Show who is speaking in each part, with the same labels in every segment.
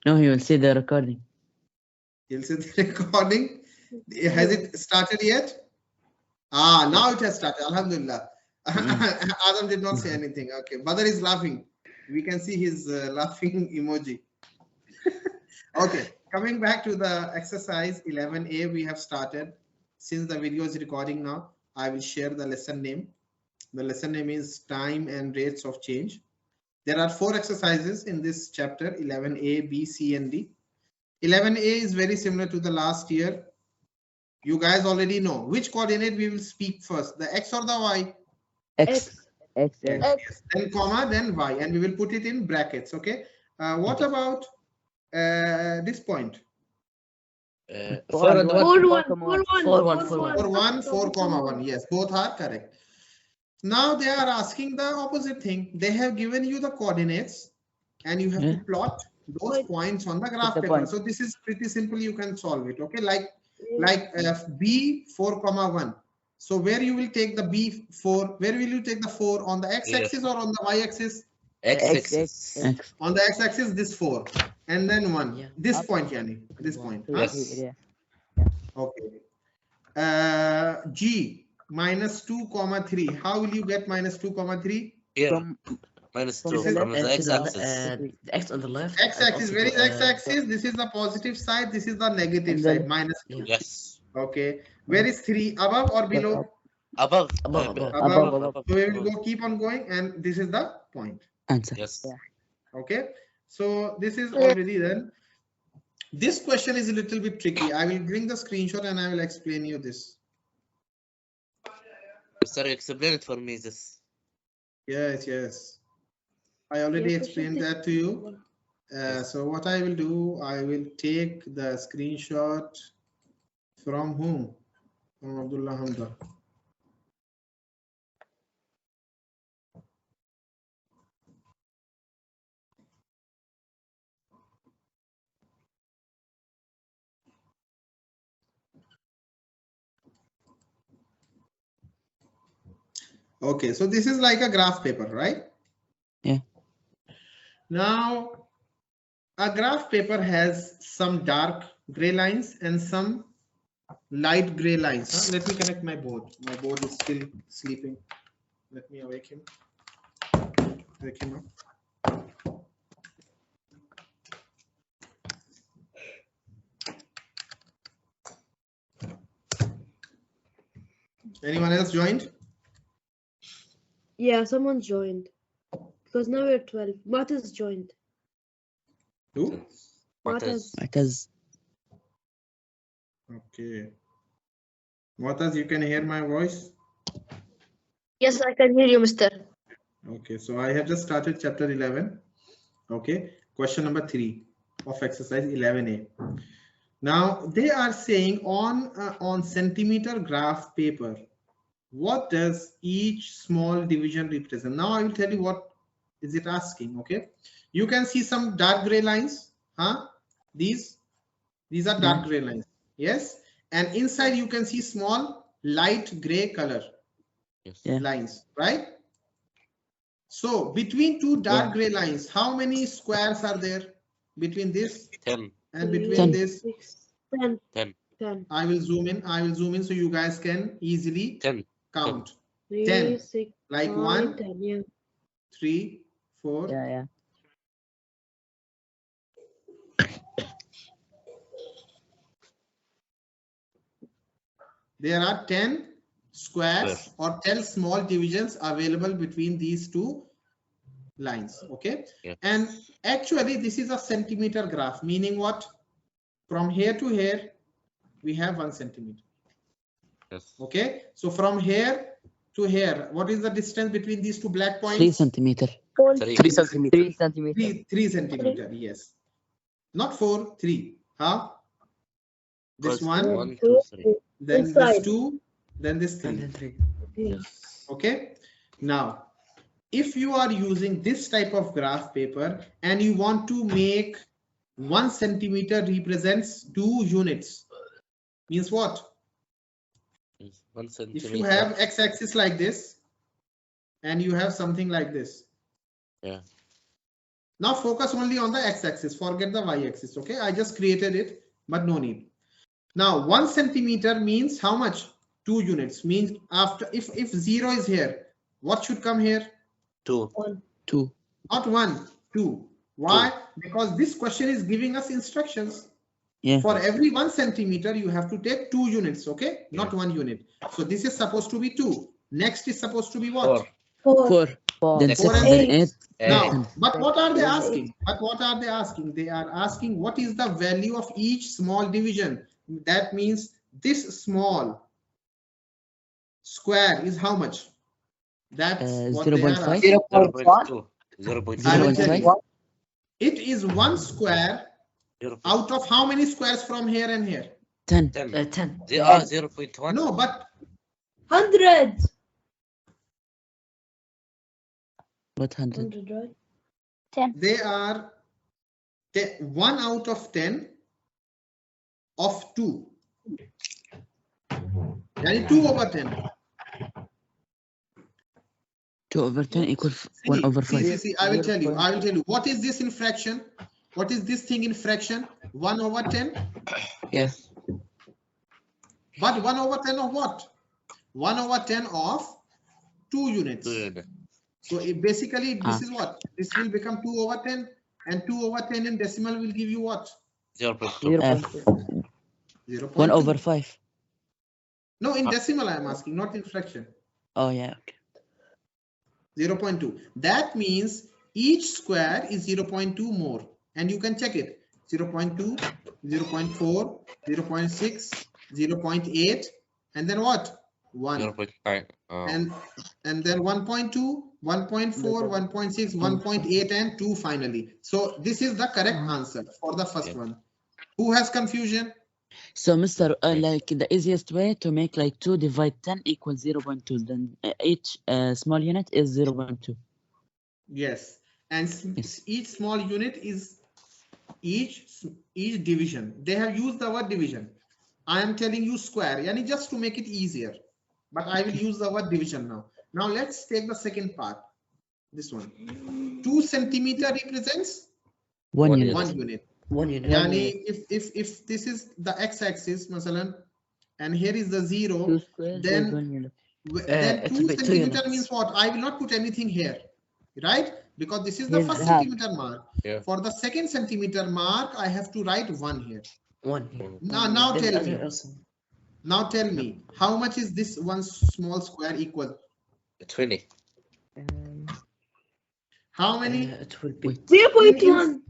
Speaker 1: No, he will see the recording.
Speaker 2: He'll see the recording. Has it started yet? Ah, now it has started. Alhamdulillah. Adam did not say anything. Okay, Badr is laughing. We can see his laughing emoji. Okay, coming back to the exercise 11A, we have started. Since the video is recording now, I will share the lesson name. The lesson name is Time and Rates of Change. There are 4 exercises in this chapter, 11A, B, C, and D. 11A is very similar to the last year. You guys already know which coordinate we will speak first, the X or the Y?
Speaker 1: X.
Speaker 2: Yes. Then comma, then Y, and we will put it in brackets. Okay. What about this point?
Speaker 1: 4 and 1.
Speaker 2: 4, comma 1. Yes, both are correct. Now they are asking the opposite thing. They have given you the coordinates and you have to plot those points on the graph paper. So this is pretty simple. You can solve it. Okay, like B 4, comma 1. So where you will take the B4? Where will you take the 4, on the x-axis or on the y-axis?
Speaker 3: X.
Speaker 2: On the x-axis, this 4, and then 1. This point, Yani. This point.
Speaker 3: Yes.
Speaker 2: Okay. G minus 2, comma 3. How will you get minus 2, comma 3?
Speaker 3: Here. Minus 2 from the x-axis.
Speaker 1: The X on the left.
Speaker 2: X-axis. Where is x-axis? This is the positive side. This is the negative side. Minus 2.
Speaker 3: Yes.
Speaker 2: Okay. Where is 3? Above or below?
Speaker 3: Above.
Speaker 2: So we will go, keep on going, and this is the point.
Speaker 1: Answer.
Speaker 3: Yes.
Speaker 2: Okay. So this is already done. This question is a little bit tricky. I will bring the screenshot and I will explain you this.
Speaker 3: Sorry, explain it for me. This.
Speaker 2: Yes. I already explained that to you. So what I will do, I will take the screenshot from whom? From Abdullah Hamda. Okay, so this is like a graph paper, right?
Speaker 1: Yeah.
Speaker 2: Now, a graph paper has some dark gray lines and some light gray lines. Let me connect my board. My board is still sleeping. Let me wake him up. Anyone else joined?
Speaker 4: Yeah, someone's joined. Because now we're 12. Martha's joined.
Speaker 2: Who?
Speaker 4: Martha's.
Speaker 2: Okay. Martha's, you can hear my voice?
Speaker 4: Yes, I can hear you, mister.
Speaker 2: Okay, so I have just started chapter 11. Okay, question number 3 of exercise 11A. Now they are saying on centimeter graph paper, what does each small division represent? Now I will tell you what is it asking. Okay, you can see some dark gray lines. These are dark gray lines. Yes, and inside you can see small light gray color lines, right? So between two dark gray lines, how many squares are there between this
Speaker 3: 10
Speaker 2: and between
Speaker 1: 10.
Speaker 2: this?
Speaker 4: 10.
Speaker 2: I will zoom in so you guys can easily
Speaker 3: 10
Speaker 2: count.
Speaker 4: 3,
Speaker 2: 10.
Speaker 4: 6,
Speaker 2: Like
Speaker 4: 5,
Speaker 2: 1,
Speaker 4: 10, yeah.
Speaker 2: 3, 4.
Speaker 1: Yeah.
Speaker 2: There are 10 squares or 10 small divisions available between these two lines. Okay.
Speaker 3: Yeah.
Speaker 2: And actually this is a centimeter graph, meaning what? From here to here, we have 1 centimeter.
Speaker 3: Yes.
Speaker 2: Okay. So from here to here, what is the distance between these two black points?
Speaker 1: 3 centimeter.
Speaker 3: 3 centimeters.
Speaker 1: 3 centimeter.
Speaker 2: 3 centimeter. Yes. Not 4, 3. Huh? This 1,
Speaker 3: 1, 2, 3.
Speaker 2: then
Speaker 4: Inside.
Speaker 2: this 2, then this 3.
Speaker 3: Yes.
Speaker 2: Okay. Now, if you are using this type of graph paper and you want to make 1 centimeter represents 2 units, means what?
Speaker 3: 1 centimeter.
Speaker 2: If you have x-axis like this and you have something like this.
Speaker 3: Yeah.
Speaker 2: Now focus only on the x-axis, forget the y-axis. Okay, I just created it, but no need. Now 1 centimeter means how much? 2 units. Means after if 0 is here, what should come here?
Speaker 3: 2.
Speaker 1: 2.
Speaker 2: Not 1, 2. Why? Because this question is giving us instructions.
Speaker 1: Yeah.
Speaker 2: For every 1 centimeter, you have to take 2 units, okay? Not 1 unit. So this is supposed to be 2. Next is supposed to be what?
Speaker 4: 4.
Speaker 1: 4. Then
Speaker 2: 4
Speaker 1: 6,
Speaker 2: and
Speaker 1: then 8.
Speaker 2: Now, but what are they asking? But what are they asking? They are asking what is the value of each small division. That means this small square is how much? That's what they are asking.
Speaker 3: 0.2.
Speaker 2: I will tell
Speaker 1: 0.5.
Speaker 2: you. It is 1 square
Speaker 3: 0.5.
Speaker 2: out of how many squares from here and here?
Speaker 1: 10.
Speaker 3: 10. They are 0.1.
Speaker 2: No, but
Speaker 4: 100.
Speaker 1: What 100?
Speaker 4: 100, right?
Speaker 5: 10.
Speaker 2: they are 1 out of 10 of 2. Yani 2 over 10.
Speaker 1: 2 over 10 equal 1 over 5.
Speaker 2: See, I will tell you. I will tell you. What is this in fraction? What is this thing in fraction? 1 over 10.
Speaker 1: Yes.
Speaker 2: But 1 over 10 of what? 1 over 10 of 2 units. So basically, this is what? This will become 2 over 10, and 2 over 10 in decimal will give you what?
Speaker 3: 0.2.
Speaker 2: 0.2.
Speaker 1: 1 over 5.
Speaker 2: No, in decimal I am asking, not in fraction.
Speaker 1: Oh, yeah. Okay.
Speaker 2: 0.2. That means each square is 0.2 more, and you can check it. 0.2, 0.4, 0.6, 0.8, and then what? 1.
Speaker 3: 0.5.
Speaker 2: And then 1.2, 1.4, 1.6, 1.8, and 2 finally. So this is the correct answer for the first one. Who has confusion?
Speaker 1: So, Mr. Like the easiest way to make like 2 divide 10 equals 0.2. Then each small unit is 0.2.
Speaker 2: Yes. And
Speaker 1: Yes.
Speaker 2: each small unit is each division. They have used the word division. I am telling you square, yani just to make it easier. But I will use the word division now. Now let's take the second part. This one. 2 centimeter represents
Speaker 1: 1 unit.
Speaker 2: 1 unit.
Speaker 1: 1 unit.
Speaker 2: Yani if this is the x-axis, masalan, and here is the 0,
Speaker 1: 2 squares
Speaker 2: then
Speaker 1: is 1 unit.
Speaker 2: then
Speaker 1: it
Speaker 2: 2
Speaker 1: will be 2
Speaker 2: centimeter
Speaker 1: units.
Speaker 2: means what? I will not put anything here, right? Because this is the
Speaker 1: Here's
Speaker 2: first
Speaker 1: half.
Speaker 2: centimeter mark.
Speaker 3: Yeah.
Speaker 2: For the second centimeter mark, I have to write 1 here.
Speaker 1: 1 here.
Speaker 2: Now tell me. Now tell me, how much is this one small square equal?
Speaker 3: 20.
Speaker 2: How many?
Speaker 1: It will be
Speaker 4: 0.1.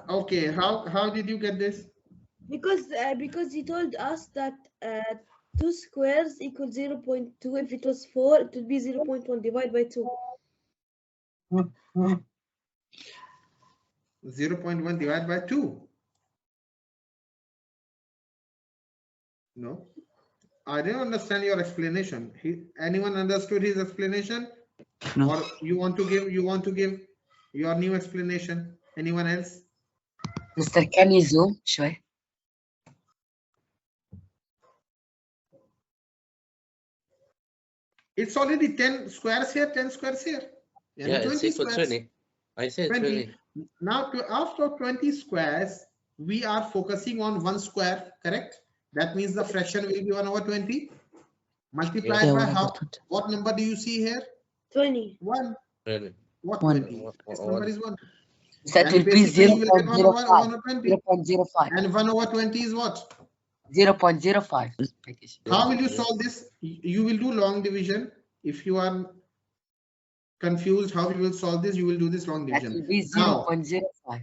Speaker 2: Okay, how did you get this?
Speaker 4: Because he told us that 2 squares equal 0.2. If it was 4, it would be 0.1 divided by 2.
Speaker 2: 0.1 divided by 2. No, I didn't understand your explanation. Anyone understood his explanation?
Speaker 1: No.
Speaker 2: Or you want to give your new explanation? Anyone else?
Speaker 6: مستر can you zoom شوي؟
Speaker 2: It's already 10 squares here, 10 squares here. And
Speaker 3: Yeah, it's
Speaker 2: 20
Speaker 3: equal
Speaker 2: squares.
Speaker 3: 20. I said
Speaker 2: 20.
Speaker 3: 20.
Speaker 2: Now, after 20 squares, we are focusing on 1 square, correct? That means the fraction will be 1 over 20. Multiplied
Speaker 1: Yeah,
Speaker 2: by
Speaker 1: 1
Speaker 2: how?
Speaker 1: over 20.
Speaker 2: What number do you see here?
Speaker 4: 20.
Speaker 2: 1.
Speaker 3: Really?
Speaker 2: What
Speaker 1: 1.
Speaker 2: 20? This number is 1.
Speaker 6: That will be
Speaker 2: basically you will get 1 over 20.
Speaker 6: 0.05.
Speaker 2: And 1 over 20 is what?
Speaker 6: 0.05.
Speaker 2: How will you solve this? You will do long division. If you are confused how you will solve this, you will do this long
Speaker 6: That
Speaker 2: division.
Speaker 6: will be 0.05.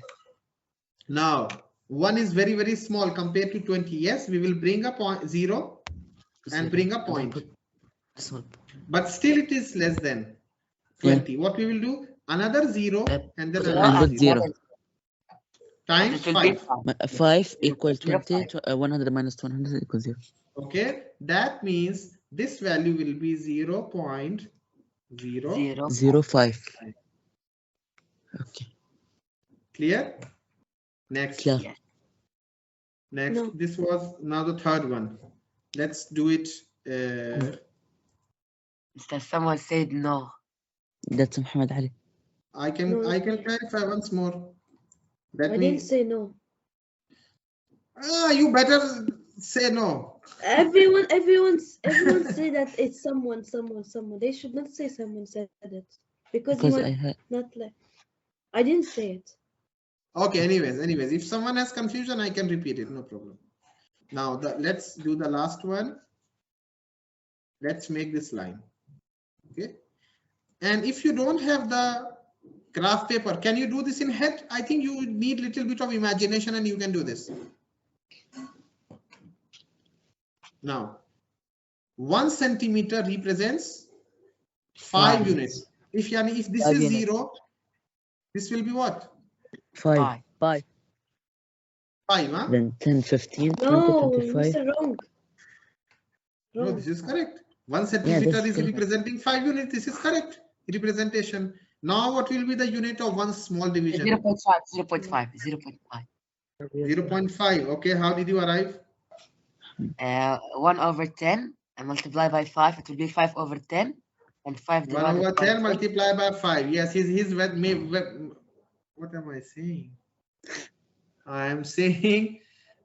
Speaker 2: Now 1 is very, very small compared to 20. Yes, we will bring a point 0 and bring a point.
Speaker 1: This one.
Speaker 2: But still it is less than 20. What we will do? Another 0 and then
Speaker 1: And
Speaker 2: another
Speaker 1: put
Speaker 2: 0.
Speaker 1: 0.
Speaker 2: Times
Speaker 6: It will be
Speaker 2: 5.
Speaker 1: 5 equals 20. 100 minus 100 equals 0.
Speaker 2: Okay, that means this value will be 0.0.
Speaker 1: 0.5. Okay.
Speaker 2: Clear? Next.
Speaker 1: Clear.
Speaker 2: Next.
Speaker 4: No.
Speaker 2: This was now the third one. Let's do it.
Speaker 6: Mr. Someone said no.
Speaker 1: That's Muhammad Ali.
Speaker 2: I can
Speaker 4: No.
Speaker 2: clarify once more. Let
Speaker 4: I
Speaker 2: me.
Speaker 4: didn't say no.
Speaker 2: You better say no.
Speaker 4: Everyone say that it's someone. They should not say someone said it because you
Speaker 1: Because
Speaker 4: are
Speaker 1: I had
Speaker 4: not like. I didn't say it.
Speaker 2: Okay. Anyways, if someone has confusion, I can repeat it. No problem. Now let's do the last one. Let's make this line. Okay. And if you don't have the graph paper, can you do this in head? I think you need a little bit of imagination and you can do this. Now, 1 centimeter represents 5 units. If this
Speaker 6: 5
Speaker 2: is
Speaker 6: units.
Speaker 2: 0, this will be what?
Speaker 1: 5.
Speaker 6: 5.
Speaker 2: 5, huh?
Speaker 1: Then 10, 15, 20,
Speaker 4: No,
Speaker 1: 25.
Speaker 4: Mr. Wrong.
Speaker 2: No, this is correct. 1
Speaker 1: this
Speaker 2: centimeter
Speaker 1: is
Speaker 2: is
Speaker 1: correct.
Speaker 2: representing 5 units. This is correct representation. Now, what will be the unit of one small division?
Speaker 6: 0.5.
Speaker 2: 0.5. Okay, how did you arrive?
Speaker 6: 1 over 10 and multiply by 5. It will be 5 over 10. And 5
Speaker 2: 1
Speaker 6: divided
Speaker 2: over
Speaker 6: by
Speaker 2: 10
Speaker 6: 6.
Speaker 2: multiplied by 5. Yes, what am I saying? I am saying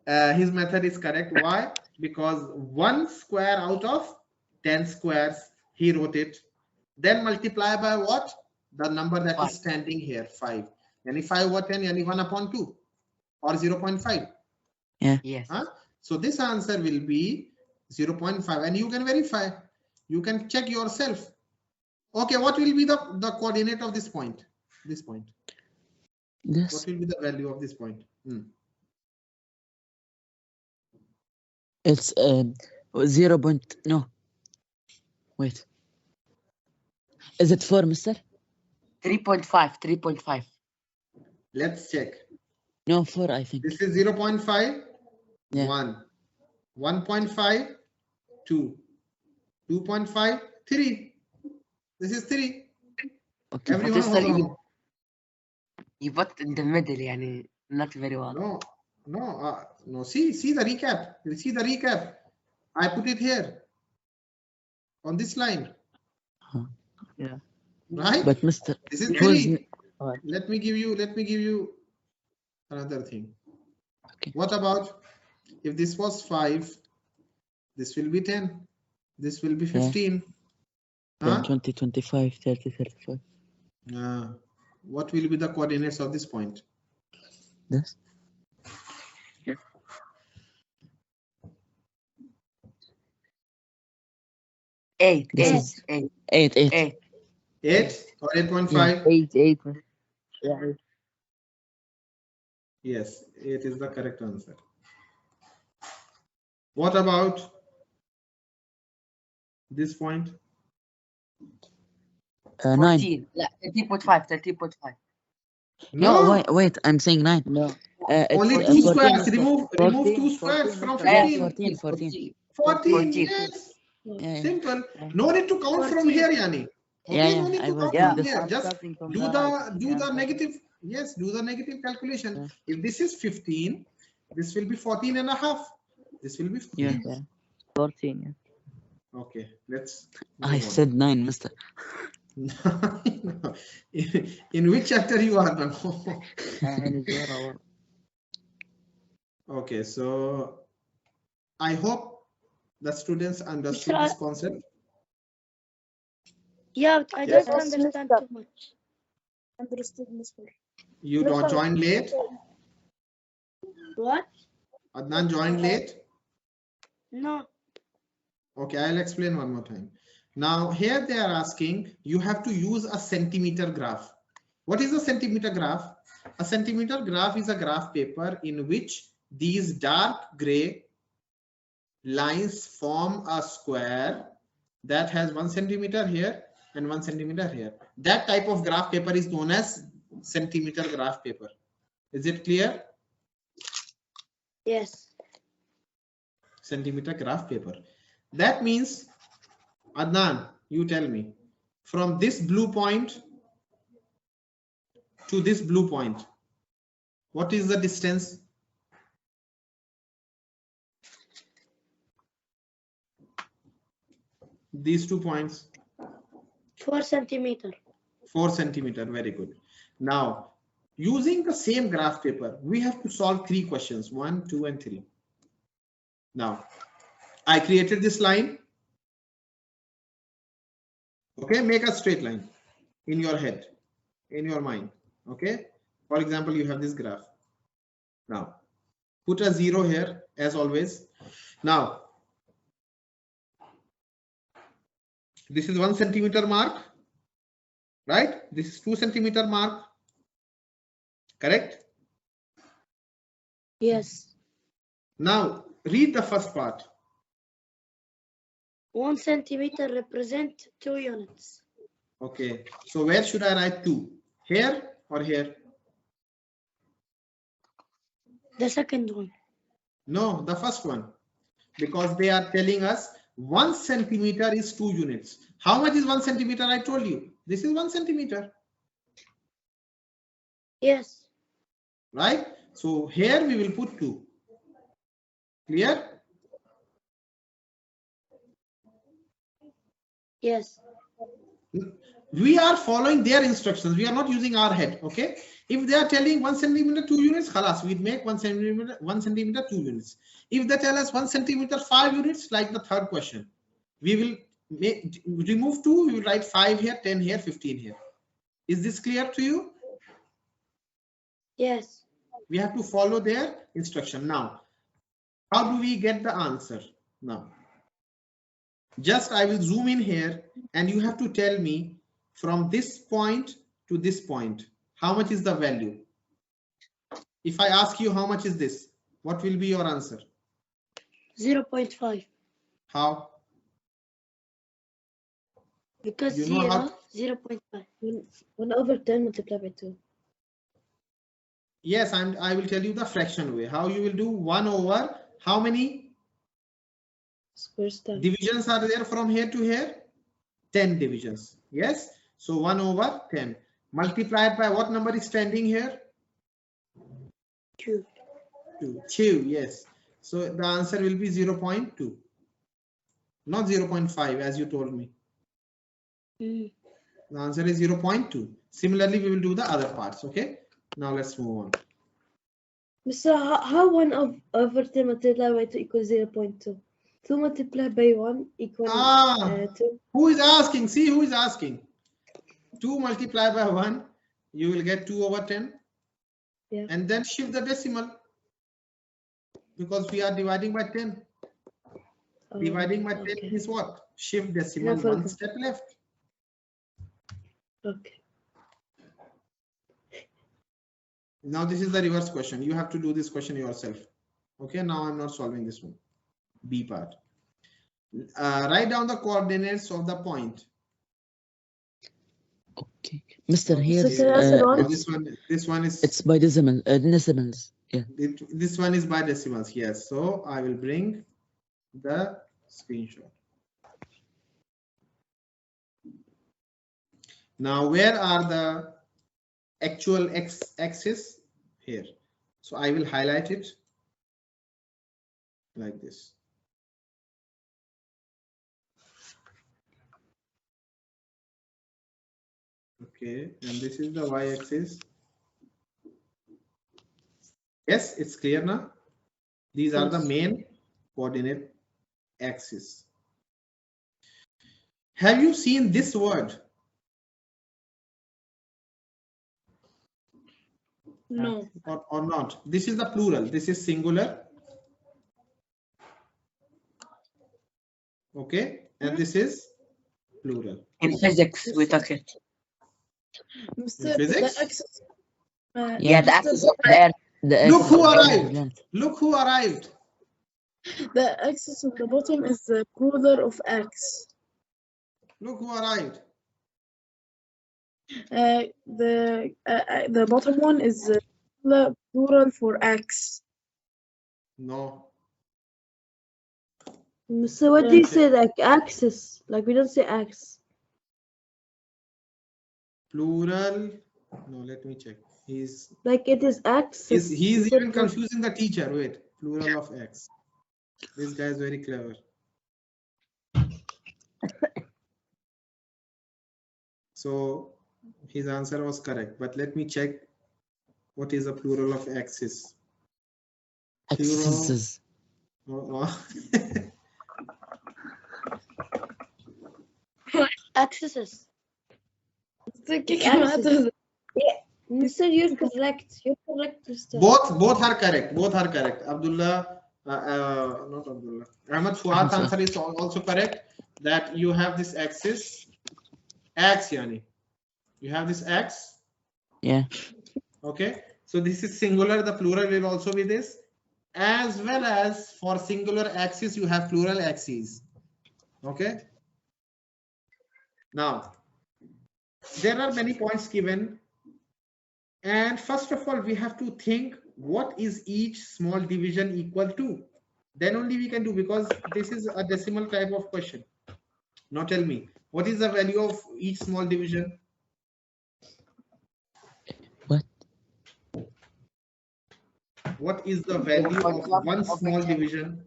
Speaker 2: his method is correct. Why? Because 1 square out of 10 squares, he wrote it. Then multiply by what? The number that
Speaker 6: 5.
Speaker 2: is standing here, 5. Yani 5 over 10, yani 1 upon 2 or 0.5.
Speaker 6: Yes.
Speaker 2: Huh? So this answer will be 0.5 and you can verify. You can check yourself. Okay, what will be the coordinate of this point? This point.
Speaker 1: This.
Speaker 2: What will be the value of this point?
Speaker 1: It's 0. No. Wait. Is it 4, mister?
Speaker 6: 3.5.
Speaker 2: Let's check.
Speaker 1: No, 4, I think.
Speaker 2: This is 0.5.
Speaker 1: Yeah.
Speaker 2: 1. 1.5. 2. 2.5. 3. This is 3.
Speaker 1: Okay.
Speaker 2: Everyone
Speaker 6: But
Speaker 2: was
Speaker 6: still,
Speaker 2: wrong.
Speaker 6: you put in the middle, yani, not very well.
Speaker 2: No. See the recap. You see the recap. I put it here on this line.
Speaker 6: Yeah.
Speaker 2: Right?
Speaker 1: But mister,
Speaker 2: This is
Speaker 1: it was
Speaker 2: 3. Let me give you another thing.
Speaker 1: Okay.
Speaker 2: What about if this was 5? This will be 10. This will be 15.
Speaker 1: Then 20, 25, 30, 35.
Speaker 2: What will be the coordinates of this point?
Speaker 1: This.
Speaker 6: Eight
Speaker 1: This
Speaker 6: or
Speaker 1: is 8.
Speaker 2: 8 or 8.5?
Speaker 6: 8.
Speaker 1: Yeah.
Speaker 2: Yes, 8 is the correct answer. What about this point?
Speaker 1: 9.
Speaker 6: 14. 13.5.
Speaker 1: No, wait. I'm saying 9.
Speaker 6: No.
Speaker 2: Only 2 squares. Remove 2 squares from 15.
Speaker 1: 14.
Speaker 2: 14. Yes.
Speaker 1: Yeah.
Speaker 2: Simple. No need to count from here, Yani. Okay, no need to count from here. Just do the negative. Yes, do the negative calculation. If this is 15, this will be 14 and a half. This will be 15.
Speaker 1: Yeah.
Speaker 6: 14.
Speaker 2: Okay, let's.
Speaker 1: I said 9, mister.
Speaker 2: In which chapter you are now? Okay, so I hope the students understood this concept.
Speaker 4: Yeah, but I don't understand too much.
Speaker 5: Understood, Mr.
Speaker 2: You don't join late?
Speaker 4: What?
Speaker 2: Adnan joined late?
Speaker 4: No.
Speaker 2: Okay, I'll explain one more time. Now here they are asking, you have to use a centimeter graph. What is a centimeter graph? A centimeter graph is a graph paper in which these dark gray lines form a square that has 1 centimeter here and 1 centimeter here. That type of graph paper is known as centimeter graph paper. Is it clear?
Speaker 4: Yes.
Speaker 2: Centimeter graph paper. That means, Adnan, you tell me, from this blue point to this blue point, what is the distance? These 2 points.
Speaker 4: 4 centimeters.
Speaker 2: 4 centimeter. Very good. Now, using the same graph paper, we have to solve 3 questions, 1, 2, and 3. Now, I created this line. Okay, make a straight line in your head, in your mind. Okay, for example, you have this graph. Now, put a 0 here as always. Now, this is 1 centimeter mark, right? This is 2 centimeter mark, correct?
Speaker 4: Yes.
Speaker 2: Now, read the first part.
Speaker 4: 1 centimeter represent 2 units.
Speaker 2: Okay, so where should I write 2? Here or here?
Speaker 4: The second one.
Speaker 2: No, the first one, because they are telling us 1 centimeter is 2 units. How much is 1 centimeter? I told you this is 1 centimeter,
Speaker 4: Yes.
Speaker 2: right? So here we will put 2. Clear?
Speaker 4: Yes.
Speaker 2: We are following their instructions. We are not using our head. Okay, if they are telling 1 centimeter 2 units, khalas, we'd make 1 centimeter 2 units. If they tell us 1 centimeter 5 units, like the third question, we will remove 2, we will write 5 here, 10 here, 15 here. Is this clear to you?
Speaker 4: Yes.
Speaker 2: We have to follow their instruction. Now, how do we get the answer? Now, just I will zoom in here and you have to tell me from this point to this point, how much is the value? If I ask you how much is this, what will be your answer?
Speaker 4: 0.5.
Speaker 2: How?
Speaker 4: Because
Speaker 2: You know how?
Speaker 4: 0.5. 1 over 10 multiplied by 2.
Speaker 2: Yes, I will tell you the fraction way. How you will do 1 over how many
Speaker 4: Square star.
Speaker 2: divisions are there from here to here? 10 divisions. Yes. So 1 over 10 multiplied by what number is standing here?
Speaker 4: 2.
Speaker 2: 2. Yes. So the answer will be 0.2, not 0.5 as you told me. The answer is 0.2. Similarly, we will do the other parts. Okay. Now let's move on.
Speaker 4: Mr. How 1 over 10 multiplied by 2 equals 0.2? 2 multiplied by 1 equals 2.
Speaker 2: Who is asking? See who is asking. 2 multiplied by 1, you will get 2 over 10.
Speaker 4: Yeah.
Speaker 2: And then shift the decimal because we are dividing by 10. Dividing by 10 is what? Shift decimal 1 step left.
Speaker 4: Okay.
Speaker 2: Now this is the reverse question. You have to do this question yourself. Okay, now I'm not solving this one. B part. Write down the coordinates of the point.
Speaker 1: Okay, Mr. Here,
Speaker 2: this one is.
Speaker 1: It's by decimals. Yeah.
Speaker 2: This one is by decimals. Yes. So I will bring the screenshot. Now, where are the actual x-axis? Here. So I will highlight it like this. Okay, and this is the y-axis. Yes, it's clear now. These are the main coordinate axis. Have you seen this word?
Speaker 5: No.
Speaker 2: Or not? This is the plural. This is singular. Okay, and this is plural.
Speaker 6: In physics, we took it.
Speaker 5: Mr.
Speaker 2: Physics?
Speaker 5: The axis.
Speaker 6: Yeah, the axis of the Earth.
Speaker 2: Look who arrived. Look who arrived.
Speaker 5: The axis on the bottom is the plural of x.
Speaker 2: Look who arrived.
Speaker 5: The bottom one is the plural for x.
Speaker 2: No.
Speaker 4: So what do you say, like axis? Like we don't say x.
Speaker 2: Plural. No, let me check. He's
Speaker 4: like it is x.
Speaker 2: He's even confusing the teacher. Wait, plural of x. This guy is very clever. So his answer was correct, but let me check what is the plural of axis.
Speaker 1: Axes.
Speaker 4: Axes.
Speaker 5: Axes.
Speaker 4: Mr. You're correct. You're correct, Mr.
Speaker 2: Both are correct. Both are correct. Abdullah, not Abdullah. Ahmad Fuad's answer is also correct. That you have this axis, X, yani. You have this X.
Speaker 1: Yeah.
Speaker 2: Okay. So this is singular. The plural will also be this. As well as for singular axis, you have plural axes. Okay. Now, there are many points given. And first of all, we have to think what is each small division equal to. Then only we can do, because this is a decimal type of question. Now tell me, what is the value of each small division?
Speaker 1: What?
Speaker 2: What is the value of one small division?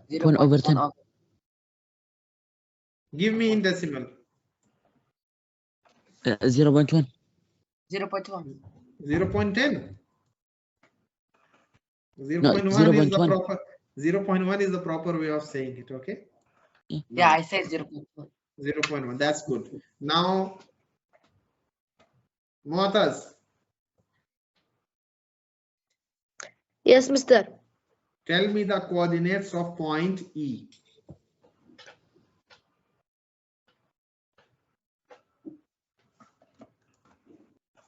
Speaker 1: 1 over 10.
Speaker 2: Give me in decimal.
Speaker 1: 0.1.
Speaker 6: 0.1.
Speaker 2: 0.10. 0.1
Speaker 1: No,
Speaker 2: is
Speaker 1: 0.1.
Speaker 2: the proper. 0.1 is the proper way of saying it. Okay.
Speaker 6: Yeah, I said 0.1.
Speaker 2: 0.1. That's good. Now, Mu'taz,
Speaker 4: Yes, Mr.
Speaker 2: tell me the coordinates of point E.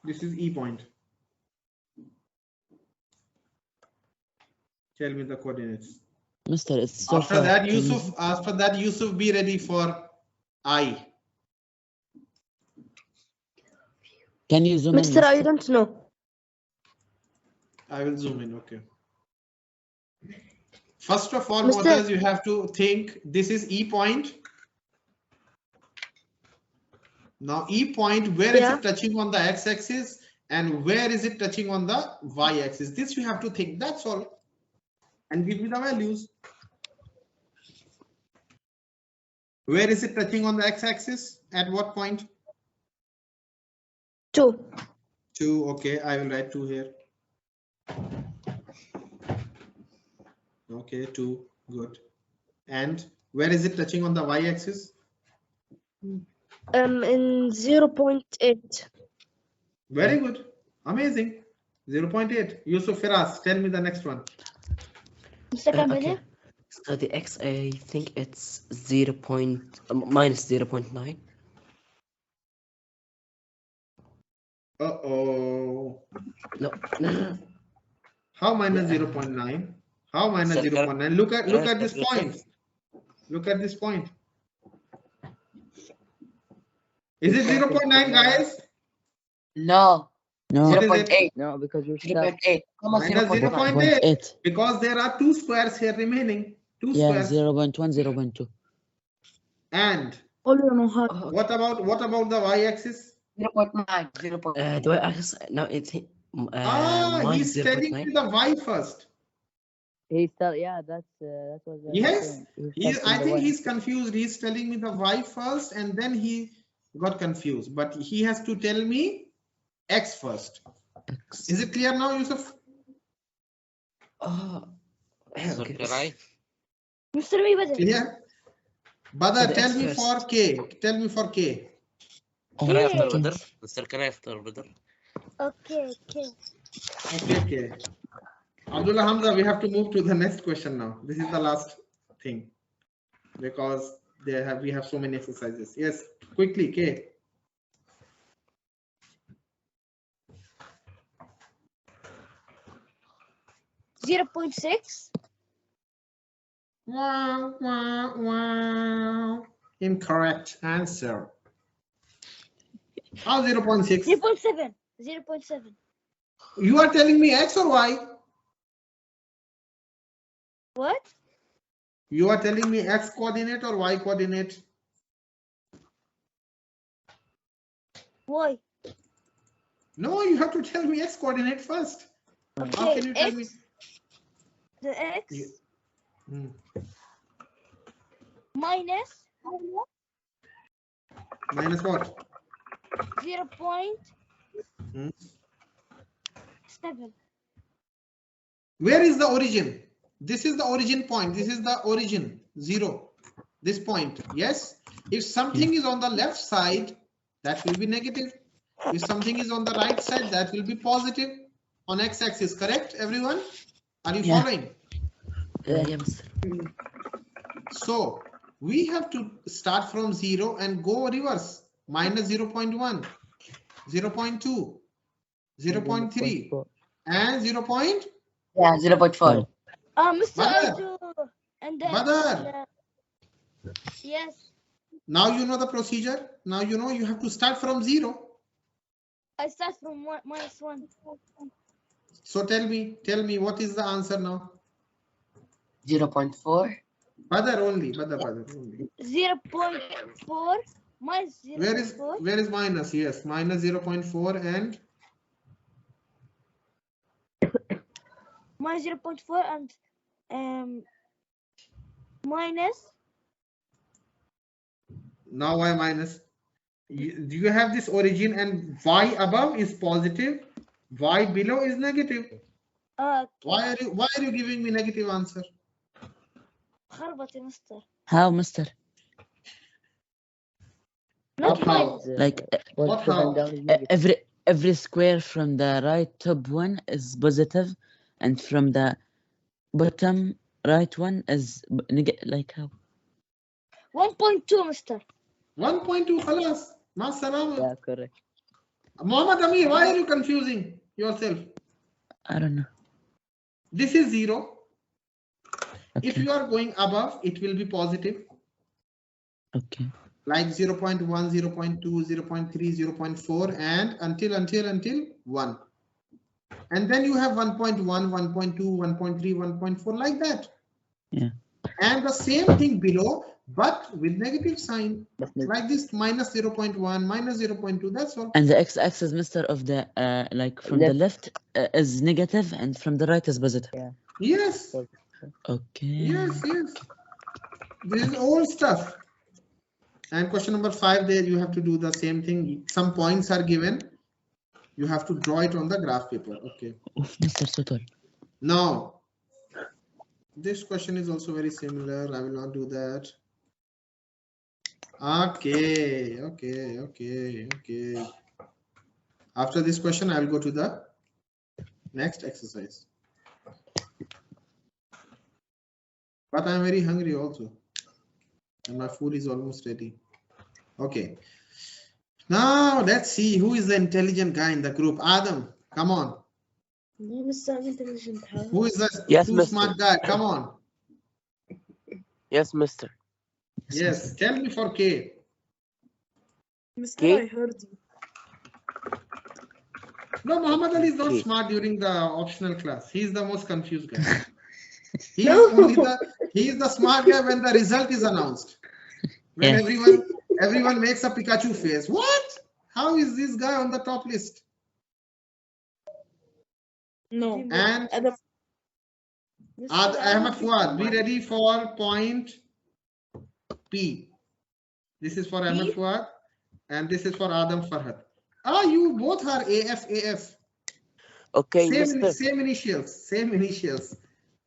Speaker 2: This is E point. Tell me the coordinates.
Speaker 1: Mister, it's so
Speaker 2: After
Speaker 1: far.
Speaker 2: that, Yusuf, be ready for I.
Speaker 1: Can you zoom in?
Speaker 4: Mr. I don't know.
Speaker 2: I will zoom in. Okay. First of all,
Speaker 4: Mr.
Speaker 2: Mu'taz, you have to think this is E point. Now E point, where is it touching on the x-axis and where is it touching on the y-axis? This you have to think. That's all. And give me the values. Where is it touching on the x-axis? At what point?
Speaker 4: 2.
Speaker 2: 2. Okay, I will write 2 here. Okay, 2. Good. And where is it touching on the y-axis?
Speaker 4: In 0.8.
Speaker 2: Very good. Amazing. 0.8. Yusuf Firas, tell me the next one.
Speaker 4: Mr.
Speaker 7: Okay. So the x, I think it's minus 0.9.
Speaker 2: Uh-oh.
Speaker 7: No.
Speaker 2: How minus
Speaker 7: Yeah.
Speaker 2: 0.9? How minus
Speaker 3: Sir,
Speaker 2: 0.9? Look at this point. Look at this point. Is it 0.9, guys?
Speaker 6: No.
Speaker 1: No,
Speaker 2: What is
Speaker 6: 0.8.
Speaker 1: no, because you're stuck.
Speaker 6: 0.8. Come on,
Speaker 2: Minus
Speaker 6: 0.9.
Speaker 2: 0.8. Because there are 2 squares here remaining. 2
Speaker 1: Yeah,
Speaker 2: squares.
Speaker 1: 0.1, 0.2.
Speaker 2: And
Speaker 5: All you know how.
Speaker 7: Oh,
Speaker 2: what about the y-axis?
Speaker 6: 0.9. 0.9.
Speaker 7: do I access? No, it's minus
Speaker 2: He's telling
Speaker 7: 0.9.
Speaker 2: me the y first.
Speaker 1: He's still, yeah, that's what.
Speaker 2: Yes. I think he's confused. He's telling me the y first and then he got confused. But he has to tell me x first. Is it clear now, Yusuf?
Speaker 7: Oh,
Speaker 3: Sir,
Speaker 7: okay.
Speaker 3: can I?
Speaker 4: Mr. Weber.
Speaker 2: Clear? Badr,
Speaker 7: the
Speaker 2: tell
Speaker 7: X
Speaker 2: me
Speaker 7: first.
Speaker 2: for K. Tell me for K.
Speaker 3: Can I after Badr? Sir, can I after Badr?
Speaker 4: Okay.
Speaker 2: Okay. Abdullah Hamza, we have to move to the next question now. This is the last thing because we have so many exercises. Yes, quickly, K.
Speaker 4: .6.
Speaker 2: Wow, wow, wow. Incorrect answer. How 0.6?
Speaker 4: 0.7. 0.7.
Speaker 2: You are telling me X or Y?
Speaker 4: What?
Speaker 2: You are telling me X coordinate or Y coordinate?
Speaker 4: Why?
Speaker 2: No, you have to tell me X coordinate first. How can you tell me?
Speaker 4: The X
Speaker 2: Hmm.
Speaker 4: minus
Speaker 2: Minus what? Hmm.
Speaker 4: 0.7.
Speaker 2: Where is the origin? This is the origin point. This is the origin, 0. This point, yes? If something is on the left side, that will be negative. If something is on the right side, that will be positive on x-axis, correct, everyone? Are you following?
Speaker 7: Yeah, Mr.
Speaker 2: So we have to start from 0 and go reverse. Minus 0.1, 0.2, 0.3, and 0.
Speaker 6: Yeah, 0.4.
Speaker 4: Mr.
Speaker 2: Badr.
Speaker 4: Arju. And
Speaker 2: Badr.
Speaker 4: Yes,
Speaker 2: Now you know the procedure. Now you know you have to start from 0.
Speaker 4: I start from -1.
Speaker 2: So tell me what is the answer now?
Speaker 6: 0.4.
Speaker 2: Badr only.
Speaker 4: 0.4 minus 0.4.
Speaker 2: Where is minus? Yes, minus 0.4 and
Speaker 4: Minus 0.4 and minus.
Speaker 2: now why minus? Do you have this origin and y above is positive, y below is negative. Why are you giving me negative answer?
Speaker 4: خربط يا مستر.
Speaker 1: How, Mister?
Speaker 4: Not
Speaker 2: How?
Speaker 4: minus.
Speaker 1: Like
Speaker 2: What how?
Speaker 1: every square from the right top one is positive, and from the bottom right one is like how?
Speaker 4: 1.2 مستر.
Speaker 2: 1.2 خلاص. Ma salama.
Speaker 7: Yeah, correct.
Speaker 2: Muhammad Amir, why are you confusing yourself?
Speaker 1: I don't know.
Speaker 2: This is 0.
Speaker 1: Okay.
Speaker 2: If you are going above, it will be positive.
Speaker 1: Okay.
Speaker 2: Like 0.1, 0.2, 0.3, 0.4, and until 1. And then you have 1.1, 1.2, 1.3, 1.4, like that.
Speaker 1: Yeah.
Speaker 2: And the same thing below, but with negative sign. Like this, minus 0.1, minus 0.2, that's all.
Speaker 1: And the x-axis, Mister, of the like from the left is negative, and from the right is positive.
Speaker 7: Yeah.
Speaker 2: Yes.
Speaker 1: Okay.
Speaker 2: Yes. This is old stuff. And question number 5, there you have to do the same thing. Some points are given. You have to draw it on the graph paper. Okay.
Speaker 1: Oof, Mr. Sotor.
Speaker 2: Now, this question is also very similar. I will not do that. Okay. After this question, I will go to the next exercise. But I'm very hungry also. And my food is almost ready. Okay. Now, let's see who is the intelligent guy in the group. Adam, come on.
Speaker 5: No, Mr. I'm intelligent. How?
Speaker 2: Who is the
Speaker 8: Yes,
Speaker 2: too
Speaker 8: mister.
Speaker 2: smart guy? Come on.
Speaker 8: Yes, mister.
Speaker 2: Yes, tell me for K.
Speaker 5: Mr.
Speaker 8: Okay.
Speaker 5: I heard you.
Speaker 2: No, Muhammad Ali is not
Speaker 8: Okay.
Speaker 2: smart during the optional class. He is the most confused guy. He is the smart guy when the result is announced. When everyone makes a Pikachu face. What? How is this guy on the top list?
Speaker 5: No.
Speaker 2: And
Speaker 5: Adam.
Speaker 2: Ahmed Fuad, be ready for point P. This is for Ahmed Fuad, and this is for Adam Farhad. Ah, you both are AF.
Speaker 8: Okay, mister.
Speaker 2: Same initials.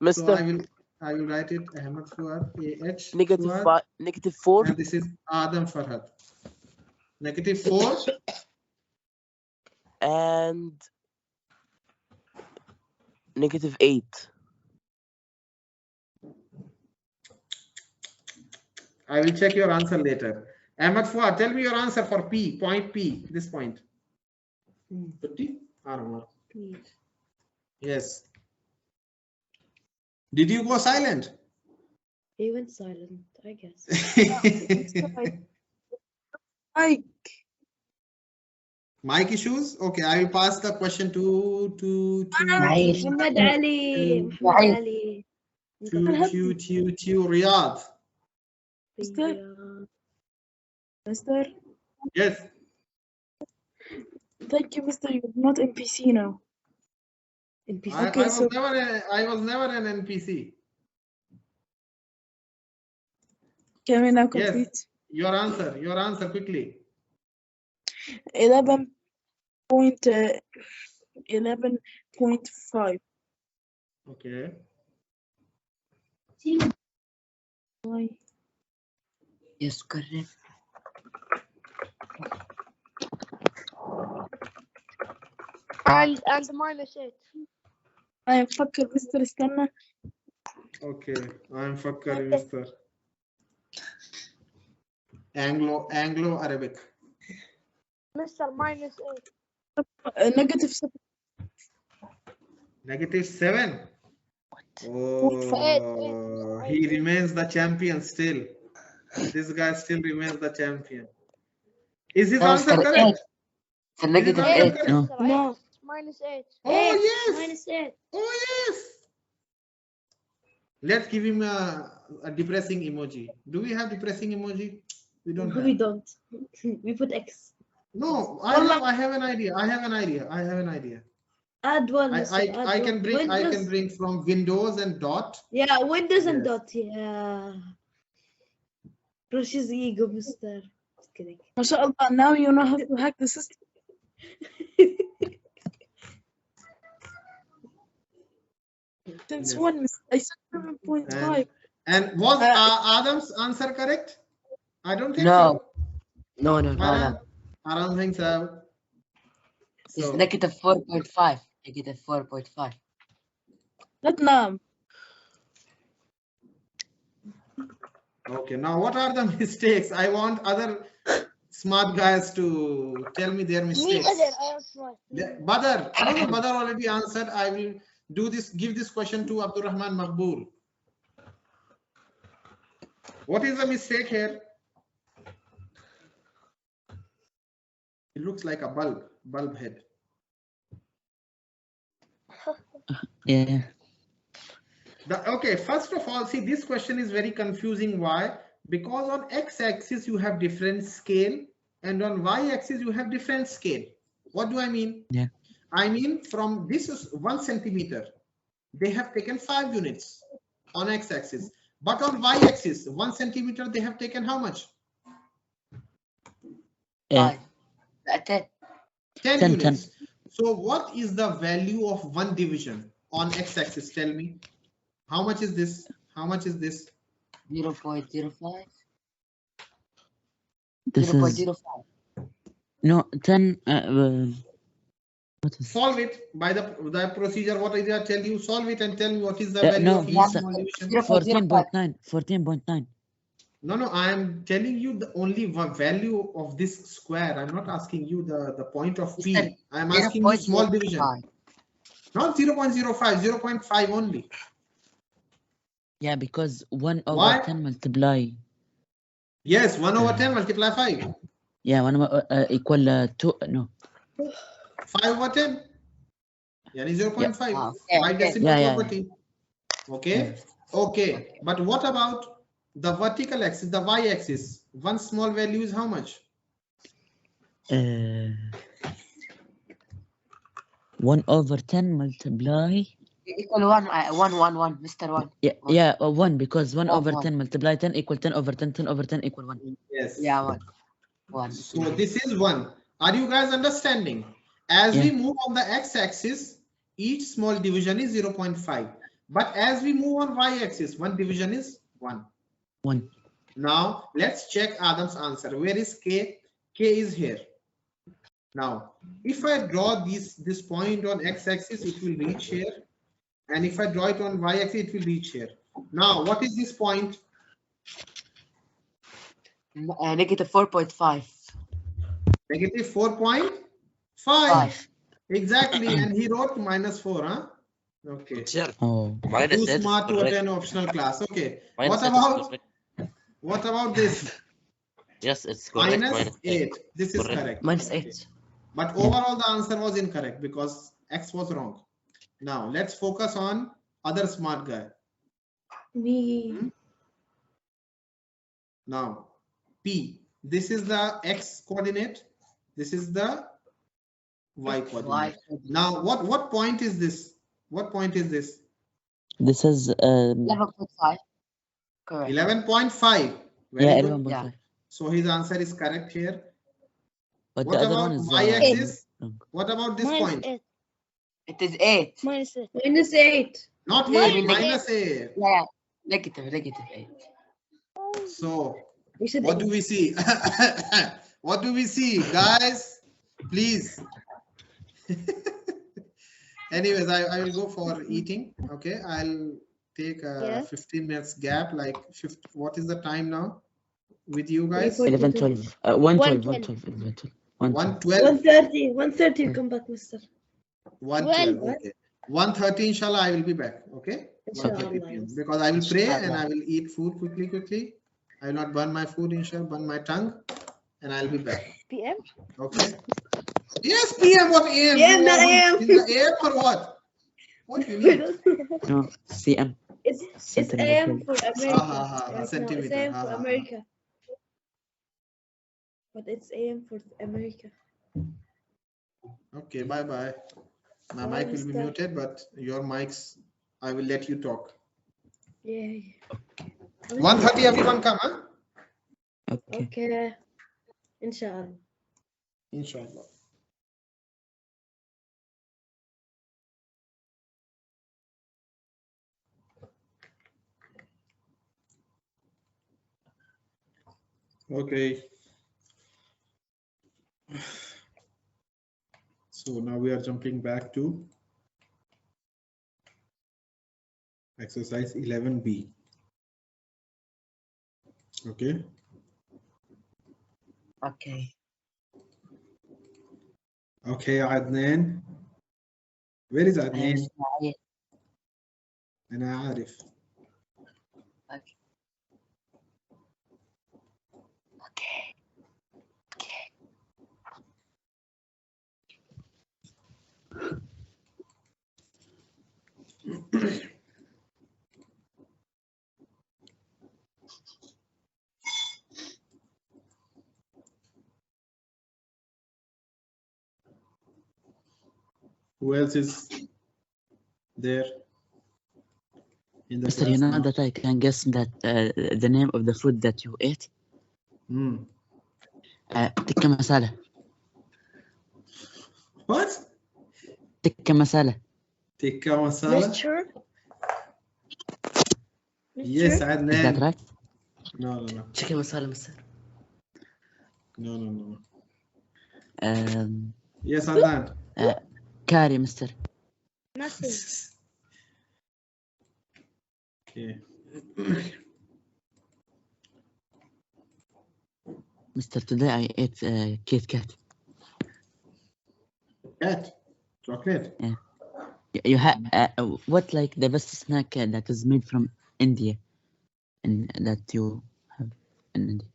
Speaker 8: Mister.
Speaker 2: So I will write it Ahmed Fuad, AH.
Speaker 8: Negative
Speaker 2: Fuad,
Speaker 8: -4.
Speaker 2: and this is Adam Farhad. -4.
Speaker 8: And -8.
Speaker 2: I will check your answer later. Ahmed Fuad, tell me your answer for P, point P, this point. 50? I don't know. Yes. Did you go silent?
Speaker 4: He went silent, I guess.
Speaker 2: Mic issues? Okay, I will pass the question to
Speaker 6: Nice.
Speaker 4: Muhammad Ali.
Speaker 2: Riyadh.
Speaker 5: Mister?
Speaker 2: Yes.
Speaker 5: Thank you, Mister. You're not NPC now.
Speaker 2: I was never an NPC.
Speaker 5: Can we now complete?
Speaker 2: Yes. Your answer quickly.
Speaker 5: 11.5.
Speaker 2: Okay.
Speaker 5: Why?
Speaker 6: Yes, correct.
Speaker 9: And -8.
Speaker 5: أنا بفكر مستر استنى.
Speaker 2: Okay. I'm Fakkar, Mr. Anglo Arabic.
Speaker 9: Mr. -8.
Speaker 5: -7.
Speaker 2: -7. Oh, he remains the champion still. This guy still remains the champion. Is his
Speaker 6: No,
Speaker 2: answer
Speaker 6: Mr.
Speaker 2: correct?
Speaker 6: It's a negative
Speaker 2: Is his answer
Speaker 6: 8.
Speaker 2: correct?
Speaker 1: No.
Speaker 5: No.
Speaker 9: -8.
Speaker 2: Oh yes.
Speaker 4: -8.
Speaker 2: Oh yes. Let's give him a depressing emoji. Do we have depressing emoji? We don't have.
Speaker 4: We don't. We put X.
Speaker 2: No, I have an idea. I have an idea.
Speaker 4: Add one.
Speaker 2: I
Speaker 4: Mr. Add
Speaker 2: I
Speaker 4: one.
Speaker 2: can bring
Speaker 4: Windows.
Speaker 2: from Windows and dot.
Speaker 4: Yeah, Windows and
Speaker 2: Yes.
Speaker 4: dot. Yeah. Crush his ego, Mr. Just kidding.
Speaker 5: ما شاء الله. Now you know how to hack the system. Since
Speaker 2: Yes.
Speaker 5: when? I said 7.5.
Speaker 2: And was Adam's answer correct? I don't think
Speaker 6: No.
Speaker 2: so.
Speaker 6: No.
Speaker 2: I don't think so.
Speaker 6: It's
Speaker 2: So,
Speaker 6: -4.5. -4.5.
Speaker 5: Not now.
Speaker 2: okay, now what are the mistakes? I want other smart guys to tell me their
Speaker 9: Me
Speaker 2: mistakes.
Speaker 9: either. I am smart.
Speaker 2: Badr, no, Badr already answered. I will give this question to Abdurrahman Maqbool. What is the mistake here? It looks like a bulb head.
Speaker 1: Yeah.
Speaker 2: Okay, first of all, see, this question is very confusing. Why? Because on x-axis you have different scale and on y-axis you have different scale. What do I mean?
Speaker 1: Yeah.
Speaker 2: I mean, from this is 1 centimeter, they have taken 5 units on x-axis, but on y-axis 1 centimeter they have taken how much?
Speaker 6: 10.
Speaker 2: 10
Speaker 1: 10.
Speaker 2: units. So what is the value of one division on x-axis? Tell me. How much is this? How much is this?
Speaker 6: 0.05.
Speaker 1: This is
Speaker 6: 0.05.
Speaker 1: no 10. What is
Speaker 2: Solve it by the procedure. What did I tell you? Solve it and tell me what is the value
Speaker 1: no,
Speaker 2: of each
Speaker 1: Mr.
Speaker 2: small division.
Speaker 1: 14.9? 14.9.
Speaker 2: No, I am telling you the only value of this square. I'm not asking you the point of P.
Speaker 6: Mr.
Speaker 2: I am asking you small division.
Speaker 6: 0.05.
Speaker 2: Not 0.05, 0.5 only.
Speaker 1: Yeah, because 1 over
Speaker 2: Why?
Speaker 1: 10 multiply.
Speaker 2: Yes, 1 over 10 multiply 5.
Speaker 1: Yeah, 1 equal 2. No.
Speaker 2: 5 over 10. Yani 0.5
Speaker 6: Okay,
Speaker 2: by
Speaker 6: okay.
Speaker 2: decimal
Speaker 1: Yeah.
Speaker 2: property. Okay. Okay. But what about the vertical axis, the y-axis? One small value is how much?
Speaker 1: 1 over 10 multiply.
Speaker 6: Equal 1. 1. Mr. 1.
Speaker 1: Yeah, 1 because 1
Speaker 6: One,
Speaker 1: over
Speaker 6: one.
Speaker 1: 10 multiply 10 equal 10 over 10. 10 over 10 equal 1.
Speaker 2: Yes.
Speaker 6: Yeah, 1. 1.
Speaker 2: So this is 1. Are you guys understanding? As we move on the x-axis, each small division is 0.5. But as we move on y-axis, one division is 1.
Speaker 1: 1.
Speaker 2: Now let's check Adam's answer. Where is K? K is here. Now, if I draw this point on x-axis, it will reach here. And if I draw it on y-axis, it will reach here. Now, what is this point?
Speaker 6: Negative 4.5.
Speaker 2: Negative 4.5. Exactly. And he wrote -4, huh? Okay.
Speaker 3: Sure.
Speaker 1: Oh.
Speaker 2: Too smart to attend optional class. Okay. What about this?
Speaker 3: Yes, it's correct.
Speaker 2: -8. This is correct.
Speaker 7: -8.
Speaker 2: But overall, the answer was incorrect because X was wrong. Now, let's focus on other smart guy.
Speaker 4: Me.
Speaker 2: Now, P. This is the X coordinate. This is the Y coordinate. Now, what point is this? What point is this?
Speaker 1: This is
Speaker 6: 11.5. Correct.
Speaker 2: 11.5.
Speaker 1: yeah,
Speaker 2: Very good.
Speaker 1: 11.5.
Speaker 2: So his answer is correct here.
Speaker 1: But
Speaker 2: What
Speaker 1: the other
Speaker 2: about
Speaker 1: one is
Speaker 2: y-axis?
Speaker 1: wrong.
Speaker 2: What about this
Speaker 9: minus
Speaker 2: point?
Speaker 9: 8.
Speaker 6: It is 8.
Speaker 9: Minus 8.
Speaker 4: Minus 8.
Speaker 2: Not
Speaker 9: Minus
Speaker 2: 8,
Speaker 6: eight.
Speaker 2: minus 8.
Speaker 6: Yeah, negative 8.
Speaker 2: So
Speaker 4: You said
Speaker 2: what do we see? What do we see, guys? Please. Anyways, I will go for eating. Okay, I'll take a
Speaker 9: Yeah.
Speaker 2: 15 minutes gap. Like, what is the time now with you guys?
Speaker 1: 11, 12. 1, 12, 1, 12, 11, 12. 1, 12.
Speaker 2: 1:12.
Speaker 4: 1:30. 1:30. Come back, Mister.
Speaker 2: 1:12.
Speaker 9: 12.
Speaker 2: Okay. 1:30. Inshallah, I will be back. Okay. 1:30 p.m. Because I will pray and I will eat food quickly. I will not burn my food. Inshallah, burn my tongue, and I'll be back.
Speaker 9: PM?
Speaker 2: Okay. Yes, PM. What AM?
Speaker 4: PM,
Speaker 2: You
Speaker 4: not
Speaker 2: want
Speaker 4: AM.
Speaker 2: In the AM or what? What you need?
Speaker 1: No, CM.
Speaker 4: It's
Speaker 1: Centimeter.
Speaker 4: AM for America.
Speaker 2: Ah,
Speaker 4: right now.
Speaker 2: centimeter.
Speaker 4: It's AM
Speaker 2: Ah,
Speaker 4: for
Speaker 2: ah, ah.
Speaker 4: America. But it's AM for America.
Speaker 2: Okay, bye bye. My
Speaker 4: Bye,
Speaker 2: mic will be
Speaker 4: Mr.
Speaker 2: muted, but your mics, I will let you talk.
Speaker 4: Yeah.
Speaker 2: 1:30, everyone come, huh?
Speaker 1: Okay.
Speaker 4: Okay. Inshallah.
Speaker 2: Inshallah. Okay. So now we are jumping back to exercise 11B. Okay.
Speaker 6: Okay.
Speaker 2: Okay, Adnan. Where is Adnan?
Speaker 6: إسماعيل.
Speaker 2: أنا عارف.
Speaker 6: Okay. Okay. Okay.
Speaker 2: Who else is there in the
Speaker 1: Mister,
Speaker 2: class
Speaker 1: you know
Speaker 2: now?
Speaker 1: that I can guess that the name of the food that you ate?
Speaker 2: Hmm.
Speaker 1: Tikka masala.
Speaker 2: What?
Speaker 1: Tikka masala.
Speaker 2: Tikka masala?
Speaker 9: Mixture?
Speaker 2: Yes,
Speaker 1: Is that
Speaker 2: Adnan.
Speaker 1: right?
Speaker 2: No.
Speaker 7: Chicken masala, mister.
Speaker 2: No.
Speaker 1: Um,
Speaker 2: Yes, Adnan.
Speaker 1: curry, Mister.
Speaker 9: Nothing.
Speaker 2: Okay.
Speaker 1: Mister, today I ate Kit Kat.
Speaker 2: Cat. Chocolate.
Speaker 1: You have what like the best snack that is made from India, and that you have in India?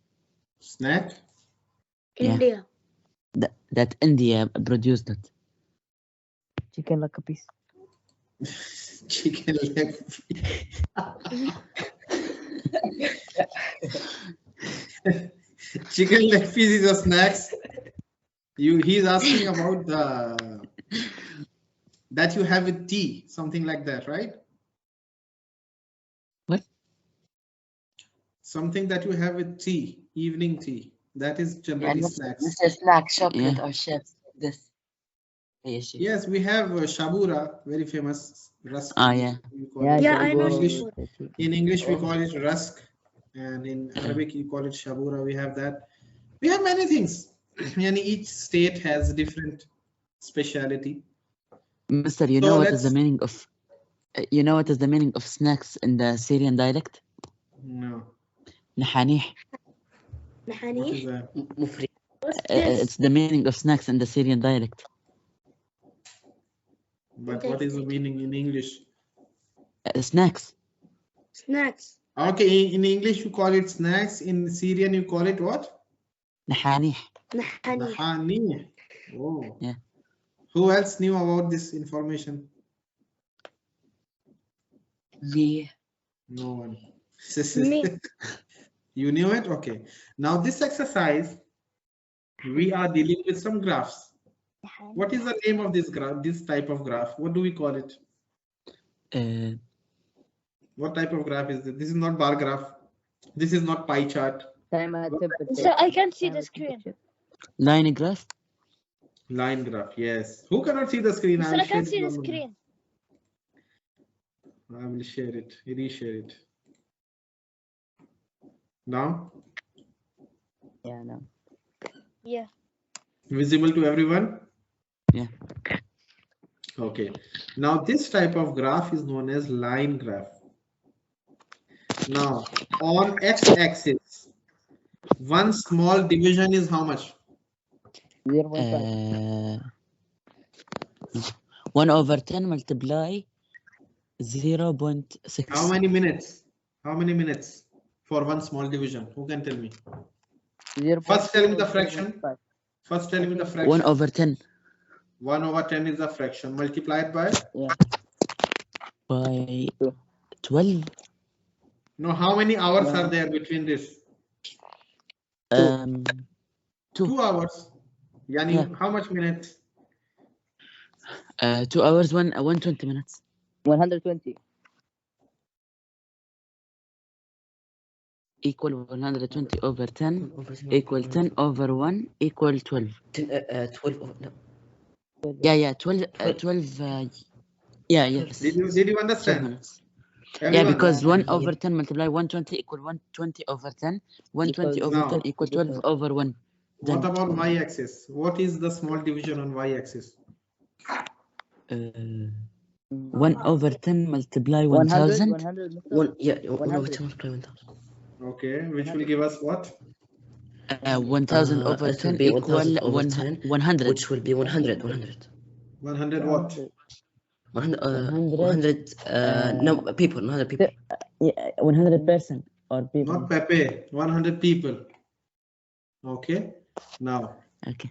Speaker 2: Snack.
Speaker 1: Yeah.
Speaker 9: India.
Speaker 1: That India produced that.
Speaker 7: Chicken like a piece.
Speaker 2: Chicken leg. Chicken leg piece is a snacks. He's asking about the that you have with tea, something like that, right?
Speaker 1: What?
Speaker 2: Something that you have with tea, evening tea. That is
Speaker 6: Yeah,
Speaker 2: generally
Speaker 6: this
Speaker 2: snacks.
Speaker 6: is a snack, chocolate
Speaker 1: Yeah.
Speaker 6: or chips. This. Yeah, chips.
Speaker 2: Yes, we have Shabura, very famous rusk.
Speaker 1: Ah, yeah.
Speaker 2: we call
Speaker 7: Yeah,
Speaker 2: it.
Speaker 4: Yeah, I know
Speaker 2: English,
Speaker 4: Shabura.
Speaker 2: in English we call it rusk, and in Arabic you call it Shabura. We have that. We have many things. And each state has different speciality.
Speaker 1: Mister, you
Speaker 2: So
Speaker 1: know what is the
Speaker 2: let's-
Speaker 1: meaning of what is the meaning of snacks in the Syrian dialect?
Speaker 2: No.
Speaker 1: Nahanih.
Speaker 2: What
Speaker 4: Nahani.
Speaker 2: is that?
Speaker 7: Mufri.
Speaker 4: What's this?
Speaker 1: It's the meaning of snacks in the Syrian dialect.
Speaker 2: But what is the meaning in English?
Speaker 1: Snacks.
Speaker 4: Snacks.
Speaker 2: Okay, in English you call it snacks. In Syrian you call it what?
Speaker 1: Nahanih.
Speaker 4: Nahani.
Speaker 2: Nahani. Oh.
Speaker 1: Yeah.
Speaker 2: Who else knew about this information?
Speaker 6: Me.
Speaker 2: No one.
Speaker 4: Me.
Speaker 2: You knew it? Okay. Now this exercise, we are dealing with some graphs. What is the name of this graph, this type of graph? What do we call it? What type of graph is this? This is not bar graph. This is not pie chart.
Speaker 9: So I can't see the screen.
Speaker 1: Line graph.
Speaker 2: Line graph, yes. Who cannot see the screen?
Speaker 9: Mister, I can't see the screen.
Speaker 2: I will share it, reshare it. Now,
Speaker 1: Yeah, no.
Speaker 9: Yeah.
Speaker 2: visible to everyone?
Speaker 1: Yeah.
Speaker 2: Okay. Now, this type of graph is known as line graph. Now, on x-axis, one small division is how much?
Speaker 1: 0.5. 1/10 multiply 0.6.
Speaker 2: How many minutes? How many minutes for one small division? Who can tell me? First tell me the fraction. First tell me the fraction.
Speaker 1: 1/10
Speaker 2: 1/10 is the fraction. Multiplied by?
Speaker 1: by 12.
Speaker 2: No, how many hours are there between this?
Speaker 1: 2.
Speaker 2: 2 hours. Yani,
Speaker 1: Yeah.
Speaker 2: how much minutes?
Speaker 1: 2 hours, 120 minutes.
Speaker 10: 120.
Speaker 1: Equal 120 over 10 equal 10 over 1 equal 12.
Speaker 7: 12. No.
Speaker 1: Yeah, 12. 12. Yeah, yes.
Speaker 2: Did you
Speaker 1: 12
Speaker 2: understand?
Speaker 1: minutes.
Speaker 2: Everyone?
Speaker 1: Yeah, because 1/10 multiply 120 equal 120 over 10. 120 over
Speaker 2: Now,
Speaker 1: 10 equal 12 over 1.
Speaker 2: What about y-axis? What is the small division on y-axis?
Speaker 1: 1/10 multiply 1000.
Speaker 10: 100.
Speaker 7: One, yeah,
Speaker 10: 100.
Speaker 7: 1/10 multiply 1000.
Speaker 2: Okay, which will give us what?
Speaker 1: 1000 over
Speaker 7: it will
Speaker 1: 10
Speaker 7: be
Speaker 1: equal
Speaker 7: 1000 over 10,
Speaker 1: 100.
Speaker 7: which will be 100. 100.
Speaker 2: 100 what?
Speaker 7: 100 no people, 100 people.
Speaker 10: Yeah, 100% or people.
Speaker 2: Not Pepe, 100 people. Okay, now,
Speaker 1: Okay.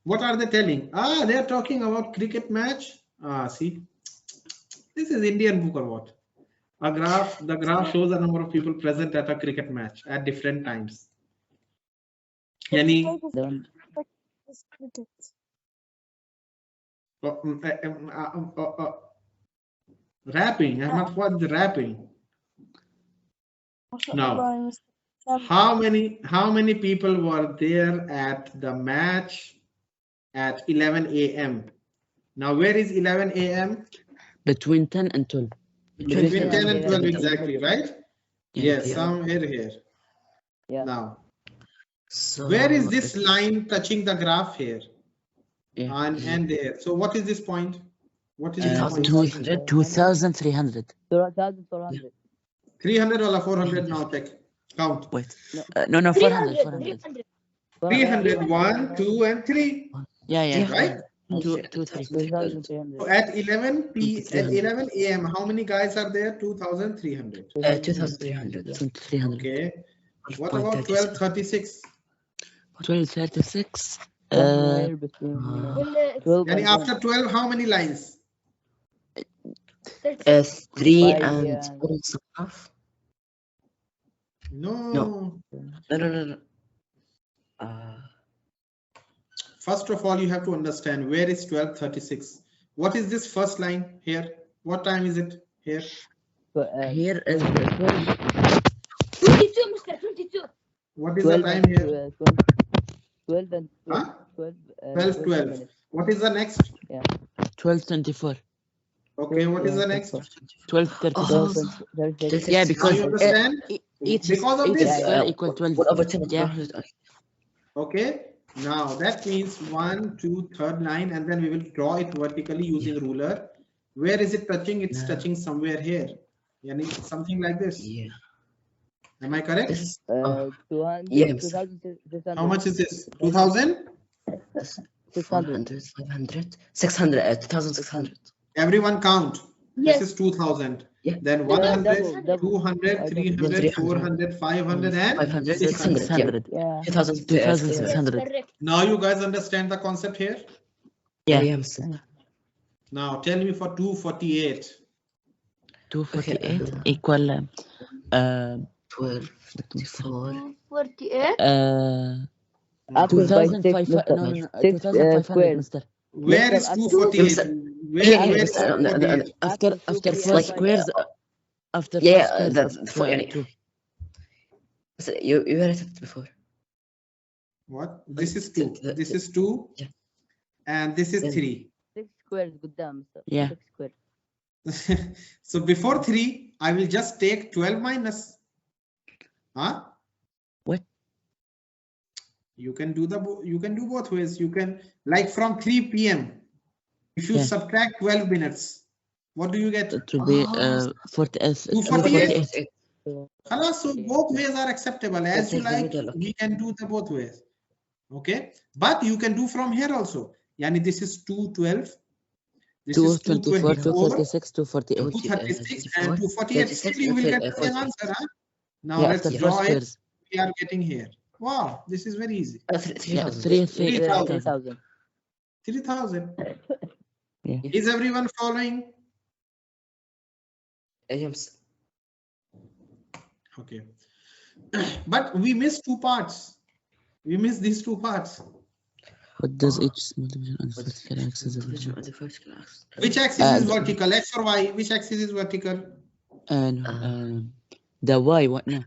Speaker 2: what are they telling? Ah, they are talking about cricket match. Ah, see, this is Indian book or what? A graph, the graph shows the number of people present at a cricket match at different times. Yani, rapping, Ahmad, what the rapping? Now, how many people were there at the match at 11 a.m.? Now, where is 11 a.m.?
Speaker 1: Between 10 and 12.
Speaker 2: Between 10 and 12, exactly, right? Yes,
Speaker 7: Yeah.
Speaker 2: somewhere here.
Speaker 10: Yeah.
Speaker 2: Now,
Speaker 7: So
Speaker 2: where is this line touching the graph here?
Speaker 1: Yeah.
Speaker 2: And there. So, what is this point? What is this point?
Speaker 1: 2300.
Speaker 10: 2,400.
Speaker 2: 300 or 400 now, take. Count.
Speaker 1: Wait. No, 400.
Speaker 9: 300.
Speaker 2: 300, 1, 2, and 3.
Speaker 1: Yeah.
Speaker 2: Right?
Speaker 1: 2, 3.
Speaker 10: 2,300.
Speaker 2: So at 11 a.m., how many guys are there? 2,300.
Speaker 7: 2300.
Speaker 1: 2300.
Speaker 2: Okay. What about 1236?
Speaker 1: 1236.
Speaker 10: Somewhere between
Speaker 9: Well,
Speaker 10: 12
Speaker 2: Yani
Speaker 10: and
Speaker 2: after 12, how many lines?
Speaker 7: 3
Speaker 10: Five,
Speaker 7: and
Speaker 10: yeah.
Speaker 7: also half.
Speaker 2: No.
Speaker 7: No.
Speaker 2: First of all, you have to understand where is 1236. What is this first line here? What time is it here?
Speaker 1: Here is 12.
Speaker 9: 22, Mister, 22.
Speaker 2: What is the time here?
Speaker 10: 12 and 12.
Speaker 2: Huh?
Speaker 10: 12,
Speaker 2: 12. What is the next?
Speaker 1: 1224.
Speaker 2: Okay, what is the next?
Speaker 1: 1236. Yeah,
Speaker 2: Now
Speaker 1: because
Speaker 2: you understand?
Speaker 1: each
Speaker 2: Because of this.
Speaker 1: square equal 12.
Speaker 7: 1/10.
Speaker 1: Yeah.
Speaker 2: Okay. Now that means 1, 2, third line, and then we will draw it vertically using ruler. Where is it touching? It's touching somewhere here. Yani something like this.
Speaker 7: Yeah.
Speaker 2: Am I correct?
Speaker 7: This is
Speaker 10: 200.
Speaker 7: yes.
Speaker 10: 2,600.
Speaker 2: How much is this? 2,000?
Speaker 10: 600.
Speaker 7: 500, 600, 2,600.
Speaker 2: Everyone count.
Speaker 9: Yes.
Speaker 2: This is 2,000.
Speaker 7: Yeah.
Speaker 2: Then 100,
Speaker 10: double.
Speaker 2: 200, 300, 400, 500, and
Speaker 7: 500,
Speaker 2: 600.
Speaker 7: 600.
Speaker 10: Yeah.
Speaker 1: 2600.
Speaker 9: Correct.
Speaker 2: Now you guys understand the concept here?
Speaker 1: Yeah.
Speaker 2: Now tell me for 248.
Speaker 1: 248 equal
Speaker 7: 12, 4.
Speaker 9: 48.
Speaker 1: 2500,
Speaker 10: squares.
Speaker 1: Mister.
Speaker 2: Where is 248? Where is 248?
Speaker 1: After four squares. After
Speaker 7: Yeah,
Speaker 1: four squares
Speaker 7: that's
Speaker 1: of,
Speaker 7: for any.
Speaker 1: 2.
Speaker 7: So you read it before.
Speaker 2: What? This is 2.
Speaker 7: The-
Speaker 2: This is 2.
Speaker 7: Yeah.
Speaker 2: And this is
Speaker 7: Yeah.
Speaker 2: 3.
Speaker 10: 6 squares قدام مستر.
Speaker 1: Yeah.
Speaker 10: 6 squares.
Speaker 2: So before 3, I will just take 12 minus. Huh?
Speaker 1: What?
Speaker 2: You can do both ways. You can, like from 3 p.m. If you
Speaker 1: Yeah.
Speaker 2: subtract 12 minutes, what do you get?
Speaker 1: It will be
Speaker 2: 248.
Speaker 1: 248.
Speaker 2: So both ways are acceptable. As you
Speaker 7: Take the
Speaker 2: like,
Speaker 7: middle, okay.
Speaker 2: we can do the both ways. Okay, but you can do from here also. Yani this is 212. This is
Speaker 1: 224,
Speaker 2: 224,
Speaker 1: 246, 248.
Speaker 2: 236, and 248. Still you will get the same answer. Huh? Now
Speaker 1: Yeah,
Speaker 2: let's
Speaker 1: after
Speaker 2: draw
Speaker 1: four
Speaker 2: it.
Speaker 1: squares.
Speaker 2: We are getting here. Wow, this is very easy.
Speaker 1: Yeah,
Speaker 7: 3,000.
Speaker 2: 3,000.
Speaker 10: 3,000.
Speaker 2: 3,000.
Speaker 1: Yeah.
Speaker 2: Is everyone following?
Speaker 7: Yes.
Speaker 2: Okay. But we missed 2 parts. We missed these 2 parts.
Speaker 1: What does each small division on the vertical axis of
Speaker 7: Division on the vertical axis.
Speaker 2: Which axis is vertical? X or Y? Which axis is vertical?
Speaker 1: the Y, what? No.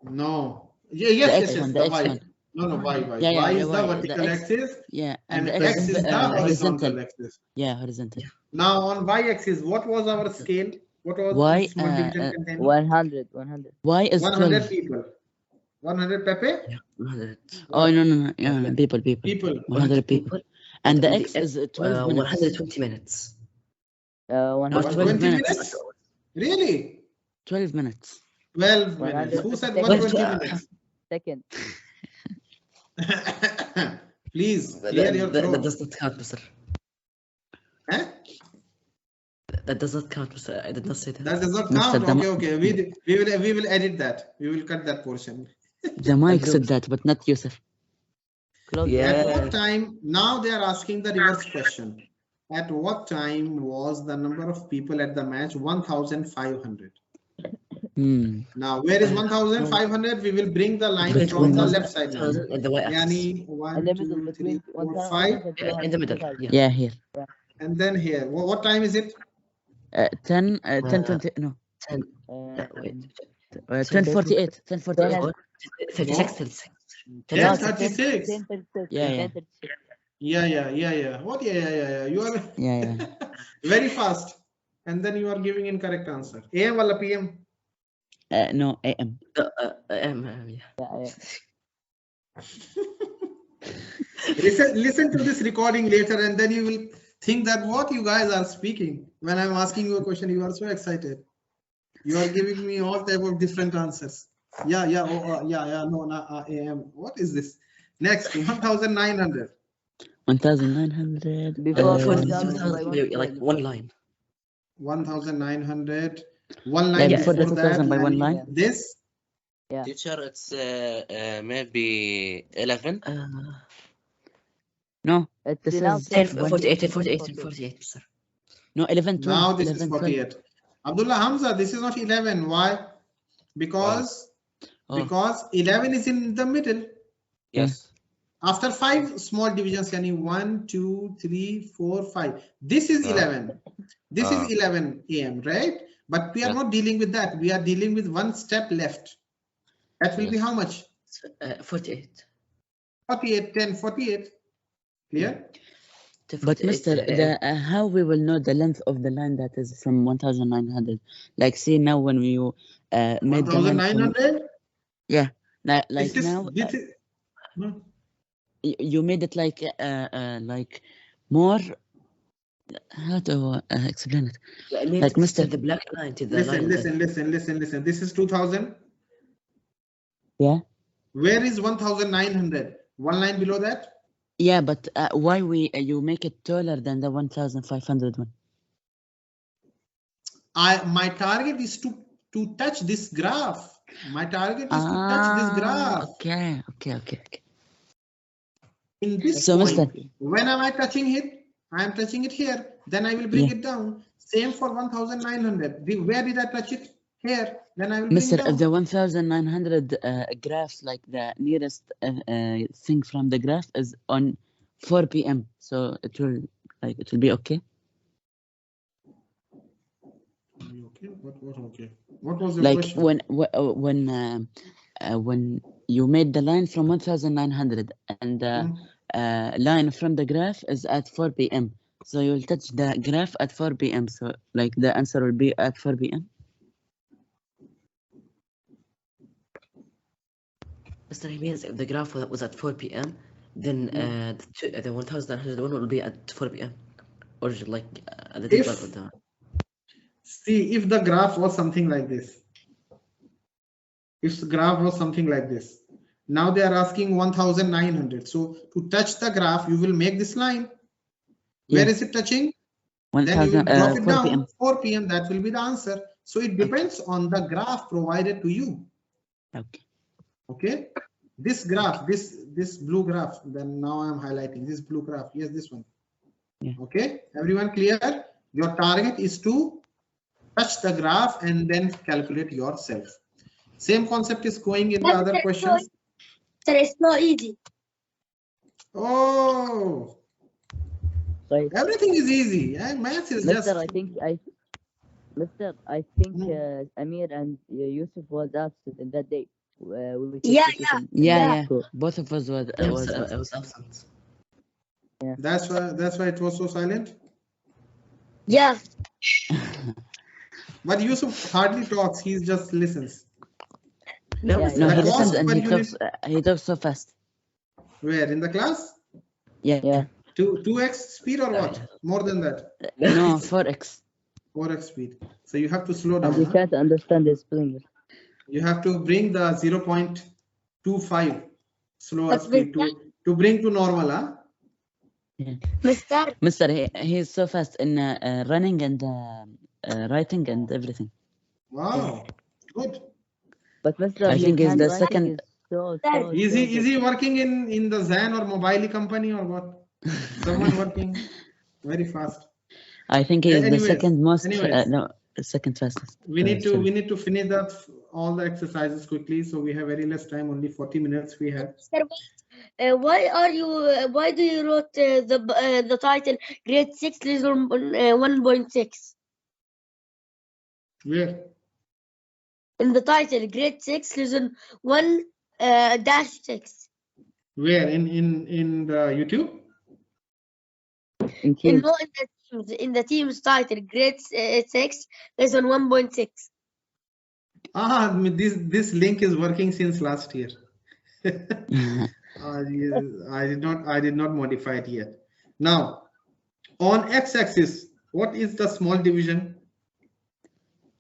Speaker 2: No. Yes,
Speaker 1: X one,
Speaker 2: the
Speaker 1: the X
Speaker 2: Y.
Speaker 1: one.
Speaker 2: No, Y.
Speaker 1: Yeah,
Speaker 2: Y is
Speaker 1: the
Speaker 2: the
Speaker 1: Y,
Speaker 2: vertical
Speaker 1: the X.
Speaker 2: axis,
Speaker 1: Yeah,
Speaker 2: and
Speaker 1: the
Speaker 2: X is the horizontal axis.
Speaker 1: Yeah, horizontal.
Speaker 2: Now on Y axis, what was our scale? What was
Speaker 1: Y,
Speaker 2: each small division containing?
Speaker 10: 100.
Speaker 1: Y is
Speaker 2: 100
Speaker 1: 12.
Speaker 2: people. 100 Pepe?
Speaker 7: Yeah, 100.
Speaker 1: Oh, no, people.
Speaker 2: People.
Speaker 1: 100 people. And the X is 12 minutes.
Speaker 7: 120 minutes.
Speaker 10: 100.
Speaker 2: 120 minutes? Really?
Speaker 1: 12 minutes.
Speaker 2: 12 minutes. Who said 120 minutes?
Speaker 10: Second.
Speaker 2: Please, clear your
Speaker 7: That
Speaker 2: throat.
Speaker 7: does not count, Mr.
Speaker 2: Eh?
Speaker 7: That does not count, Mr. I did not say that.
Speaker 2: That does not
Speaker 1: Mr.
Speaker 2: count. Okay. We will edit that. We will cut that portion.
Speaker 1: The mic said that, but not Yusuf.
Speaker 10: Close.
Speaker 7: Yeah.
Speaker 2: At what time? Now they are asking the reverse question. At what time was the number of people at the match 1,500? Now, where is 1,500? We will bring the line from the left side.
Speaker 7: In the y-axis.
Speaker 2: Yani 1, 2, 3, 4, 5.
Speaker 7: In the middle.
Speaker 1: Yeah, here.
Speaker 2: And then here. What time is it?
Speaker 1: 10, 20, no.
Speaker 7: 10. Wait.
Speaker 1: 10:48. 10:48.
Speaker 7: 36.
Speaker 2: 10:36.
Speaker 1: Yeah.
Speaker 2: Yeah. What? Yeah. You are
Speaker 1: Yeah.
Speaker 2: very fast. And then you are giving incorrect answer. AM wala PM?
Speaker 1: No, AM.
Speaker 7: Yeah.
Speaker 2: Listen to this recording later, and then you will think that what you guys are speaking. When I'm asking you a question, you are so excited. You are giving me all type of different answers. Yeah. No, AM. What is this? Next, 1,900.
Speaker 1: 1,900.
Speaker 10: Before
Speaker 7: Like one line.
Speaker 2: 1,900. One line
Speaker 1: Yeah, before the
Speaker 2: before
Speaker 1: 2,000 by
Speaker 2: that,
Speaker 1: one line.
Speaker 2: This.
Speaker 10: Yeah.
Speaker 3: Teacher, it's maybe 11.
Speaker 1: No,
Speaker 10: It's
Speaker 1: this
Speaker 10: now
Speaker 1: is
Speaker 7: 48, sir.
Speaker 1: no 11, 12.
Speaker 2: Now this
Speaker 1: 11,
Speaker 2: is
Speaker 1: 12.
Speaker 2: 48. Abdullah Hamza, this is not 11. Why? Because 11 is in the middle.
Speaker 3: Yes.
Speaker 2: After 5 small divisions, yani 1, 2, 3, 4, 5. This is 11. This is 11 AM, right? But we are not dealing with that. We are dealing with one step left. That will be how much?
Speaker 7: 48.
Speaker 2: 48, 10, 48. Clear?
Speaker 1: But Mr. How we will know the length of the line that is from 1,900? Like, see now when you made the line from,
Speaker 2: 1,900?
Speaker 1: yeah, like
Speaker 2: This is,
Speaker 1: now
Speaker 2: this is, no.
Speaker 1: you made it like more. How to explain it? Like Mr.
Speaker 7: The black line to the line.
Speaker 2: Listen. This is 2,000.
Speaker 1: Yeah.
Speaker 2: Where is 1,900? One line below that?
Speaker 1: Yeah, but why you make it taller than the 1,500 one?
Speaker 2: My target is to touch this graph. My target is to touch this graph.
Speaker 1: Okay.
Speaker 2: In this
Speaker 1: So,
Speaker 2: point,
Speaker 1: Mr.
Speaker 2: when am I touching it? I am touching it here. Then I will bring it down. Same for 1,900. Where did I touch it? Here. Then I will bring it
Speaker 1: Mr.
Speaker 2: down.
Speaker 1: If the 1,900 graph, like the nearest thing from the graph is on 4 p.m. So it will be okay.
Speaker 2: Okay. What okay? What was your
Speaker 1: Like
Speaker 2: question?
Speaker 1: when when you made the line from 1900 and the line from the graph is at 4 p.m. So you'll touch the graph at 4 p.m. So like the answer will be at 4 p.m.
Speaker 7: Mr. He means if the graph was at 4 p.m., then the 1901 will be at 4 p.m. Or like at the deadline of the.
Speaker 2: See, if the graph was something like this, if the graph was something like this, now they are asking 1900. So to touch the graph, you will make this line. Where is it touching? Then you will drop it down. 4 p.m. That will be the answer. So it depends on the graph provided to you.
Speaker 1: Okay.
Speaker 2: Okay. This graph, this blue graph. Then now I am highlighting this blue graph. Yes, this one.
Speaker 1: Yeah.
Speaker 2: Okay. Everyone clear? Your target is to touch the graph and then calculate yourself. Same concept is going in the other questions.
Speaker 9: Sir, it's not easy.
Speaker 2: Oh,
Speaker 10: Right.
Speaker 2: everything is easy. Maths is just.
Speaker 10: Mister, I think Amir and Yusuf was absent in that day.
Speaker 1: Yeah. Both of us
Speaker 7: I was absent.
Speaker 10: Yeah.
Speaker 2: That's why it was so silent.
Speaker 9: Yeah.
Speaker 2: But Yusuf hardly talks. He just listens.
Speaker 1: No, he listens and he talks so fast.
Speaker 2: Where in the class?
Speaker 1: Yeah.
Speaker 2: 2x speed or what? More than that?
Speaker 1: No, 4x.
Speaker 2: 4x speed. So you have to slow down.
Speaker 10: And you can't understand his English.
Speaker 2: You have to bring the 0.25 slower speed to bring to normal, huh?
Speaker 1: Yeah. Mister, he's so fast in running and writing and everything.
Speaker 2: Wow, good.
Speaker 10: But Mister,
Speaker 1: I think he's the second.
Speaker 2: Is he working in the Zen or Mobile company or what? Someone working very fast.
Speaker 1: I think he is the second most.
Speaker 2: Anyways.
Speaker 1: No, second fastest.
Speaker 2: We need to finish all the exercises quickly. So we have very less time. Only 40 minutes we have.
Speaker 9: Sir, why do you wrote the title grade 6 lesson 1.6?
Speaker 2: Where?
Speaker 9: In the title grade 6 lesson 1-6.
Speaker 2: Where in the YouTube?
Speaker 9: In the team's title grade 6 lesson 1.6.
Speaker 2: This link is working since last year. I did not modify it yet. Now, on x-axis, what is the small division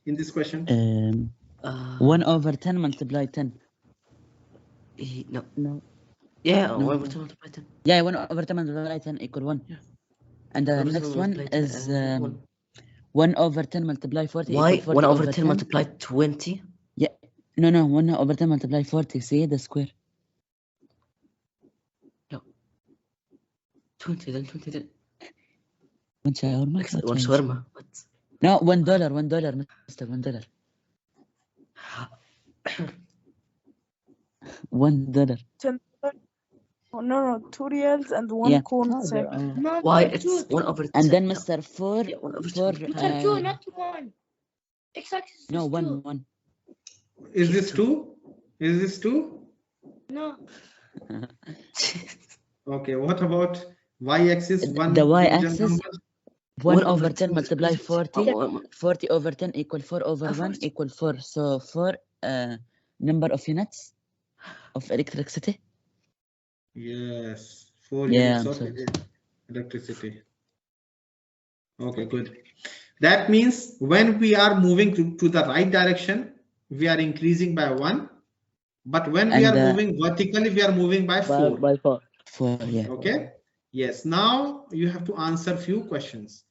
Speaker 2: in this question?
Speaker 1: 1/10 multiply 10.
Speaker 7: No. Yeah,
Speaker 1: No.
Speaker 7: 1/10 multiply 10.
Speaker 1: Yeah, 1/10 multiply 10 equal 1.
Speaker 7: Yeah.
Speaker 1: And the next one is 1/10 multiply 40.
Speaker 7: Why?
Speaker 1: equal 40
Speaker 7: 1/10 multiply 20?
Speaker 1: Yeah. No, 1/10 multiply 40. See the square.
Speaker 7: 20 then 20 then.
Speaker 1: One shawarma.
Speaker 7: One shawarma.
Speaker 1: No, $1, Mister, $1. $1.
Speaker 5: No, 2 reals and 1 corn sec.
Speaker 7: Why? It's 1/10.
Speaker 1: And then Mister 4.
Speaker 7: Yeah,
Speaker 9: 2, not 1. X-axis.
Speaker 1: No, 1.
Speaker 2: Is this 2? Is this 2?
Speaker 9: No.
Speaker 2: Okay, what about y-axis?
Speaker 1: The y-axis 1/10 multiply 40. 40/10 equal 4/1 equal 4. So 4 number of units of electricity.
Speaker 2: Yes, 4 units of electricity. Okay, good. That means when we are moving to the right direction, we are increasing by 1. But when we are moving vertically, we are moving by 4.
Speaker 10: By 4.
Speaker 1: 4, yeah.
Speaker 2: Okay. Yes. Now you have to answer few questions.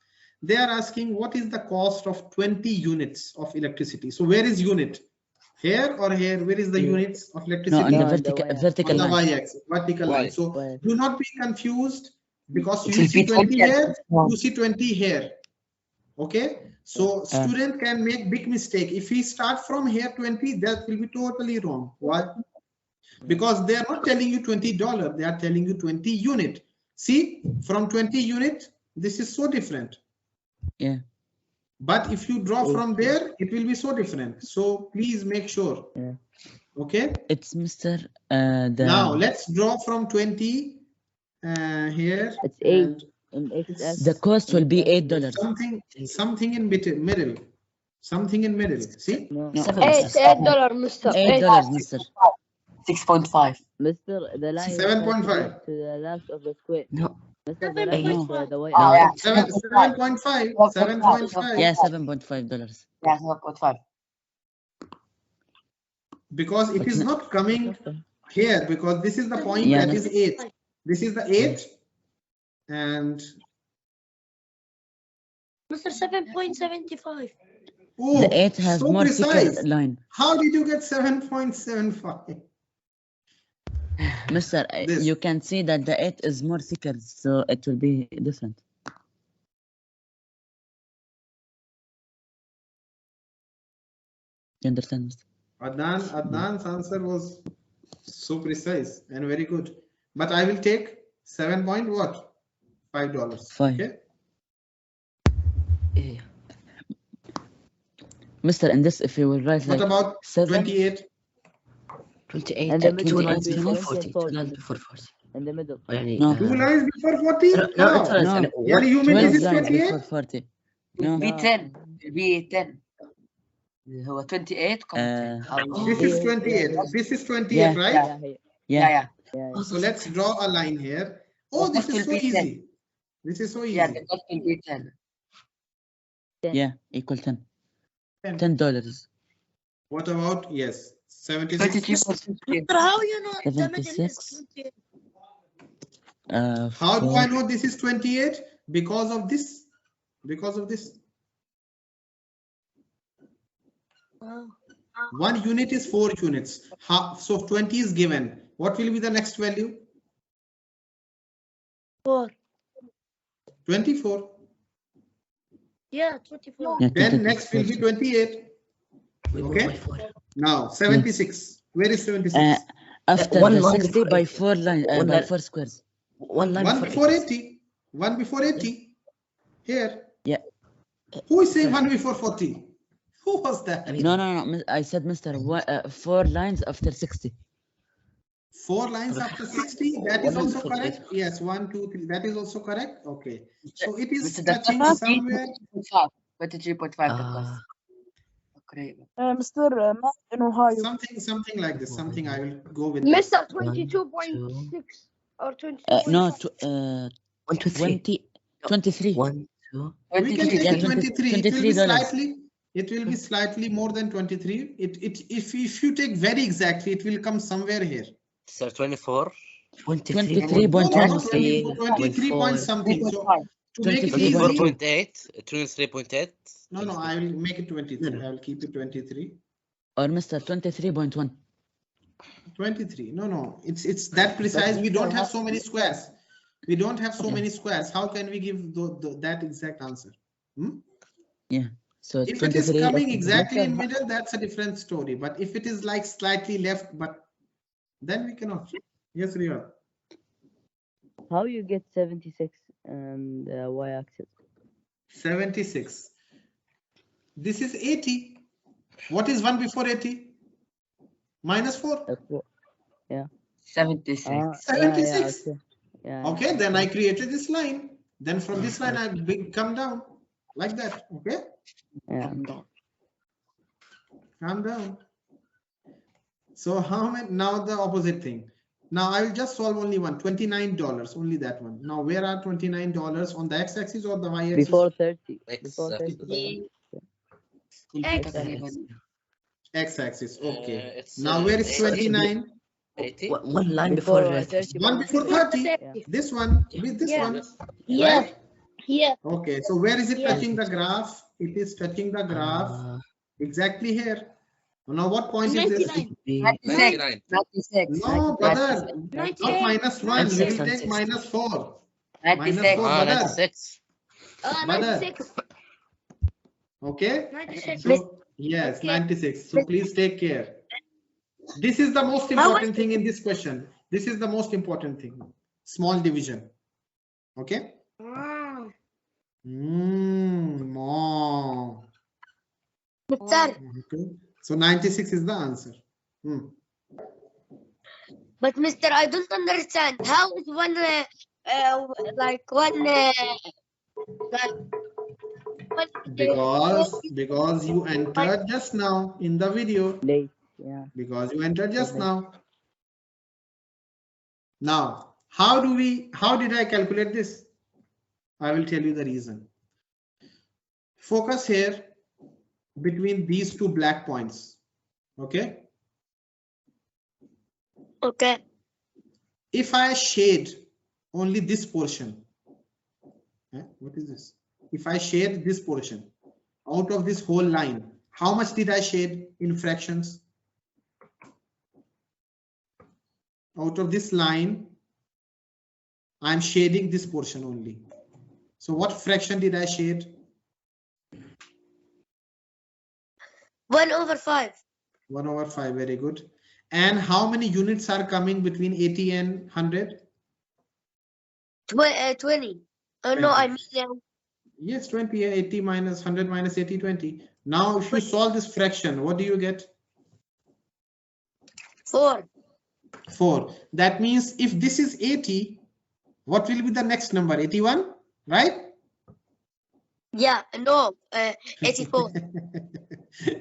Speaker 2: They are asking what is the cost of 20 units of electricity. So where is unit? Here or here? Where is the units of electricity?
Speaker 1: No, on the vertical
Speaker 2: on the
Speaker 1: line.
Speaker 2: y-axis, vertical line. So do not be confused because
Speaker 6: It
Speaker 2: you
Speaker 6: will
Speaker 2: see
Speaker 6: be
Speaker 2: 20
Speaker 6: 20
Speaker 2: here, you see 20 here. Okay. So student can make big mistake. If he start from here 20, that will be totally wrong. Why? Because they are not telling you $20. They are telling you 20 unit. See, from 20 unit, this is so different.
Speaker 1: Yeah.
Speaker 2: But if you draw from there, it will be so different. So please make sure.
Speaker 10: Yeah.
Speaker 2: Okay.
Speaker 1: It's Mr.
Speaker 2: Now let's draw from 20 here.
Speaker 10: It's 8
Speaker 2: and
Speaker 10: in XS.
Speaker 1: the cost will be $8.
Speaker 2: something in middle. Something in middle. See?
Speaker 10: No.
Speaker 9: $8, mister.
Speaker 1: $8, Mr.
Speaker 6: 6.5.
Speaker 10: Mister, the line is
Speaker 2: 7.5.
Speaker 10: to the left of the square.
Speaker 7: No.
Speaker 10: Mister, the line is the white.
Speaker 6: Oh, yeah.
Speaker 2: 7.5. 7.5.
Speaker 1: Yeah, $7.5.
Speaker 6: Yeah, 7.5.
Speaker 2: Because it is not coming here, because this is the point
Speaker 1: Yeah,
Speaker 2: that is 8. This is the 8. And
Speaker 9: Mister, 7.75.
Speaker 2: oh,
Speaker 1: The 8 has
Speaker 2: so
Speaker 1: more
Speaker 2: precise.
Speaker 1: thicker line.
Speaker 2: How did you get 7.75?
Speaker 1: Mister,
Speaker 2: This.
Speaker 1: you can see that the 8 is more thicker, so it will be different. You understand, Mister?
Speaker 2: Adnan's answer was so precise and very good. But I will take $7.5.
Speaker 1: Five.
Speaker 2: Okay.
Speaker 7: Yeah.
Speaker 1: Mister, in this, if you will write
Speaker 2: What
Speaker 1: like
Speaker 2: about
Speaker 1: 7,
Speaker 2: 28?
Speaker 7: 28
Speaker 10: And the middle
Speaker 7: 2 lines
Speaker 10: between
Speaker 7: before
Speaker 10: 20 and
Speaker 7: 40. 2
Speaker 10: 40.
Speaker 7: lines before 40.
Speaker 10: In the middle.
Speaker 7: يعني
Speaker 1: No.
Speaker 2: 2 lines before 40?
Speaker 7: no,
Speaker 2: How?
Speaker 7: it's lines.
Speaker 1: No.
Speaker 7: يعني
Speaker 2: Yani you mean
Speaker 1: 12
Speaker 2: this is
Speaker 1: lines
Speaker 2: 28?
Speaker 1: before 40. No.
Speaker 6: B 10. B 10. هو 28
Speaker 2: This is 28. This is 28,
Speaker 1: Yeah.
Speaker 2: right?
Speaker 10: Yeah, here.
Speaker 1: Yeah.
Speaker 10: Yeah.
Speaker 2: So let's draw a line here. Oh, this is so easy. This is so easy.
Speaker 6: Yeah, the cost will be 10.
Speaker 1: Yeah, equal 10.
Speaker 2: $10.
Speaker 1: $10.
Speaker 2: What about, yes, 76?
Speaker 6: 22.50.
Speaker 9: How you know the middle is
Speaker 1: 76.
Speaker 9: 28?
Speaker 2: How do I know this is 28? Because of this. Because of this.
Speaker 9: Oh.
Speaker 2: 1 unit is 4 units. So 20 is given. What will be the next value?
Speaker 9: 4.
Speaker 2: 24.
Speaker 9: Yeah, 24.
Speaker 1: Yeah,
Speaker 2: Then
Speaker 1: 22,
Speaker 2: next will be 28. Okay. Now 76. Where is 76?
Speaker 1: After
Speaker 7: One
Speaker 1: the
Speaker 7: line
Speaker 1: 60
Speaker 7: before
Speaker 1: by
Speaker 7: 80.
Speaker 1: 4 line,
Speaker 7: One
Speaker 1: by
Speaker 7: line.
Speaker 1: 4 squares.
Speaker 7: One line
Speaker 2: 1
Speaker 7: before
Speaker 2: before
Speaker 7: 80.
Speaker 2: 80. 1 before 80. Here.
Speaker 1: Yeah.
Speaker 2: Who is saying 1 before 40? Who was that?
Speaker 1: No. I said, Mister, 4 lines after 60.
Speaker 2: 4 lines after 60. That is also correct. Yes, 1, 2, 3. That is also correct. Okay. So it is touching somewhere.
Speaker 6: 23.5 the cost. Okay.
Speaker 5: Mr. Matt in Ohio.
Speaker 2: Something like this. Something I will go with.
Speaker 9: Mister,
Speaker 2: this.
Speaker 9: 22.6 or 20.
Speaker 1: No,
Speaker 7: 1, 2, 3.
Speaker 1: 23.
Speaker 7: 1, 2.
Speaker 2: We can take
Speaker 1: Yeah,
Speaker 2: it 23. It will be
Speaker 1: $23.
Speaker 2: slightly. It will be slightly more than 23. If you take very exactly, it will come somewhere here.
Speaker 3: Sir, 24.
Speaker 1: 23.1.
Speaker 2: No, not
Speaker 7: 23.
Speaker 2: 23 point something. So to make it
Speaker 1: 24.
Speaker 2: easy.
Speaker 3: 23.8.
Speaker 2: No, I will make it 23. I will keep it 23.
Speaker 1: Or Mister, 23.1.
Speaker 2: 23. No. It's that precise. We don't have so many squares. We don't have so many squares. How can we give that exact answer?
Speaker 1: Yeah. So
Speaker 2: If it is
Speaker 1: 23.
Speaker 2: coming exactly in middle, that's a different story. But if it is like slightly left, but then we cannot. Yes, Riyad.
Speaker 10: How you get 76 and y-axis?
Speaker 2: 76. This is 80. What is 1 before 80? Minus 4.
Speaker 10: Yeah.
Speaker 6: 76.
Speaker 2: 76.
Speaker 10: Yeah.
Speaker 2: Okay, then I created this line. Then from this line, I come down like that. Okay.
Speaker 10: Yeah.
Speaker 2: Calm down. So how many? Now the opposite thing. Now I will just solve only one. $29. Only that one. Now where are $29 on the x-axis or the y-axis?
Speaker 10: Before 30.
Speaker 3: Before
Speaker 10: 30.
Speaker 2: X-axis. Okay.
Speaker 3: It's,
Speaker 2: Now where is 29?
Speaker 3: 80.
Speaker 7: One line before 30.
Speaker 2: 1 before 30.
Speaker 10: Yeah.
Speaker 2: This one with this one.
Speaker 9: Yeah.
Speaker 2: Right?
Speaker 9: Yeah.
Speaker 2: Okay. So where is it
Speaker 9: Yeah.
Speaker 2: touching the graph? It is touching the graph exactly here. Now what point is this?
Speaker 6: 96. 96.
Speaker 2: No, brother.
Speaker 9: 96.
Speaker 2: Not minus 1. We will take minus 4. Minus 4, brother.
Speaker 3: 96.
Speaker 2: Brother.
Speaker 9: 96.
Speaker 2: Okay.
Speaker 9: 96.
Speaker 2: So yes, 96. So please take care. This is the most important thing in this question. This is the most important thing. Small division. Okay.
Speaker 9: Wow.
Speaker 2: More.
Speaker 9: Mister,
Speaker 2: Okay. So 96 is the answer.
Speaker 9: But Mister, I don't understand. How is one like one like one
Speaker 2: Because you entered just now in the video.
Speaker 10: Late. Yeah.
Speaker 2: Because you entered just
Speaker 10: Okay.
Speaker 2: now. Now, how did I calculate this? I will tell you the reason. Focus here between these two black points. Okay.
Speaker 9: Okay.
Speaker 2: If I shade only this portion, what is this? If I shade this portion out of this whole line, how much did I shade in fractions? Out of this line, I'm shading this portion only. So what fraction did I shade?
Speaker 9: 1/5.
Speaker 2: 1/5, very good. And how many units are coming between 80 and 100?
Speaker 9: 20. Oh no, I mean
Speaker 2: Yes, 20, 80 minus 100 minus 80, 20. Now, if you solve this fraction, what do you get?
Speaker 9: 4.
Speaker 2: 4. That means if this is 80, what will be the next number? 81, right?
Speaker 9: Yeah, no, 84.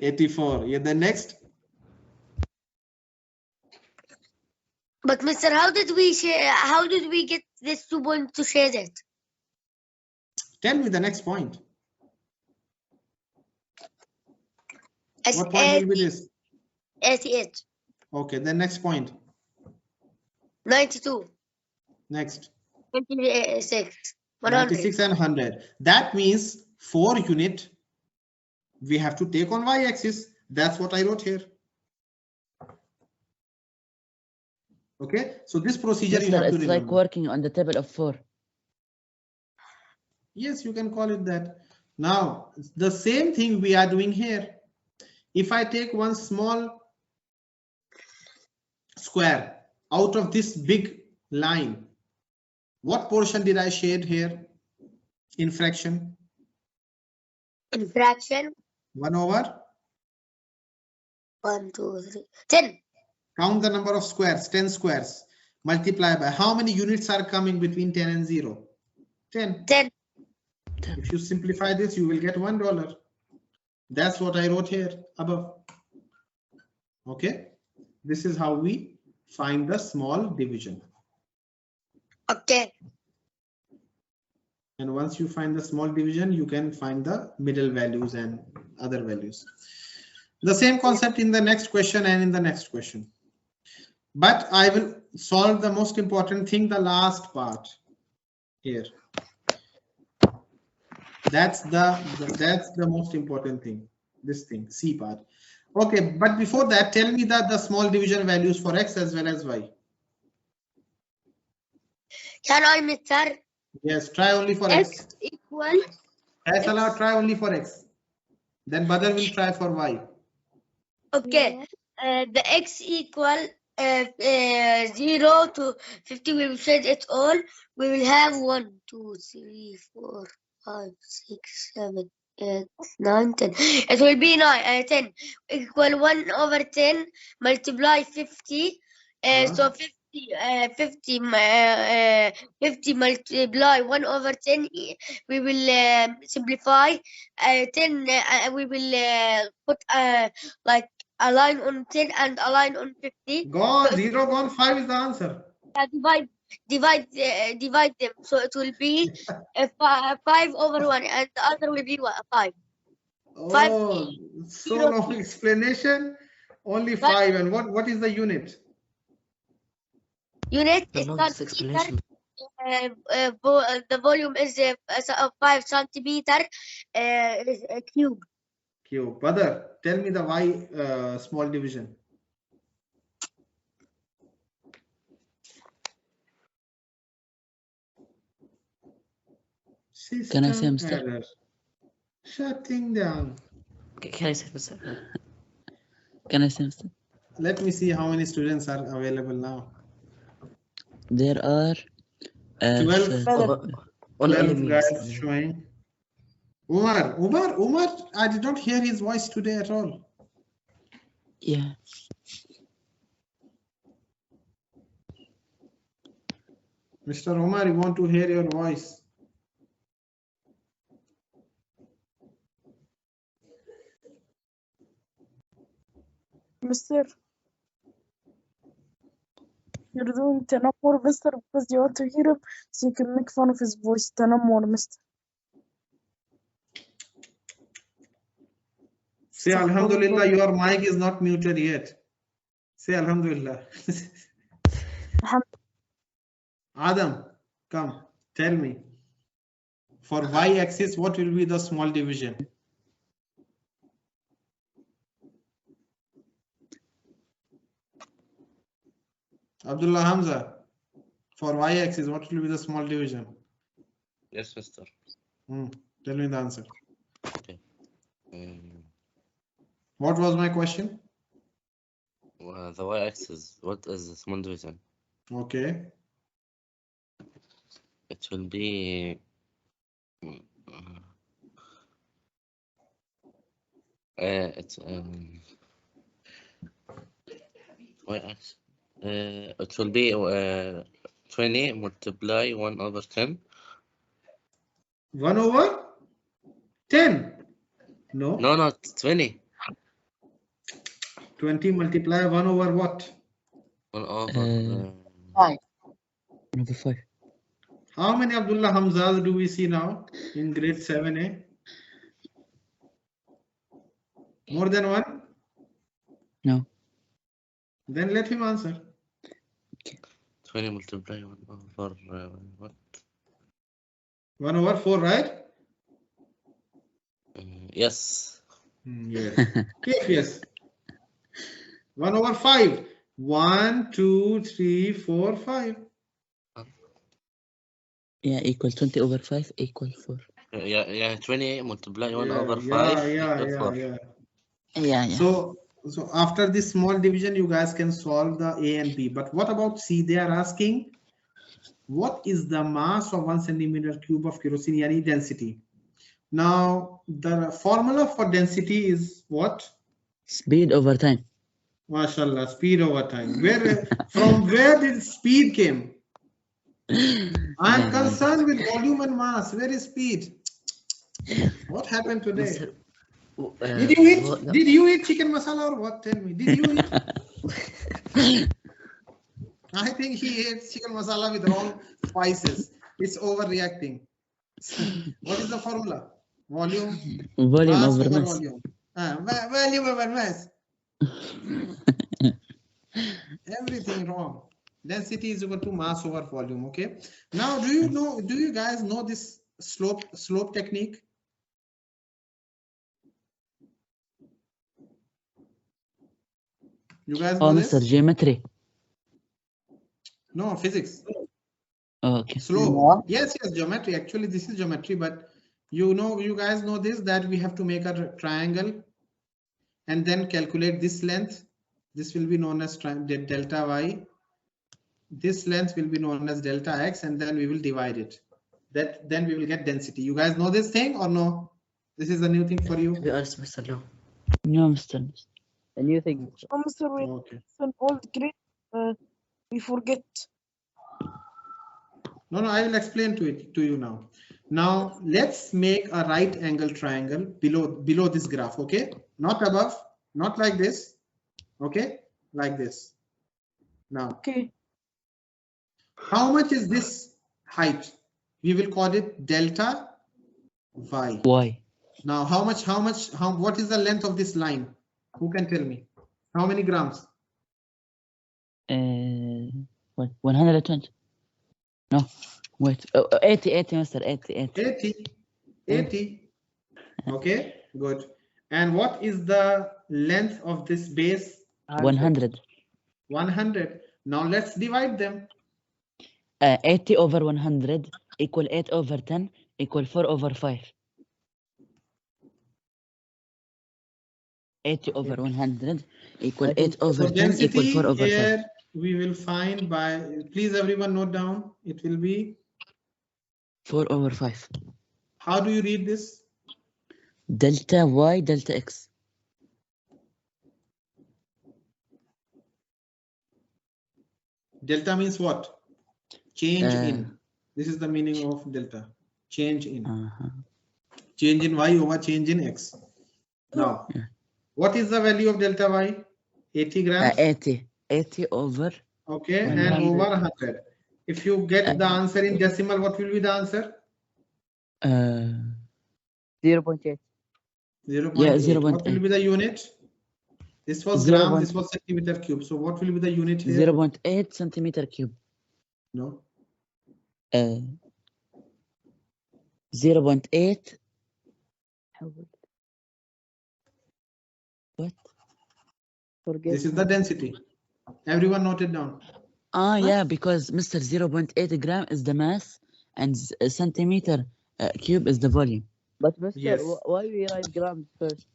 Speaker 2: 84. Yeah, the next.
Speaker 9: But Mister, how did we get this 2 point to shade it?
Speaker 2: Tell me the next point.
Speaker 9: It's
Speaker 2: What point will be this?
Speaker 9: 88.
Speaker 2: Okay, the next point.
Speaker 9: 92.
Speaker 2: Next.
Speaker 9: 26. 100.
Speaker 2: 96 and 100. That means 4 unit we have to take on y-axis. That's what I wrote here. Okay, so this procedure you
Speaker 1: Mister,
Speaker 2: have to
Speaker 1: it's
Speaker 2: remember.
Speaker 1: like working on the table of 4.
Speaker 2: Yes, you can call it that. Now, the same thing we are doing here. If I take one small square out of this big line, what portion did I shade here in fraction?
Speaker 9: In fraction?
Speaker 2: 1 over?
Speaker 9: 1, 2, 3, 10.
Speaker 2: Count the number of squares, 10 squares. Multiply by how many units are coming between 10 and 0? 10.
Speaker 9: 10.
Speaker 2: If you simplify this, you will get $1. That's what I wrote here above. Okay. This is how we find the small division.
Speaker 9: Okay.
Speaker 2: And once you find the small division, you can find the middle values and other values. The same concept in the next question and in the next question. But I will solve the most important thing, the last part here. That's the most important thing, this thing, C part. Okay, but before that, tell me the small division values for X as well as Y.
Speaker 9: Can I, Mister?
Speaker 2: Yes, try only for X.
Speaker 9: X equal.
Speaker 2: Yes, allow, try only for X. Then Badr will try for Y.
Speaker 9: Okay. The X equal 0 to 50. We will shade it all. We will have 1, 2, 3, 4, 5, 6, 7, 8, 9, 10. It will be 10 equal 1/10 multiply 50. So 50 multiply 1/10. We will simplify 10. We will put like a line on 10 and a line on 50.
Speaker 2: Gone, 0 gone, 5 is the answer.
Speaker 9: Divide them, so it will be 5/1 and the other will be 5.
Speaker 2: Oh, so long explanation. Only 5. And what is the unit?
Speaker 9: Unit
Speaker 7: The
Speaker 9: is
Speaker 7: longest explanation.
Speaker 9: the volume is 5 centimeter cube.
Speaker 2: Cube. Badr, tell me the Y small division.
Speaker 1: Can I say,
Speaker 2: System
Speaker 1: Mister?
Speaker 2: error. Shutting down.
Speaker 7: Can I say, Mister?
Speaker 1: Can I say, Mister?
Speaker 2: Let me see how many students are available now.
Speaker 1: There are
Speaker 2: 12.
Speaker 7: Only
Speaker 2: 12
Speaker 7: me.
Speaker 2: guys showing. Umar, I did not hear his voice today at all.
Speaker 1: Yeah.
Speaker 2: Mr. Omar, you want to hear your voice?
Speaker 5: Mister, you're doing Tanamor, Mister, because you want to hear him, so you can make fun of his voice. Tanamor, Mister.
Speaker 2: Say Alhamdulillah, your mic is not muted yet. Say Alhamdulillah. Adam, come, tell me. For y-axis, what will be the small division? Abdullah Hamza, for y-axis, what will be the small division?
Speaker 3: Yes, mister.
Speaker 2: Tell me the answer.
Speaker 3: Okay.
Speaker 2: What was my question?
Speaker 3: The y-axis, what is the small division?
Speaker 2: Okay.
Speaker 3: It will be it's y-axis. It will be 20 multiply 1 over 10.
Speaker 2: 1 over 10? No.
Speaker 3: No, not 20.
Speaker 2: 20 multiply 1 over what?
Speaker 3: 1 over
Speaker 6: 5.
Speaker 1: 1 over 5.
Speaker 2: How many Abdullah Hamzas do we see now in grade 7A? More than one?
Speaker 1: No.
Speaker 2: Then let him answer.
Speaker 3: 20 multiply 1 over what?
Speaker 2: 1 over 4, right?
Speaker 3: Yes.
Speaker 2: Yes. Yes. 1 over 5. 1, 2, 3, 4, 5.
Speaker 1: Yeah, equal 20 over 5 equal 4.
Speaker 3: Yeah, 20 multiply 1
Speaker 2: Yeah,
Speaker 3: over 5
Speaker 2: yeah,
Speaker 3: equal 4.
Speaker 1: Yeah.
Speaker 2: So after this small division, you guys can solve the A and B. But what about C? They are asking, what is the mass of 1 centimeter cube of kerosene, yani density? Now, the formula for density is what?
Speaker 1: Speed over time.
Speaker 2: MashaAllah, speed over time. From where did speed came? I am concerned with volume and mass. Where is speed? What happened today? Did you eat chicken masala or what? Tell me. Did you eat? I think he ate chicken masala with wrong spices. It's overreacting. What is the formula? Volume.
Speaker 1: Volume
Speaker 2: mass
Speaker 1: over mass.
Speaker 2: volume. Volume over mass. Everything wrong. Density is equal to mass over volume. Okay. Now, do you guys know this slope technique? You guys know
Speaker 1: Mr.
Speaker 2: this?
Speaker 1: Geometry.
Speaker 2: No, physics.
Speaker 1: Okay.
Speaker 2: Slope. Yes, geometry. Actually, this is geometry, but you guys know this, that we have to make a triangle and then calculate this length. This will be known as delta y. This length will be known as delta x, and then we will divide it. Then we will get density. You guys know this thing or no? This is a new thing for you.
Speaker 7: To be honest, Mr. No.
Speaker 1: No, Mr.
Speaker 10: A new thing.
Speaker 5: Mr.
Speaker 2: Okay.
Speaker 5: An old grade, we forget.
Speaker 2: No, I will explain to you now. Now let's make a right angle triangle below this graph. Okay, not above, not like this. Okay, like this. Now,
Speaker 5: Okay.
Speaker 2: how much is this height? We will call it delta y.
Speaker 1: Y.
Speaker 2: Now, what is the length of this line? Who can tell me? How many grams?
Speaker 1: What? 120. No, wait. 80, Mr.
Speaker 2: 80. Okay, good. And what is the length of this base?
Speaker 1: 100.
Speaker 2: 100. Now let's divide them.
Speaker 1: 80 over 100 equal 8 over 10 equal 4 over 5. 80 over 100 equal 8 over 10 equal 4 over 5.
Speaker 2: We will find by, please everyone note down, it will be
Speaker 1: 4 over 5.
Speaker 2: How do you read this?
Speaker 1: Delta y delta x.
Speaker 2: Delta means what? Change in. This is the meaning of delta. Change in.
Speaker 1: Uh-huh.
Speaker 2: Change in y over change in x. Now, what is the value of delta y? 80 grams.
Speaker 1: 80 over.
Speaker 2: Okay,
Speaker 1: 100.
Speaker 2: and over 100. If you get the answer in decimal, what will be the answer?
Speaker 10: 0.8.
Speaker 2: 0.8.
Speaker 1: Yeah,
Speaker 2: What will be the unit? This was gram, this was centimeter cube. So what will be the unit here?
Speaker 1: 0.8 centimeter cube.
Speaker 2: No.
Speaker 1: 0.8. What?
Speaker 2: This is the density. Everyone note it down.
Speaker 1: Yeah, because Mr. 0.8 gram is the mass and centimeter cube is the volume.
Speaker 10: But Mr.
Speaker 2: Yes.
Speaker 10: Why we write grams first,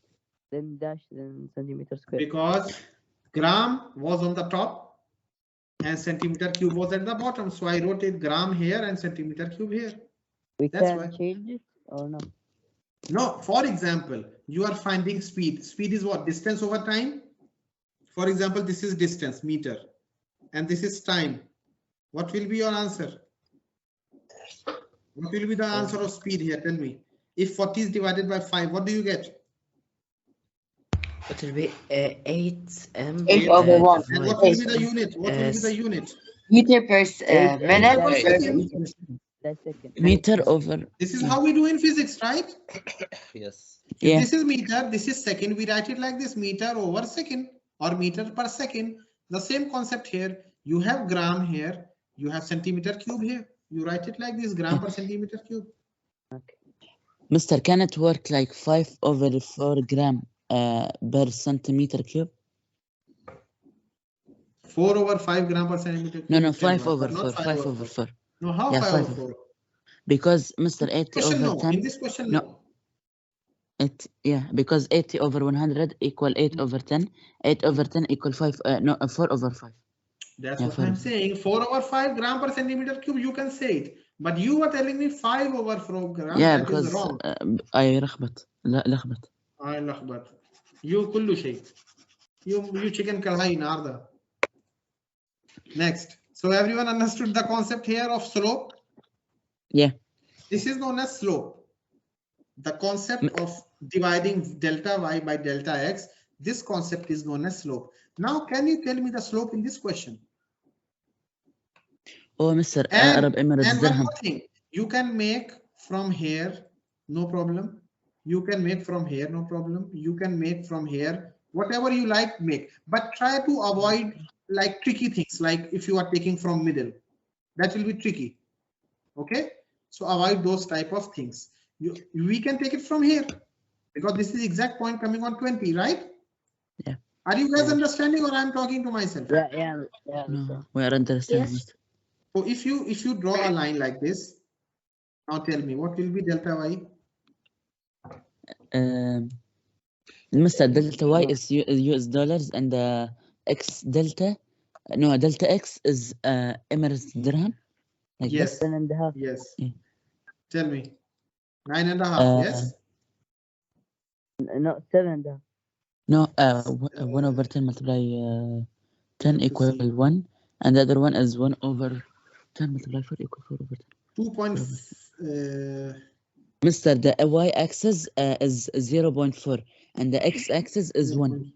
Speaker 10: then dash, then centimeter square?
Speaker 2: Because gram was on the top and centimeter cube was at the bottom. So I wrote it gram here and centimeter cube here.
Speaker 10: We
Speaker 2: That's
Speaker 10: can
Speaker 2: why.
Speaker 10: change it or no?
Speaker 2: No, for example, you are finding speed. Speed is what? Distance over time. For example, this is distance, meter, and this is time. What will be your answer? What will be the answer of speed here? Tell me. If 40 is divided by 5, what do you get?
Speaker 7: It will be 8m.
Speaker 6: 8 over 1.
Speaker 2: And what will be the unit? What will be the unit?
Speaker 6: Meter per minute.
Speaker 2: Per second.
Speaker 1: Meter over.
Speaker 2: This is how we do in physics, right?
Speaker 3: Yes.
Speaker 1: Yeah.
Speaker 2: This is meter, this is second. We write it like this, meter over second or meter per second. The same concept here. You have gram here. You have centimeter cube here. You write it like this, gram per centimeter cube.
Speaker 1: Mr. Can it work like 5 over 4 gram per centimeter cube?
Speaker 2: 4 over 5 gram per centimeter cube.
Speaker 1: No, 5 over 4. 5 over 4.
Speaker 2: No, how
Speaker 1: Yeah,
Speaker 2: 5
Speaker 1: 5
Speaker 2: over 4?
Speaker 1: Because Mr. 80
Speaker 2: Question
Speaker 1: over
Speaker 2: no.
Speaker 1: 10.
Speaker 2: In this question,
Speaker 1: no.
Speaker 2: no.
Speaker 1: Because 80 over 100 equal 8 over 10. 8 over 10 equal 5. No, 4 over 5.
Speaker 2: That's
Speaker 1: Yeah,
Speaker 2: what I'm saying. 4 over 5 gram per centimeter cube, you can say it. But you were telling me 5 over 4 gram.
Speaker 1: Yeah,
Speaker 2: that
Speaker 1: because
Speaker 2: is wrong.
Speaker 1: I لخبط. لا لخبط.
Speaker 2: I لخبط. You كل شيء. You chicken kadhai narda. Next. So everyone understood the concept here of slope?
Speaker 1: Yeah.
Speaker 2: This is known as slope. The concept of dividing delta y by delta x, this concept is known as slope. Now, can you tell me the slope in this question?
Speaker 1: Oh, Mr.
Speaker 2: And
Speaker 1: Arab Emirates
Speaker 2: one
Speaker 1: dirham.
Speaker 2: more thing, you can make from here, no problem. You can make from here, no problem. You can make from here, whatever you like, make. But try to avoid like tricky things, like if you are taking from middle, that will be tricky. Okay, so avoid those type of things. We can take it from here because this is exact point coming on 20, right?
Speaker 1: Yeah.
Speaker 2: Are you guys understanding, or I'm talking to myself?
Speaker 10: Yeah.
Speaker 1: No, we are understanding.
Speaker 4: Yes.
Speaker 2: So if you draw a line like this, now tell me what will be delta y?
Speaker 1: Mr. Delta Y is US dollars and the X delta, no, delta X is Emirates dirham. Like
Speaker 2: Yes.
Speaker 1: this.
Speaker 10: 7.5.
Speaker 2: Yes.
Speaker 1: Yeah.
Speaker 2: Tell me. 9.5. Yes.
Speaker 10: No, 7.5.
Speaker 1: No, 1 over 10 multiply 10 equal 1, and the other one is 1 over 10 multiply 4 equal 4 over 10.
Speaker 2: 2.
Speaker 1: Mr. The y-axis is 0.4 and the x-axis is 1.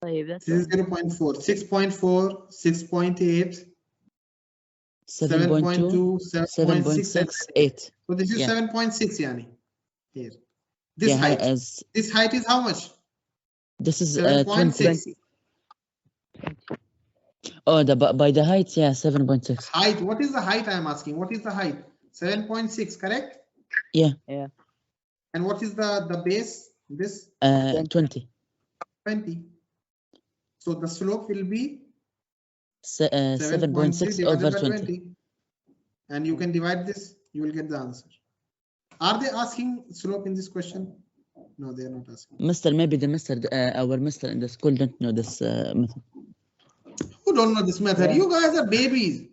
Speaker 2: This is 0.4, 6.4, 6.8, 7.2, 7.6,
Speaker 1: 8.
Speaker 2: So this is
Speaker 1: Yeah.
Speaker 2: 7.6, yani. Here. This
Speaker 1: Yeah,
Speaker 2: height.
Speaker 1: as
Speaker 2: This height is how much?
Speaker 1: this is
Speaker 2: 7.6.
Speaker 1: 20. Oh, by the height, yeah, 7.6.
Speaker 2: Height. What is the height? I am asking. What is the height? 7.6, correct?
Speaker 1: Yeah.
Speaker 2: And what is the base? This
Speaker 1: 20.
Speaker 2: 20. So the slope will be
Speaker 1: 7.6
Speaker 2: divided
Speaker 1: over
Speaker 2: by
Speaker 1: 20.
Speaker 2: And you can divide this, you will get the answer. Are they asking slope in this question? No, they are not asking.
Speaker 1: Mr. Maybe our Mr. in the school don't know this method.
Speaker 2: Who don't know this method?
Speaker 10: Yeah.
Speaker 2: You guys are babies.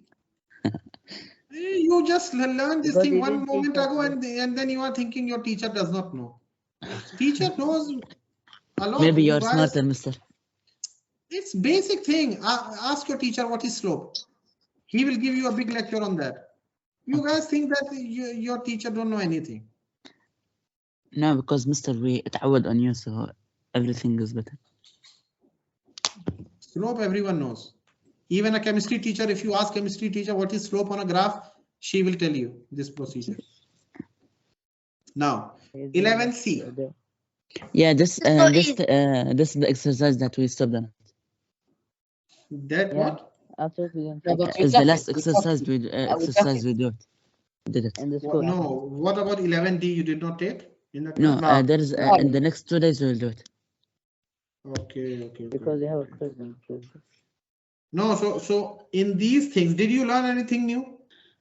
Speaker 2: You just learned this
Speaker 10: Because
Speaker 2: thing
Speaker 10: he
Speaker 2: one
Speaker 10: didn't
Speaker 2: moment
Speaker 10: teach us
Speaker 2: ago, and then you are thinking your teacher does not know. Teacher knows a lot.
Speaker 1: Maybe
Speaker 2: You
Speaker 1: you're
Speaker 2: guys-
Speaker 1: smarter, Mr.
Speaker 2: It's basic thing. Ask your teacher what is slope. He will give you a big lecture on that. You guys think that your teacher don't know anything.
Speaker 1: No, because Mr. we اتعود on you, so everything is better.
Speaker 2: Slope everyone knows. Even a chemistry teacher, if you ask chemistry teacher what is slope on a graph, she will tell you this procedure. Now, 11C.
Speaker 1: Yeah, this
Speaker 9: so
Speaker 1: this
Speaker 9: easy.
Speaker 1: this is the exercise that we stopped on.
Speaker 2: That
Speaker 10: Yeah.
Speaker 2: what?
Speaker 10: After we didn't
Speaker 6: No,
Speaker 10: take
Speaker 6: but
Speaker 10: it
Speaker 1: It's the last
Speaker 6: we
Speaker 1: exercise
Speaker 6: talked
Speaker 1: we
Speaker 6: it.
Speaker 1: did it.
Speaker 10: in the
Speaker 2: What?
Speaker 10: school.
Speaker 2: No. What about 11D? You did not take in the
Speaker 1: No,
Speaker 2: class?
Speaker 6: No.
Speaker 1: there's
Speaker 6: No.
Speaker 1: in the next 2 days we'll do it.
Speaker 2: Okay.
Speaker 10: Because we have a quiz on Tuesday.
Speaker 2: No. So in these things, did you learn anything new,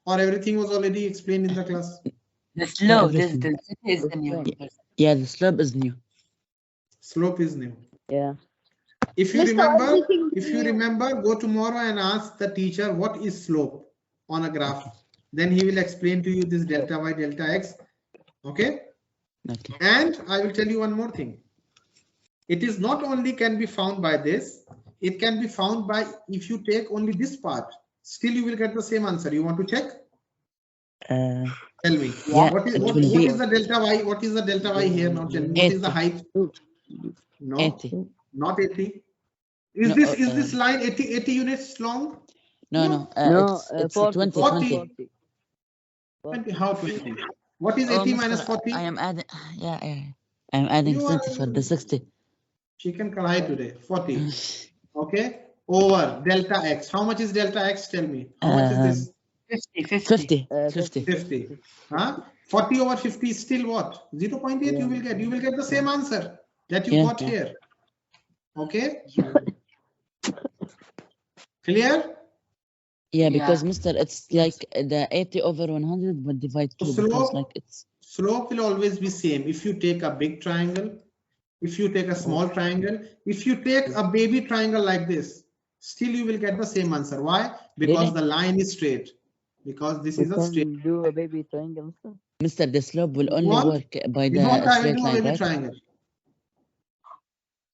Speaker 2: or everything was already explained in the class?
Speaker 6: The slope, this
Speaker 1: everything.
Speaker 6: density is the new.
Speaker 1: Yeah, the slope is new.
Speaker 2: Slope is new.
Speaker 10: Yeah.
Speaker 2: If you
Speaker 4: Mr.
Speaker 2: remember,
Speaker 4: everything
Speaker 2: if you
Speaker 4: new.
Speaker 2: remember, go tomorrow and ask the teacher what is slope on a graph. Then he will explain to you this delta y, delta x. Okay.
Speaker 1: Okay.
Speaker 2: And I will tell you one more thing. It is not only can be found by this, it can be found by if you take only this part. Still, you will get the same answer. You want to check? Tell me.
Speaker 1: Yeah,
Speaker 2: What is
Speaker 1: it
Speaker 2: what
Speaker 1: will be
Speaker 2: is the delta y? What is the delta y here? Now tell me. What is the
Speaker 1: 80.
Speaker 2: height? No,
Speaker 1: 80.
Speaker 2: not 80. Is
Speaker 1: No,
Speaker 2: this line 80 units long?
Speaker 1: No,
Speaker 10: No,
Speaker 1: it's
Speaker 10: 40,
Speaker 1: 20.
Speaker 2: 20. How 20? What is
Speaker 1: Oh,
Speaker 2: 80 minus
Speaker 1: Mr.
Speaker 2: 40?
Speaker 1: I am adding. Yeah. I'm adding
Speaker 2: You
Speaker 1: 20
Speaker 2: are-
Speaker 1: for the 60.
Speaker 2: Chicken kadai today. 40. Okay. Over delta x. How much is delta x? Tell me. How much is this?
Speaker 6: 50.
Speaker 1: 50.
Speaker 2: 50. Huh? 40 over 50 is still what? 0.8 you will get. You will get the same answer that you got here. Okay. Clear?
Speaker 1: Yeah, because Mr. It's like the 80 over 100 but divide 2 because
Speaker 2: Slope,
Speaker 1: like it's
Speaker 2: slope will always be same. If you take a big triangle, if you take a small triangle, if you take a baby triangle like this, still you will get the same answer. Why? Because the line is straight. Because this is a straight.
Speaker 10: We can do a baby triangle.
Speaker 1: Mr. The slope will only
Speaker 2: What?
Speaker 1: work by
Speaker 2: If
Speaker 1: the
Speaker 2: not, I will
Speaker 1: straight
Speaker 2: do a
Speaker 1: line,
Speaker 2: baby
Speaker 1: right?
Speaker 2: triangle.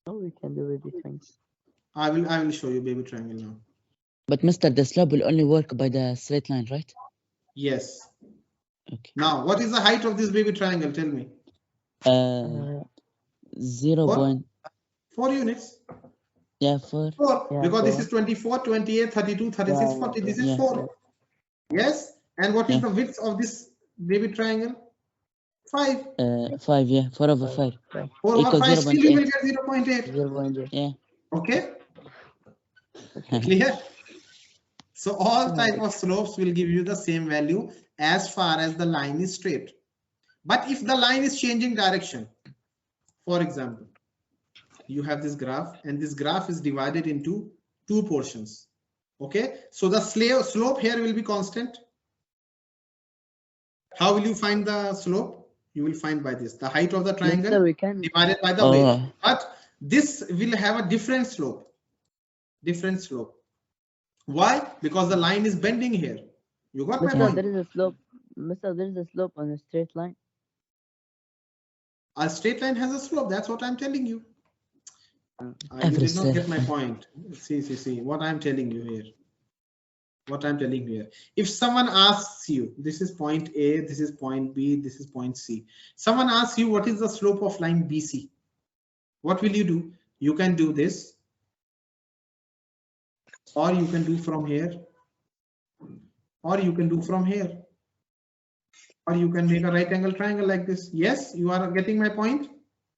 Speaker 10: Oh, we can do baby triangle.
Speaker 2: I will show you baby triangle now.
Speaker 1: But Mr. The slope will only work by the straight line, right?
Speaker 2: Yes.
Speaker 1: Okay.
Speaker 2: Now, what is the height of this baby triangle? Tell me.
Speaker 1: 0.
Speaker 2: 4 units.
Speaker 1: Yeah, 4.
Speaker 2: 4.
Speaker 10: Yeah,
Speaker 2: Because this
Speaker 10: 4.
Speaker 2: is 24, 28, 32, 36, 40. This is
Speaker 1: Yeah.
Speaker 2: 4. Yes. And what is
Speaker 1: Yeah.
Speaker 2: the width of this baby triangle? 5.
Speaker 1: 5, yeah. 4 over 5.
Speaker 2: 4 over
Speaker 1: Equals
Speaker 2: 5, still you will
Speaker 1: 0.8.
Speaker 2: get 0.8.
Speaker 10: 0.8.
Speaker 1: Yeah.
Speaker 2: Okay. Clear? So all type of slopes will give you the same value as far as the line is straight. But if the line is changing direction, for example, you have this graph and this graph is divided into 2 portions. Okay. So the slope here will be constant. How will you find the slope? You will find by this, the height of the triangle
Speaker 10: Mister, we can.
Speaker 2: divided by the width. But this will have a different slope. Different slope. Why? Because the line is bending here. You got my
Speaker 10: Mister,
Speaker 2: point?
Speaker 10: there is a slope. Mister, there is a slope on a straight line.
Speaker 2: A straight line has a slope. That's what I'm telling you. You
Speaker 1: Every
Speaker 2: did not get
Speaker 1: step.
Speaker 2: my point. See what I'm telling you here. What I'm telling you here. If someone asks you, this is point A, this is point B, this is point C. Someone asks you, what is the slope of line BC? What will you do? You can do this. Or you can do from here. Or you can do from here. Or you can make a right angle triangle like this. Yes, you are getting my point?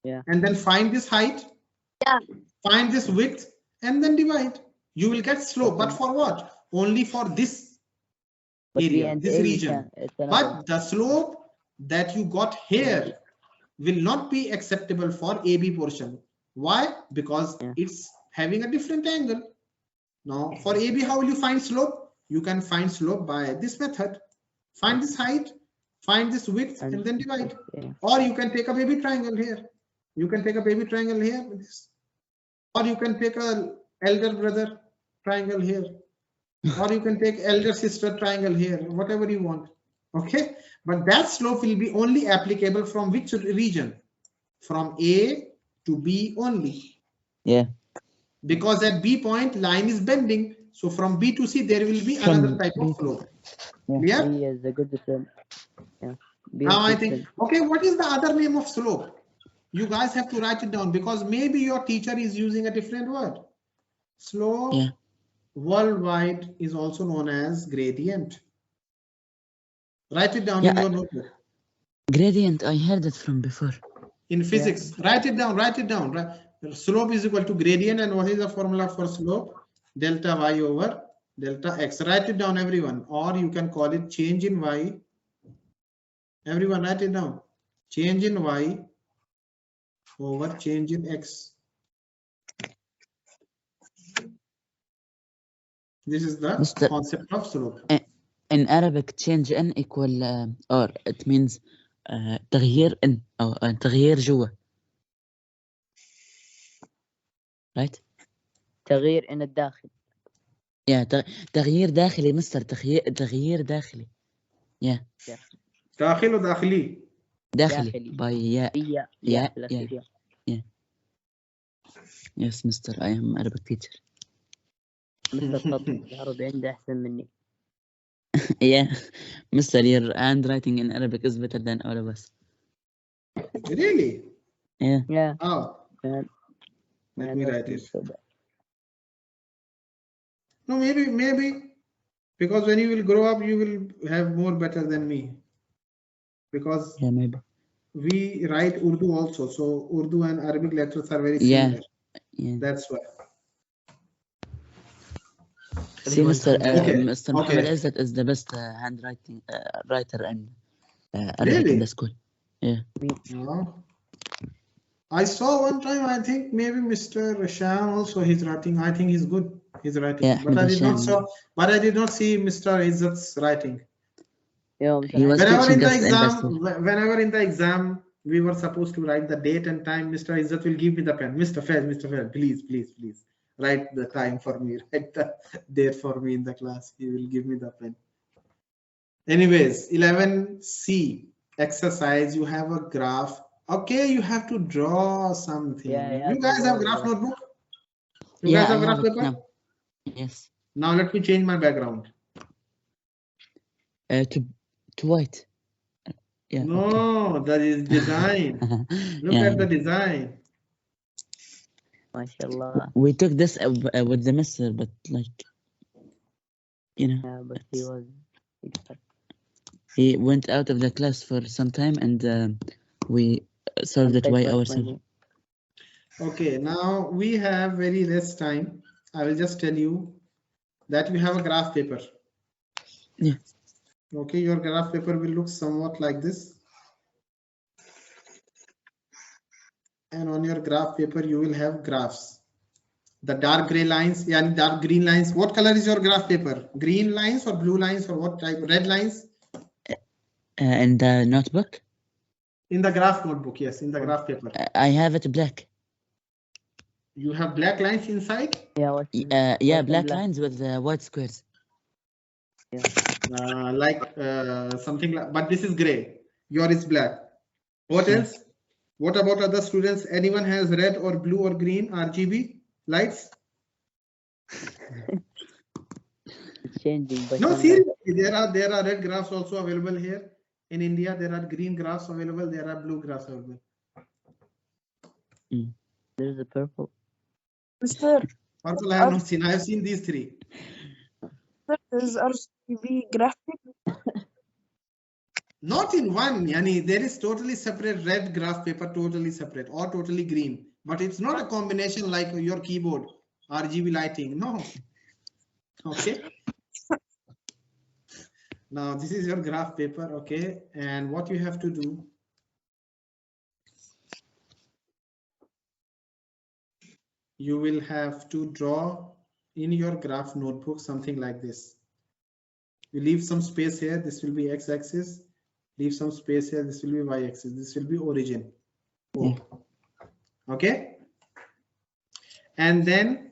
Speaker 10: Yeah.
Speaker 2: And then find this height.
Speaker 9: Yeah.
Speaker 2: Find this width and then divide. You will get slope. But for what? Only for this
Speaker 10: But B
Speaker 2: area,
Speaker 10: and
Speaker 2: this
Speaker 10: A, we
Speaker 2: region.
Speaker 10: can- it's another-
Speaker 2: But the slope that you got here will not be acceptable for AB portion. Why? Because it's having a different angle. Now for AB, how will you find slope? You can find slope by this method. Find this height, find this width, and then divide. Or you can take a baby triangle here. You can take a baby triangle here. Or you can take a elder brother triangle here. Or you can take elder sister triangle here, whatever you want. Okay. But that slope will be only applicable from which region? From A to B only.
Speaker 1: Yeah.
Speaker 2: Because at B point, line is bending. So from B to C, there will be
Speaker 1: From
Speaker 2: another type of
Speaker 1: B-
Speaker 2: slope.
Speaker 10: Yeah,
Speaker 2: Clear?
Speaker 10: B is a good trend. Yeah. B is
Speaker 2: Now I
Speaker 10: good
Speaker 2: think,
Speaker 10: trend.
Speaker 2: okay, what is the other name of slope? You guys have to write it down because maybe your teacher is using a different word. Slope
Speaker 1: Yeah.
Speaker 2: worldwide is also known as gradient. Write it down
Speaker 1: Yeah,
Speaker 2: in your notebook.
Speaker 1: Gradient, I heard it from before.
Speaker 2: In physics, write it down, write it down. Right? Slope is equal to gradient, and what is the formula for slope? Delta y over delta x. Write it down, everyone. Or you can call it change in y. Everyone write it down. Change in y over change in x. This is the
Speaker 1: Mr.
Speaker 2: concept of slope.
Speaker 1: In Arabic, change n equal or it means تغيير n أو تغيير جوا. Right?
Speaker 10: تغيير in الداخل.
Speaker 1: Yeah, تغيير داخلي مستر تغيير داخلي. Yeah.
Speaker 2: داخل وداخلي.
Speaker 1: داخلي. By yeah. Yes, Mr. I am Arabic teacher.
Speaker 10: مستر فضل العربي عنده أحسن مني.
Speaker 1: Yeah, Mr. Your handwriting in Arabic is better than all of us.
Speaker 2: Really?
Speaker 1: Yeah.
Speaker 10: Yeah.
Speaker 2: Oh. Let me write it. No, maybe because when you will grow up, you will have more better than me. Because
Speaker 1: yeah, maybe
Speaker 2: we write Urdu also, so Urdu and Arabic letters are very similar.
Speaker 1: Yeah.
Speaker 2: That's why.
Speaker 1: See, Mr. Mr.
Speaker 2: Okay.
Speaker 1: Muhammad Izzat is the best handwriting writer in Arabic
Speaker 2: Really?
Speaker 1: in the school. Yeah.
Speaker 2: No. I saw one time, I think maybe Mr. Rasham also his writing. I think he's good. His writing.
Speaker 1: Yeah,
Speaker 2: but I did not
Speaker 1: Rasham.
Speaker 2: saw. But I did not see Mr. Izzat's writing.
Speaker 1: He was
Speaker 2: Whenever
Speaker 1: teaching
Speaker 2: in the
Speaker 1: us in the
Speaker 2: exam,
Speaker 1: school.
Speaker 2: whenever in the exam we were supposed to write the date and time, Mr. Izzat will give me the pen. Mr. Fez, please write the time for me. Write the date for me in the class. He will give me the pen. Anyways, 11C exercise. You have a graph. Okay, you have to draw something. You guys have graph notebook? You guys have graph paper?
Speaker 1: Now. Yes.
Speaker 2: Now let me change my background.
Speaker 1: To white. Yeah.
Speaker 2: No, that is design. Look at the design.
Speaker 10: MashaAllah.
Speaker 1: We took this with the mister, but like, you know.
Speaker 10: Yeah, but he was.
Speaker 1: He went out of the class for some time, and we solved it by ourselves.
Speaker 2: Okay, now we have very less time. I will just tell you that we have a graph paper.
Speaker 1: Yeah.
Speaker 2: Okay, your graph paper will look somewhat like this. And on your graph paper, you will have graphs. The dark gray lines, and dark green lines. What color is your graph paper? Green lines or blue lines or what type? Red lines?
Speaker 1: In the notebook?
Speaker 2: In the graph notebook, yes, in the graph paper.
Speaker 1: I have it black.
Speaker 2: You have black lines inside?
Speaker 1: Yeah, black lines with white squares.
Speaker 2: Yeah. Something like, but this is gray. Yours is black. What else? What about other students? Anyone has red or blue or green RGB lights?
Speaker 10: Changing. But
Speaker 2: No, seriously, there are red graphs also available here. In India, there are green graphs available. There are blue graphs available.
Speaker 10: There's a purple.
Speaker 5: Mr.
Speaker 2: Purple I have not seen. I have seen these three.
Speaker 5: There's RGB graphic.
Speaker 2: Not in one. Yani, there is totally separate red graph paper, totally separate, or totally green. But it's not a combination like your keyboard, RGB lighting. No. Okay. Now this is your graph paper. Okay. And what you have to do. You will have to draw in your graph notebook something like this. You leave some space here. This will be x-axis. Leave some space here. This will be y-axis. This will be origin. O. Okay. And then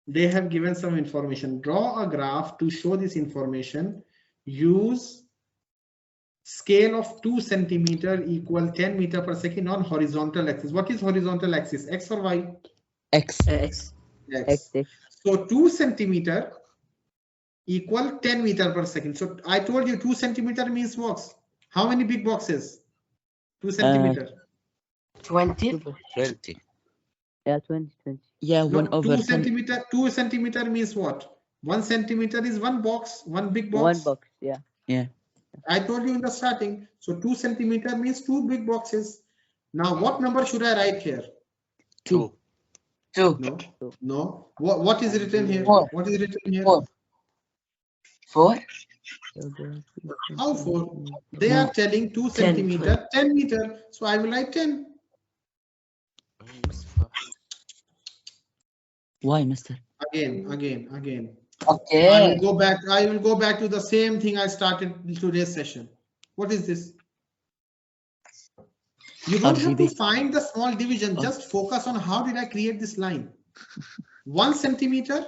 Speaker 2: they have given some information. Draw a graph to show this information. Use scale of 2 centimeter equal 10 meter per second on horizontal axis. What is horizontal axis? X or Y?
Speaker 1: X.
Speaker 10: X.
Speaker 2: So 2 centimeter equal 10 meter per second. So I told you 2 centimeter means box. How many big boxes? 2 centimeter.
Speaker 6: 20.
Speaker 3: 20.
Speaker 10: Yeah, 20.
Speaker 1: Yeah,
Speaker 2: No,
Speaker 1: 1 over
Speaker 2: 2
Speaker 1: 10.
Speaker 2: centimeter. 2 centimeter means what? 1 centimeter is one box, one big box.
Speaker 10: One box, yeah.
Speaker 1: Yeah.
Speaker 2: I told you in the starting. So 2 centimeter means 2 big boxes. Now what number should I write here?
Speaker 3: 2.
Speaker 6: 2.
Speaker 2: No, no. What is written here?
Speaker 6: 4.
Speaker 2: What is written here?
Speaker 6: 4. 4.
Speaker 2: How 4? They
Speaker 1: No.
Speaker 2: are telling 2
Speaker 7: 10,
Speaker 2: centimeter, 10 meter. So I will write 10.
Speaker 1: Why, mister?
Speaker 2: Again.
Speaker 6: Okay.
Speaker 2: I will go back to the same thing I started today's session. What is this? You don't have to
Speaker 1: RGB.
Speaker 2: find the small division.
Speaker 1: Oh.
Speaker 2: Just focus on how did I create this line. 1 centimeter,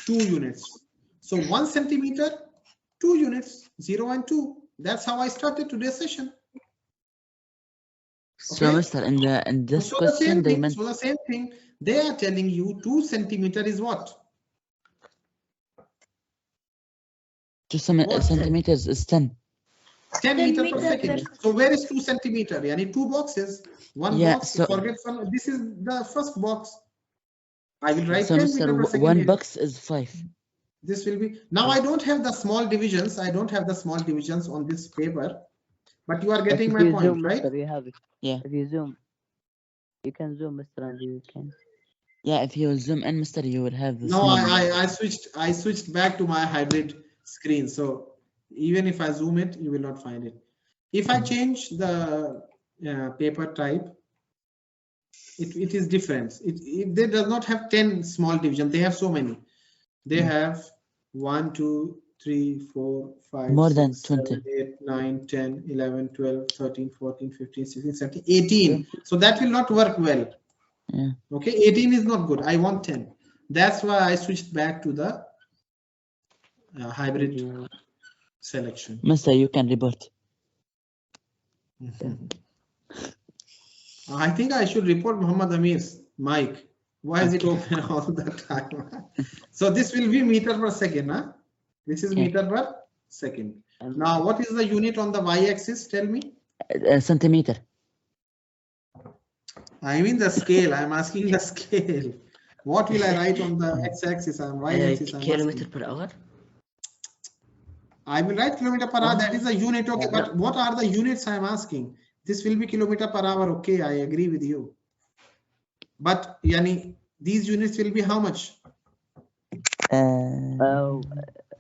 Speaker 2: 2 units. So 1 centimeter, 2 units, 0 and 2. That's how I started today's session.
Speaker 1: So,
Speaker 2: Okay.
Speaker 1: mister, in this
Speaker 2: So the
Speaker 1: question,
Speaker 2: same
Speaker 1: they
Speaker 2: thing.
Speaker 1: meant
Speaker 2: So the same thing. They are telling you 2 centimeter is what?
Speaker 1: 2
Speaker 2: What?
Speaker 1: centimeters is 10.
Speaker 2: 10
Speaker 4: 10
Speaker 2: meter per
Speaker 4: meter
Speaker 2: second.
Speaker 4: per-
Speaker 2: So where is 2 centimeter? Yani 2 boxes. One
Speaker 1: Yeah,
Speaker 2: box.
Speaker 1: so-
Speaker 2: Forget one. This is the first box. I will write
Speaker 1: So,
Speaker 2: 10
Speaker 1: mister,
Speaker 2: meter per second.
Speaker 1: one
Speaker 2: here.
Speaker 1: box is 5.
Speaker 2: This will be. Now I don't have the small divisions. I don't have the small divisions on this paper. But you are
Speaker 10: But
Speaker 2: getting
Speaker 10: if
Speaker 2: my
Speaker 10: you
Speaker 2: point,
Speaker 10: zoom,
Speaker 2: right?
Speaker 10: mister, you have it.
Speaker 1: Yeah.
Speaker 10: If you zoom, you can zoom, mister, and you can.
Speaker 1: Yeah, if you zoom in, mister, you will have the
Speaker 2: No,
Speaker 1: small.
Speaker 2: I switched back to my hybrid screen. So even if I zoom it, you will not find it. If I change the paper type, it is different. They does not have 10 small division. They have so many. They have 1, 2, 3, 4, 5,
Speaker 1: More
Speaker 2: 6,
Speaker 1: than
Speaker 2: 7,
Speaker 1: 20.
Speaker 2: 8, 9, 10, 11, 12, 13, 14, 15, 16, 17, 18. So that will not work well.
Speaker 1: Yeah.
Speaker 2: Okay, 18 is not good. I want 10. That's why I switched back to the hybrid selection.
Speaker 1: Mister, you can report.
Speaker 2: I think I should report Muhammad Amir's mic. Why is it open all the time? So this will be meter per second. Huh? This is meter per second. Now, what is the unit on the y-axis? Tell me.
Speaker 1: Centimeter.
Speaker 2: I mean the scale. I'm asking the scale. What will I write on the x-axis and y-axis?
Speaker 7: Kilometer per hour.
Speaker 2: I will write kilometer per hour. That is the unit. Okay, but what are the units I'm asking? This will be kilometer per hour. Okay, I agree with you. But yani, these units will be how much?
Speaker 1: One,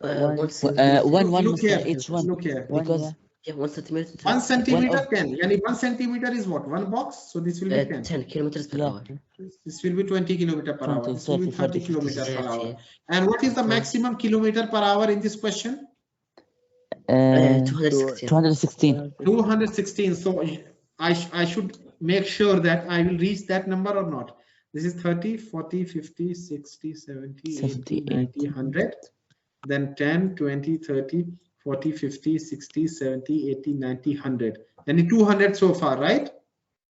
Speaker 2: Look
Speaker 1: mister,
Speaker 2: here.
Speaker 1: each one.
Speaker 2: Look here.
Speaker 1: Because
Speaker 7: 1 centimeter.
Speaker 2: 1 centimeter 10. Yani 1 centimeter is what? One box. So this will be 10.
Speaker 7: 10 kilometers per hour.
Speaker 2: This will be 20 kilometer per
Speaker 1: 20,
Speaker 2: hour. This will be 30
Speaker 1: 30,
Speaker 2: kilometer per
Speaker 7: 30.
Speaker 2: hour. And what is the maximum kilometer per hour in this question?
Speaker 7: 216.
Speaker 1: 216.
Speaker 2: 216. So I should make sure that I will reach that number or not. This is 30, 40, 50, 60, 70, 80, 90, 100. Then 10, 20, 30, 40, 50, 60, 70, 80, 90, 100. Then 200 so far, right?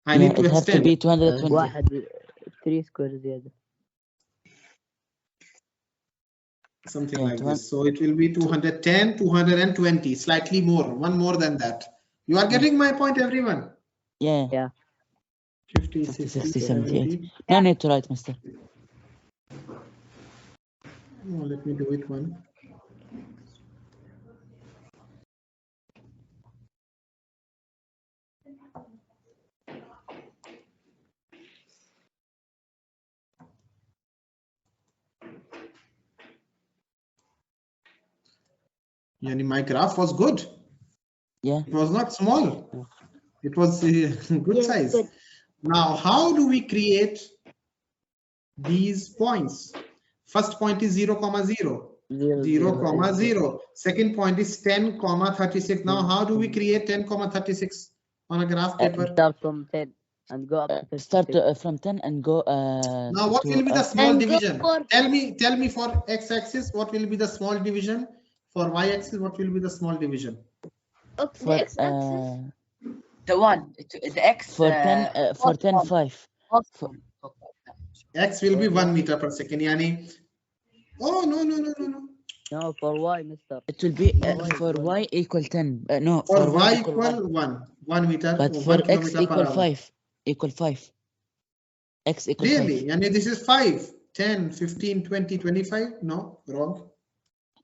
Speaker 2: I need to
Speaker 1: it has to
Speaker 2: extend.
Speaker 1: be 220.
Speaker 10: واحد 3 square زيادة.
Speaker 2: Something like this. So it will be 210, 220, slightly more, one more than that. You are getting my point, everyone?
Speaker 1: Yeah.
Speaker 2: 50,
Speaker 1: 50,
Speaker 2: 60,
Speaker 1: 60,
Speaker 2: 70.
Speaker 1: 70, No need to write, mister.
Speaker 2: No, let me do it one. Yani my graph was good.
Speaker 1: Yeah.
Speaker 2: It was not small. It was good
Speaker 4: Yes,
Speaker 2: size.
Speaker 4: good.
Speaker 2: Now, how do we create these points? First point is 0, 0. 0, 0. Second point is 10, 36. Now, how do we create 10, 36 on a graph paper?
Speaker 10: Start from 10 and go up to 36.
Speaker 1: Start from 10 and go.
Speaker 2: Now, what will be the small
Speaker 4: And go
Speaker 2: division?
Speaker 4: for-
Speaker 2: Tell me for x-axis, what will be the small division? For y-axis, what will be the small division?
Speaker 4: Okay, the
Speaker 1: for
Speaker 4: x-axis.
Speaker 6: The one, the X.
Speaker 1: for 10 5.
Speaker 2: X will be 1 meter per second. Yani, oh, no.
Speaker 10: No, for y, mister.
Speaker 1: It will be
Speaker 10: For y,
Speaker 1: for y equal 10. No,
Speaker 2: For
Speaker 1: y
Speaker 2: y equal 1 meter,
Speaker 1: But
Speaker 2: 1
Speaker 1: for x
Speaker 2: kilometer per
Speaker 1: equal
Speaker 2: hour.
Speaker 1: 5. Equal 5. X equal
Speaker 2: Really?
Speaker 1: 5.
Speaker 2: Yani this is 5, 10, 15, 20, 25? No, wrong.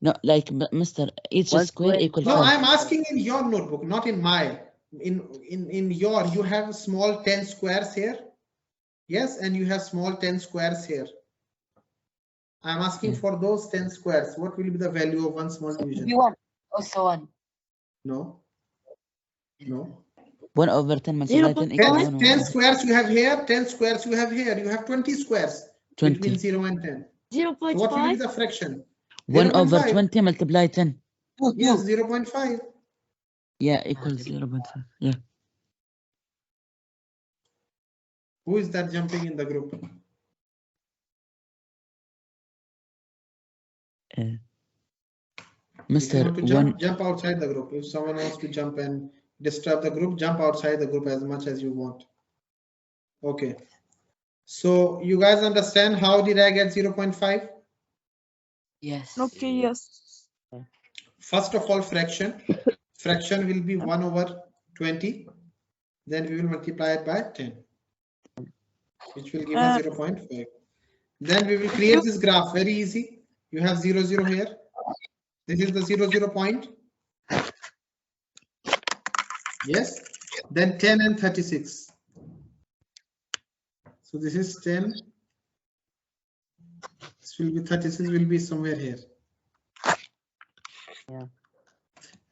Speaker 1: No, like Mr. Each
Speaker 10: One
Speaker 1: square
Speaker 10: square is
Speaker 1: equal
Speaker 2: No,
Speaker 1: 5.
Speaker 2: I'm asking in your notebook, not in my. In your, you have small 10 squares here. Yes, and you have small 10 squares here. I'm asking for those 10 squares. What will be the value of one small division?
Speaker 6: B1. Also 1.
Speaker 2: No.
Speaker 1: 1 over 10 multiplied 10 equal 1
Speaker 2: 10
Speaker 1: over
Speaker 2: squares you have here, 10 squares you have here. You have 20 squares
Speaker 1: 20.
Speaker 2: between 0 and 10.
Speaker 4: 0.5.
Speaker 2: So what will be the fraction?
Speaker 1: 1 over
Speaker 2: 0.5.
Speaker 1: 20 multiplied 10.
Speaker 2: Yes, 0.5.
Speaker 1: Yeah, equals 0.5. Yeah.
Speaker 2: Who is that jumping in the group? If you want to
Speaker 1: Mr.
Speaker 2: jump outside the group. If someone wants to jump and disturb the group, jump outside the group as much as you want. Okay. So you guys understand how did I get 0.5?
Speaker 6: Yes.
Speaker 5: Okay, yes.
Speaker 2: First of all, fraction. Fraction will be 1 over 20. Then we will multiply it by 10, which will give us 0.5. Then we will create this graph. Very easy. You have 0, 0 here. This is the 0, 0 point. Yes. Then 10 and 36. So this is 10. This will be 36 will be somewhere here.
Speaker 10: Yeah.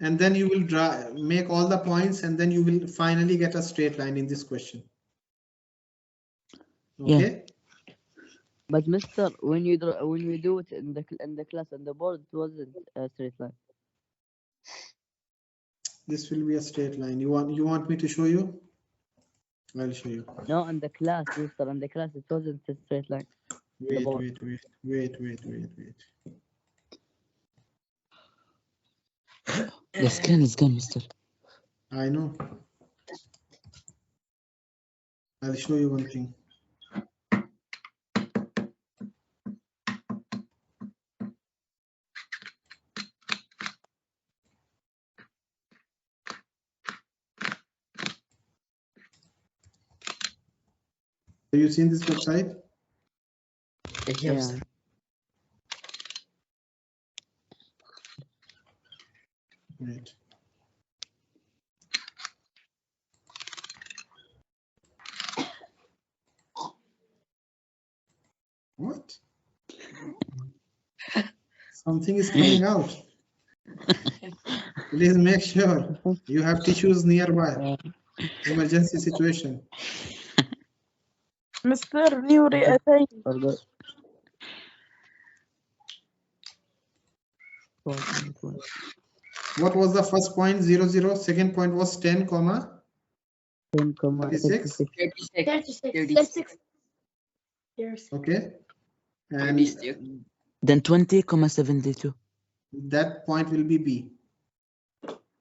Speaker 2: And then you will make all the points, and then you will finally get a straight line in this question. Okay.
Speaker 10: Yeah. But mister, when you do it in the class on the board, it wasn't a straight line.
Speaker 2: This will be a straight line. You want me to show you? I'll show you.
Speaker 10: No, in the class, mister, in the class, it wasn't a straight line.
Speaker 2: Wait.
Speaker 1: The screen is gone, mister.
Speaker 2: I know. I'll show you one thing. Have you seen this website?
Speaker 10: Yeah.
Speaker 2: Right. What? Something is coming out. Please make sure you have tissues nearby. Emergency situation.
Speaker 5: Mr. Nuri Atay.
Speaker 2: What was the first point? 0, 0. Second point was 10, 36.
Speaker 4: 36. Yes.
Speaker 2: Okay. And
Speaker 1: then 20,72.
Speaker 2: That point will be B.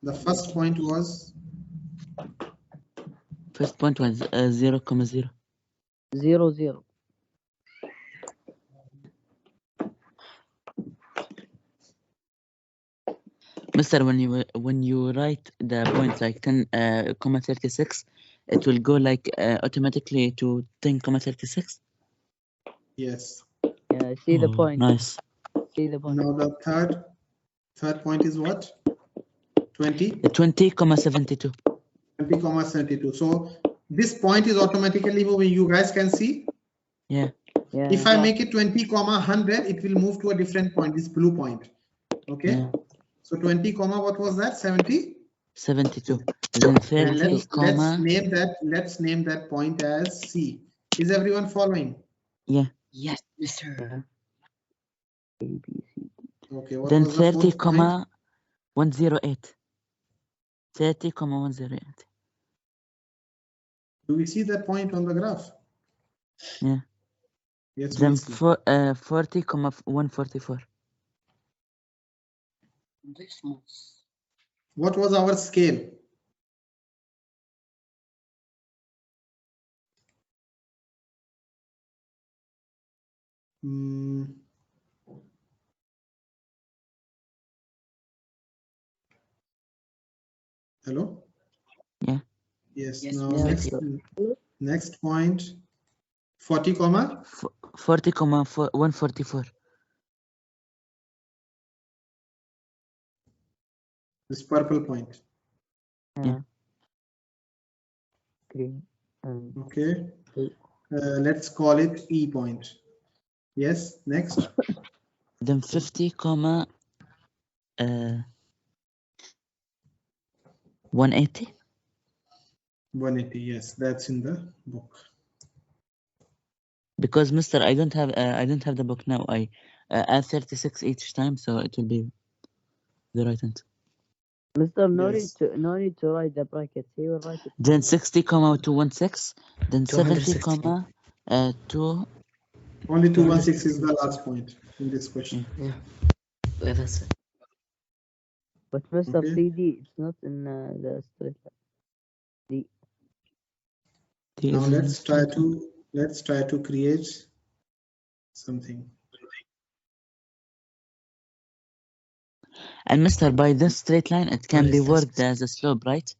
Speaker 2: The first point was?
Speaker 1: First point was 0,0.
Speaker 10: 0, 0.
Speaker 1: Mister, when you write the point like 10,36, it will go like automatically to 10,36.
Speaker 2: Yes.
Speaker 10: Yeah, see the point.
Speaker 1: Nice.
Speaker 10: See the point.
Speaker 2: Now the third point is what? 20.
Speaker 1: 20,72.
Speaker 2: 20,72. So this point is automatically moving. You guys can see.
Speaker 1: Yeah.
Speaker 2: If I make it 20,100, it will move to a different point. This blue point. Okay. Yeah. So 20, what was that? 70?
Speaker 1: 72. Then 30,
Speaker 2: let's name that point as C. Is everyone following?
Speaker 1: Yeah.
Speaker 6: Yes, mister.
Speaker 2: Okay.
Speaker 1: Then 30,108. 30,108.
Speaker 2: Do we see that point on the graph?
Speaker 1: Yeah.
Speaker 2: Yes.
Speaker 1: Then 40,144.
Speaker 2: What was our scale? Hello?
Speaker 1: Yeah.
Speaker 2: Yes.
Speaker 7: Yes,
Speaker 2: Now
Speaker 7: Mr.
Speaker 2: next point. 40 comma
Speaker 1: 40 comma 144.
Speaker 2: this purple point.
Speaker 1: Yeah.
Speaker 10: Green.
Speaker 2: Okay. Let's call it E point. Yes. Next.
Speaker 1: Then 50 comma 180.
Speaker 2: 180. Yes, that's in the book.
Speaker 1: Because Mr. I don't have the book now. I add 36 each time, so it will be the right answer.
Speaker 10: Mr. No
Speaker 2: Yes.
Speaker 10: need to write the brackets. He will write it.
Speaker 1: Then 60 comma 216. Then 70
Speaker 7: 260.
Speaker 1: comma 2.
Speaker 2: Only 216 is the last point in this question.
Speaker 7: Yeah, that's it.
Speaker 10: But Mr.
Speaker 2: Okay.
Speaker 10: CD, it's not in the straight line. D.
Speaker 2: Now let's try to create something.
Speaker 1: And Mr. By this straight line, it can
Speaker 7: What
Speaker 1: be
Speaker 7: is this?
Speaker 1: worked as a slope, right?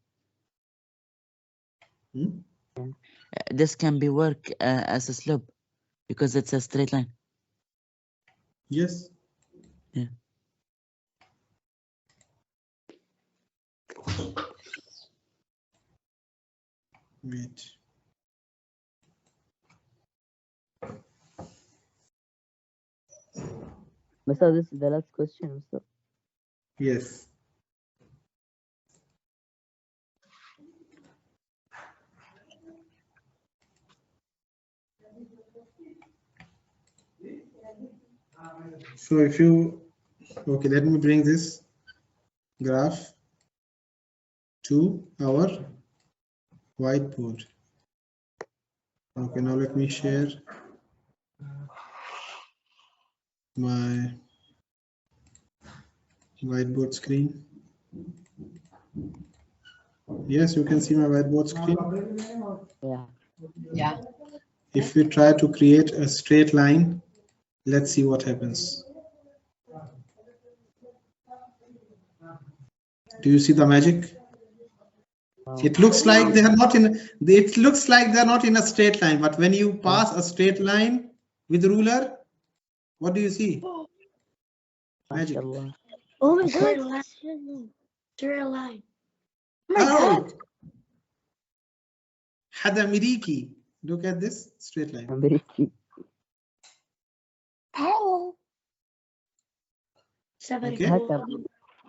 Speaker 1: This can be worked as a slope because it's a straight line.
Speaker 2: Yes.
Speaker 1: Yeah.
Speaker 2: Wait.
Speaker 10: Mr. This is the last question, Mr.
Speaker 2: Yes. So if you, okay, let me bring this graph to our whiteboard. Okay, now let me share my whiteboard screen. Yes, you can see my whiteboard screen.
Speaker 10: Yeah.
Speaker 6: Yeah.
Speaker 2: If we try to create a straight line, let's see what happens. Do you see the magic? It looks like they are not in. It looks like they're not in a straight line, but when you pass a straight line with ruler, what do you see? Magic.
Speaker 9: Oh my god. Straight line. Oh my
Speaker 2: Oh,
Speaker 9: god.
Speaker 2: Hada Miriki. Look at this straight line.
Speaker 10: American.
Speaker 9: Oh.
Speaker 2: Okay.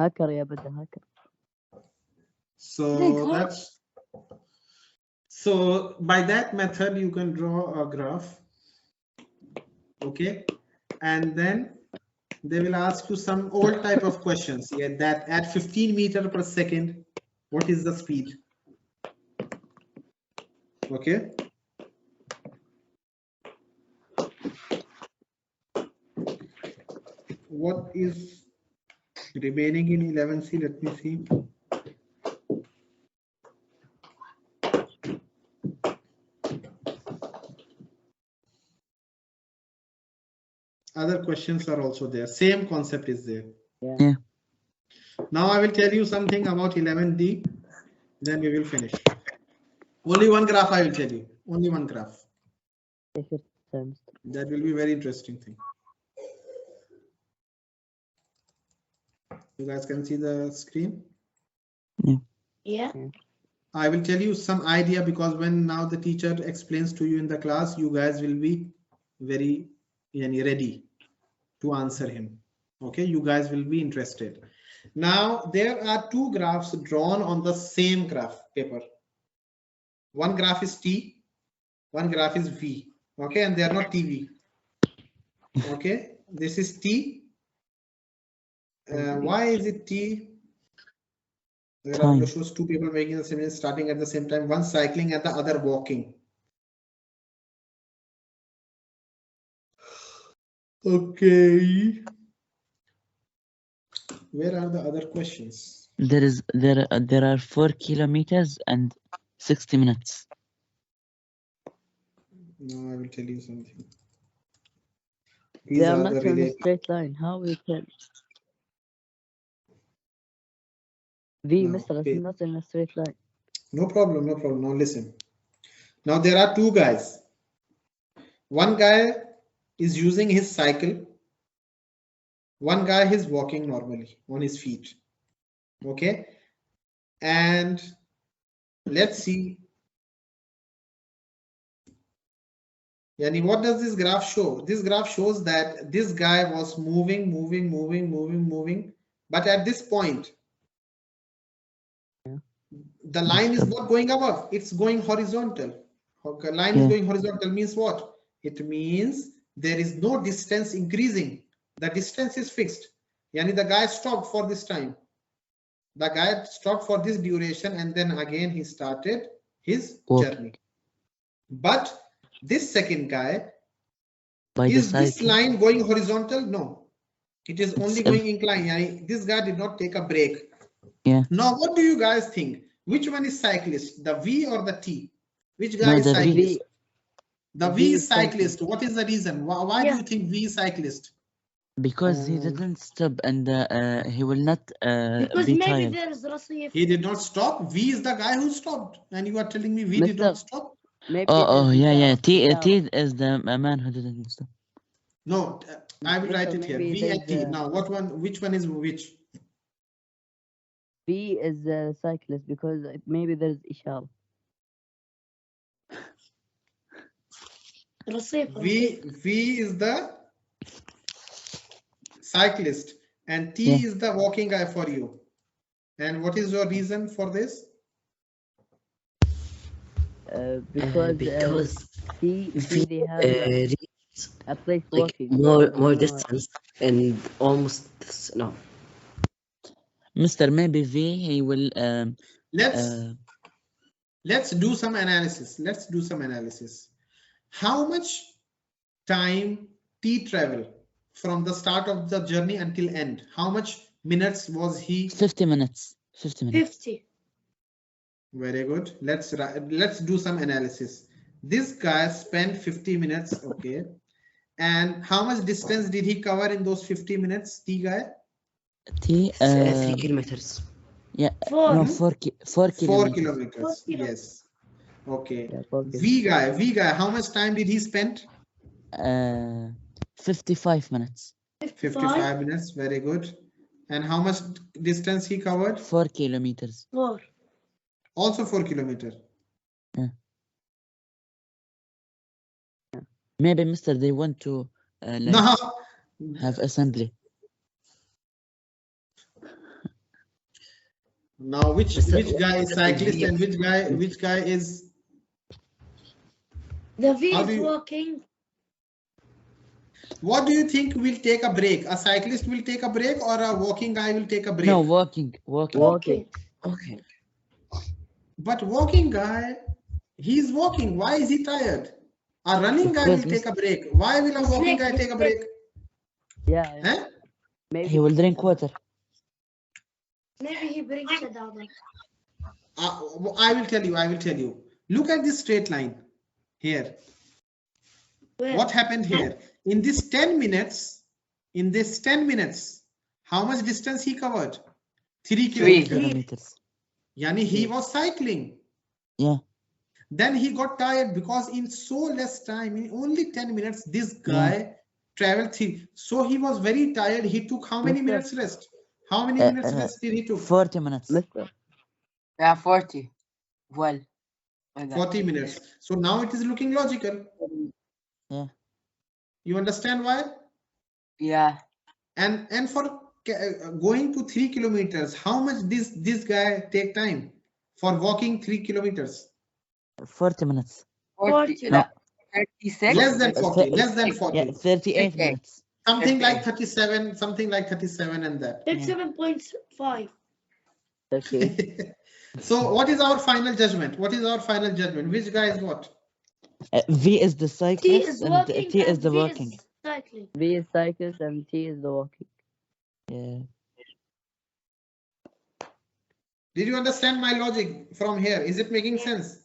Speaker 10: هاكر يا بدر هاكر.
Speaker 2: So that's so by that method you can draw a graph. Okay, and then they will ask you some old type of questions. Yeah, that at 15 meters per second, what is the speed? Okay. What is remaining in 11C? Let me see. Other questions are also there. Same concept is there.
Speaker 1: Yeah.
Speaker 2: Now I will tell you something about 11D. Then we will finish. Only one graph I will tell you. Only one graph. That will be very interesting thing. You guys can see the screen.
Speaker 9: Yeah.
Speaker 2: I will tell you some idea because when now the teacher explains to you in the class, you guys will be very ready to answer him. Okay, you guys will be interested. Now there are two graphs drawn on the same graph paper. One graph is T, one graph is V. Okay, and they are not TV. Okay, this is T. Why is it T? There are shows two people making the same, starting at the same time, one cycling and the other walking. Okay. Where are the other questions?
Speaker 1: There are 4 kilometers and 60 minutes.
Speaker 2: Now I will tell you something. These
Speaker 10: They are
Speaker 2: are
Speaker 10: not
Speaker 2: the
Speaker 10: on a
Speaker 2: related.
Speaker 10: straight line. How we can? V,
Speaker 2: Now,
Speaker 10: Mr. is not in a straight line.
Speaker 2: no problem, no problem. Now listen. Now there are two guys. One guy is using his cycle. One guy is walking normally on his feet. Okay. And let's see. Yani, what does this graph show? This graph shows that this guy was moving. But at this point, the line is not going above, it's going horizontal. Okay, line is going horizontal means what? It means there is no distance increasing. The distance is fixed. Yani the guy stopped for this time. The guy stopped for this duration and then again he started his journey. But this second guy, is this line going horizontal? No. It is only going inclined. Yani this guy did not take a break.
Speaker 1: Yeah.
Speaker 2: Now, what do you guys think? Which one is cyclist, the V or the T? Which guy is
Speaker 1: the
Speaker 2: cyclist?
Speaker 1: V.
Speaker 2: The V is cyclist. What is the reason? Why do you think V is cyclist?
Speaker 1: Because he didn't stop and he will not
Speaker 4: Because
Speaker 1: be
Speaker 4: maybe
Speaker 1: tired.
Speaker 4: there is Rasif.
Speaker 2: He did not stop. V is the guy who stopped. And you are telling me V did not stop?
Speaker 10: Maybe
Speaker 1: Yeah. T is the man who didn't stop.
Speaker 2: No, I will write it here.
Speaker 10: maybe
Speaker 2: V and T.
Speaker 10: there's,
Speaker 2: Now, which one is which?
Speaker 10: V is a cyclist because maybe there's Ishal.
Speaker 4: Rasif.
Speaker 2: V is the cyclist and T is the walking guy for you. And what is your reason for this?
Speaker 7: Because
Speaker 10: T they have a place
Speaker 7: like
Speaker 10: walking.
Speaker 7: more distance and almost no.
Speaker 1: Mr. Maybe V he will
Speaker 2: let's do some analysis. Let's do some analysis. How much time T travel from the start of the journey until end? How much minutes was he?
Speaker 1: 50 minutes. 50 minutes.
Speaker 4: 50.
Speaker 2: Very good. Let's do some analysis. This guy spent 50 minutes. Okay. And how much distance did he cover in those 50 minutes, T guy?
Speaker 1: T
Speaker 7: 3 kilometers.
Speaker 1: Yeah.
Speaker 4: 4.
Speaker 1: No, 4 kilometers.
Speaker 2: 4 kilometers. Yes. Okay. V guy, how much time did he spend?
Speaker 1: 55 minutes.
Speaker 2: 55 minutes. Very good. And how much distance he covered?
Speaker 1: 4 kilometers.
Speaker 4: 4.
Speaker 2: Also 4 kilometers.
Speaker 1: Yeah. Maybe, Mr. They want to
Speaker 2: No.
Speaker 1: have assembly.
Speaker 2: Now, which guy is cyclist and which guy is?
Speaker 4: The V is walking.
Speaker 2: What do you think will take a break? A cyclist will take a break or a walking guy will take a break?
Speaker 1: No, walking.
Speaker 7: Okay.
Speaker 2: But walking guy, he's walking. Why is he tired? A running guy will take a break. Why will a walking guy take a break?
Speaker 10: Yeah.
Speaker 2: Eh?
Speaker 10: Maybe
Speaker 1: He will drink water.
Speaker 4: Maybe he brings it down.
Speaker 2: I will tell you. Look at this straight line here.
Speaker 4: Where?
Speaker 2: What happened here? In this 10 minutes, how much distance he covered? 3 kilometers. Yani he was cycling.
Speaker 1: Yeah.
Speaker 2: Then he got tired because in so less time, in only 10 minutes, this guy traveled 3. So he was very tired. He took how many minutes rest? How many minutes rest did he took?
Speaker 1: 40 minutes.
Speaker 6: Yeah, 40. Well.
Speaker 2: 40 minutes. So now it is looking logical.
Speaker 1: Yeah.
Speaker 2: You understand why?
Speaker 6: Yeah.
Speaker 2: And for going to 3 kilometers, how much this guy take time for walking 3 kilometers?
Speaker 1: 40 minutes.
Speaker 6: 40.
Speaker 1: No.
Speaker 6: 36.
Speaker 2: Less than 40. Less than 40.
Speaker 1: Yeah, 38 minutes.
Speaker 2: Something like 37. Something like 37 and that.
Speaker 4: 37.5.
Speaker 10: Okay.
Speaker 2: So what is our final judgment? Which guy is what?
Speaker 1: V is the
Speaker 4: T
Speaker 1: cyclist
Speaker 4: is
Speaker 1: and
Speaker 4: walking.
Speaker 1: T is the
Speaker 4: V
Speaker 1: walking.
Speaker 4: cycling.
Speaker 10: V is cyclist and T is the walking.
Speaker 1: Yeah.
Speaker 2: Did you understand my logic from here? Is it making sense?